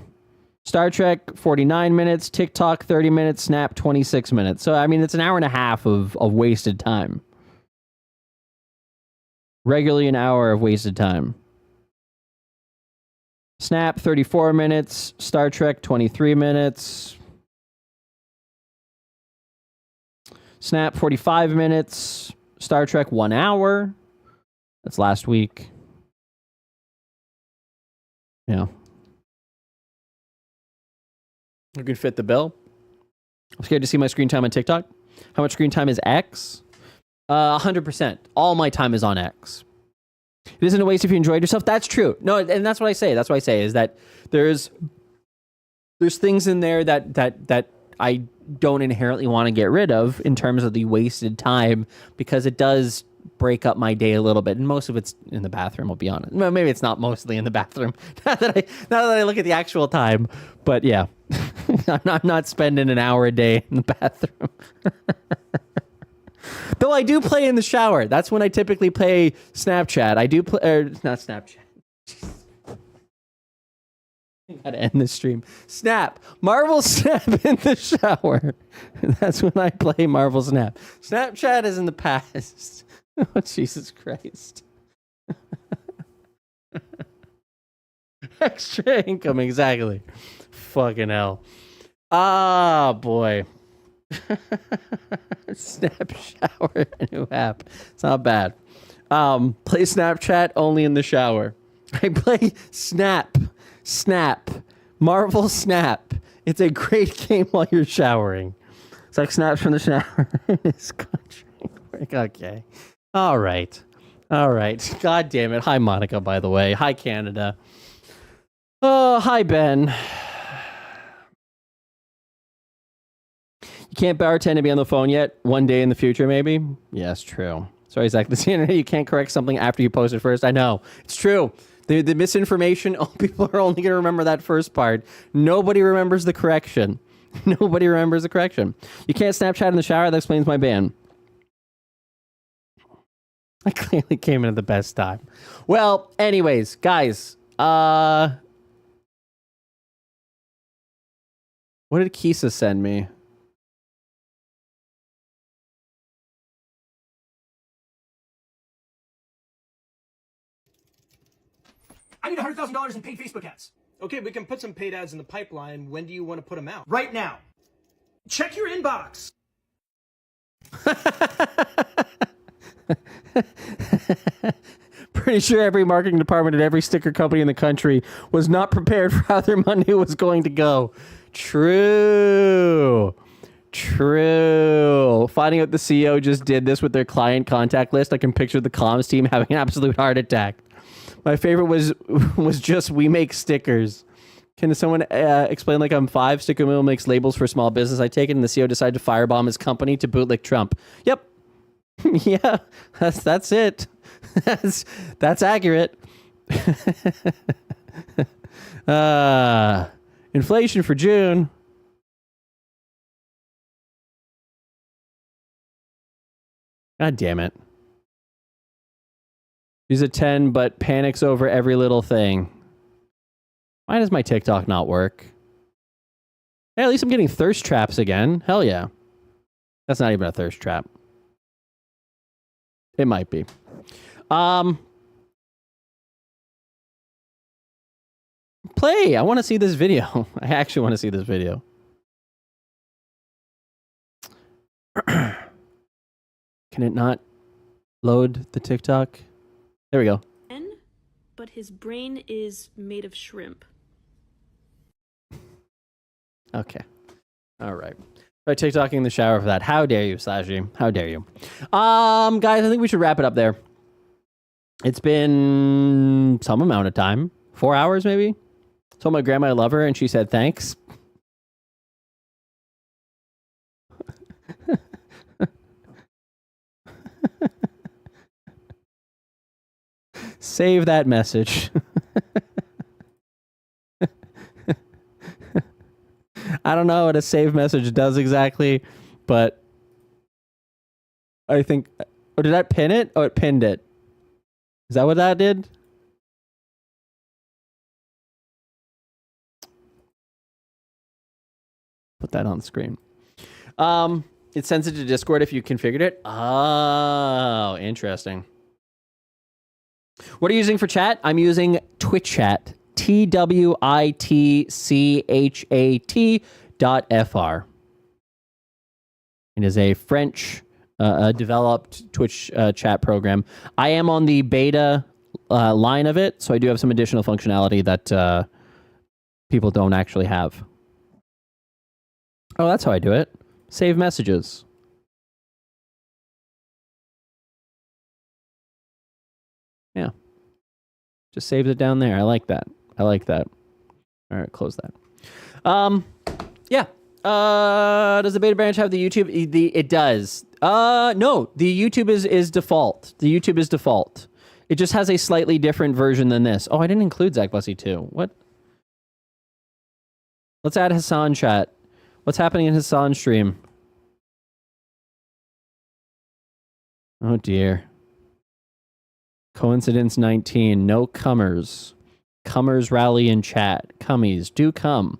Star Trek, 49 minutes. TikTok, 30 minutes. Snap, 26 minutes. So, I mean, it's an hour and a half of wasted time. Regularly an hour of wasted time. Snap, 34 minutes. Star Trek, 23 minutes. Snap, 45 minutes. Star Trek, 1 hour. That's last week. Yeah. You can fit the bill. I'm scared to see my screen time on TikTok. How much screen time is X? 100%. All my time is on X. It isn't a waste if you enjoyed yourself. That's true. No, and that's what I say. That's what I say is that there's things in there that I don't inherently want to get rid of in terms of the wasted time, because it does break up my day a little bit. And most of it's in the bathroom, I'll be honest. Well, maybe it's not mostly in the bathroom. Now that I look at the actual time. But yeah, I'm not spending an hour a day in the bathroom. Though I do play in the shower. That's when I typically play Snapchat. I do play, not Snapchat. I gotta end this stream. Snap. Marvel Snap in the shower. That's when I play Marvel Snap. Snapchat is in the past. Oh, Jesus Christ. Extra income, exactly. Fucking hell. Ah, boy. Snap shower, a new app. It's not bad. Play Snapchat only in the shower. I play Snap, Marvel Snap. It's a great game while you're showering. It's like snaps from the shower in this country. Okay. All right. God damn it. Hi, Monica, by the way. Hi, Canada. Oh, hi, Ben. You can't bartend and be on the phone yet. One day in the future, maybe. Yes, true. Sorry, Zach. This internet, you can't correct something after you post it first. I know. It's true. The misinformation, people are only going to remember that first part. Nobody remembers the correction. Nobody remembers the correction. You can't Snapchat in the shower. That explains my ban. I clearly came in at the best time. Well, anyways, guys. What did Kisa send me? I need $100,000 in paid Facebook ads. Okay, we can put some paid ads in the pipeline. When do you want to put them out? Right now. Check your inbox. Pretty sure every marketing department at every sticker company in the country was not prepared for how their money was going to go. True. Finding out the CEO just did this with their client contact list, I can picture the comms team having an absolute heart attack. My favorite was just we make stickers. Can someone explain like I'm 5? Sticker Mill makes labels for small business. I take it and the CEO decided to firebomb his company to bootlick Trump. Yep. Yeah, that's it. That's accurate. Inflation for June. God damn it. She's a 10, but panics over every little thing. Why does my TikTok not work? Hey, at least I'm getting thirst traps again. Hell yeah. That's not even a thirst trap. It might be. Play. I want to see this video. I actually want to see this video. Can it not load the TikTok? There we go. But his brain is made of shrimp. Okay. All right. Try TikToking in the shower for that. How dare you, Slashy? How dare you? Guys, I think we should wrap it up there. It's been some amount of time. 4 hours, maybe? Told my grandma I love her, and she said thanks. Save that message. I don't know what a save message does exactly, but I think... Oh, did I pin it? Oh, it pinned it. Is that what that did? Put that on the screen. It sends it to Discord if you configured it. Oh, interesting. What are you using for chat? I'm using TwitChat. TwitChat.fr. It is a French developed Twitch chat program. I am on the beta line of it, so I do have some additional functionality that people don't actually have. Oh, that's how I do it. Save messages. Yeah. Just saves it down there. I like that. I like that. All right, close that. Yeah. Does the beta branch have the YouTube? It does. No, the YouTube is default. The YouTube is default. It just has a slightly different version than this. Oh, I didn't include Zach Bussey too. What? Let's add Hassan chat. What's happening in Hassan stream? Oh dear. Coincidence 19. No comers. Comers rally in chat. Cummies, do come.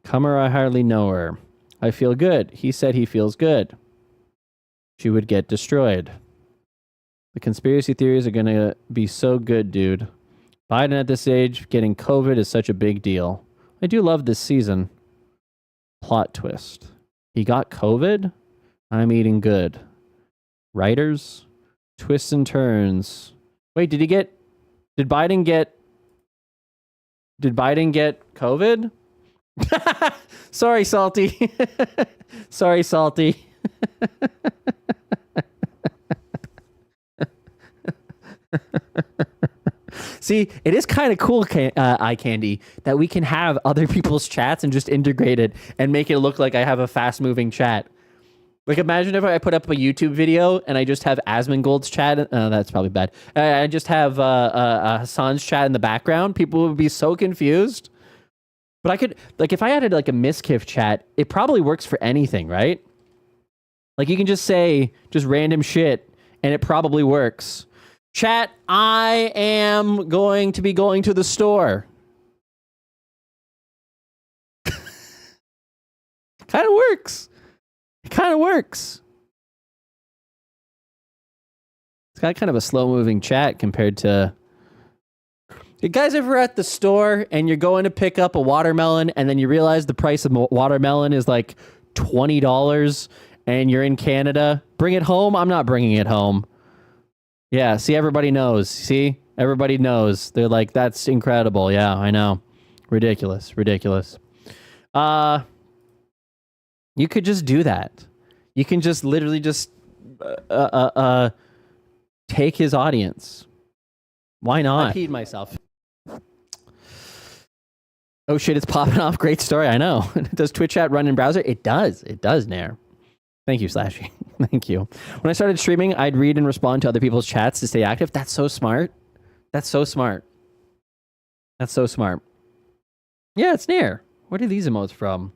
Comer, I hardly know her. I feel good. He said he feels good. She would get destroyed. The conspiracy theories are going to be so good, dude. Biden at this age, getting COVID is such a big deal. I do love this season. Plot twist. He got COVID? I'm eating good. Writers? Twists and turns. Wait, did Biden get COVID? Sorry, Salty. Sorry, Salty. See, it is kind of cool, eye candy, that we can have other people's chats and just integrate it and make it look like I have a fast-moving chat. Like, imagine if I put up a YouTube video and I just have Asmongold's chat. That's probably bad. I just have Hassan's chat in the background. People would be so confused. But I could, like, if I added like a Miskiff chat, it probably works for anything, right? Like, you can just say just random shit and it probably works. Chat, I am going to be going to the store. Kind of works. It kind of works. It's got kind of a slow-moving chat compared to... You guys ever at the store and you're going to pick up a watermelon and then you realize the price of watermelon is like $20 and you're in Canada, bring it home. I'm not bringing it home. Yeah, see, everybody knows. See, everybody knows. They're like, that's incredible. Yeah, I know. Ridiculous. Ridiculous. You could just do that. You can just literally just take his audience. Why not? I peed myself. Oh shit, it's popping off. Great story. I know. Does Twitch chat run in browser? It does. It does, Nair. Thank you, Slashy. Thank you. When I started streaming, I'd read and respond to other people's chats to stay active. That's so smart. That's so smart. That's so smart. Yeah, it's Nair. Where are these emotes from?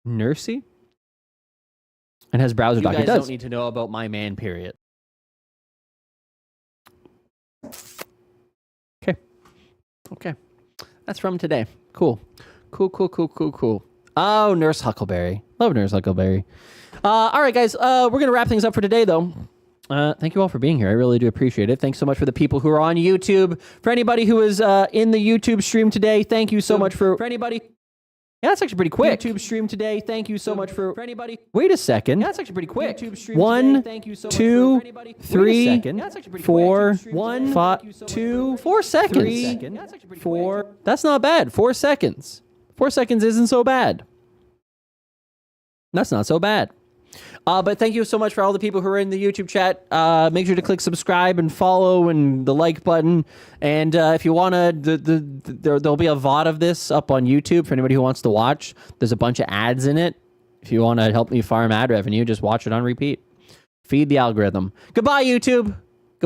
Nursey? And has browser doc. You guys don't need to know about my man, period. Okay. Okay. That's from today. Cool. Cool, cool, cool, cool, cool. Oh, Nurse Huckleberry. Love Nurse Huckleberry. All right, guys. We're going to wrap things up for today, though. Thank you all for being here. I really do appreciate it. Thanks so much for the people who are on YouTube. For anybody who is in the YouTube stream today, thank you so much for anybody. Yeah, that's actually pretty quick. YouTube stream today. Thank you so much for anybody. Wait a second. Yeah, that's actually pretty quick. YouTube stream 1, 2, 3, 4, 1, 5, 2, 4 seconds. 3, 4. That's not bad. 4 seconds. 4 seconds isn't so bad. That's not so bad. But thank you so much for all the people who are in the YouTube chat. Make sure to click subscribe and follow and the like button. And if you want to, there'll be a VOD of this up on YouTube for anybody who wants to watch. There's a bunch of ads in it. If you want to help me farm ad revenue, just watch it on repeat. Feed the algorithm. Goodbye, YouTube.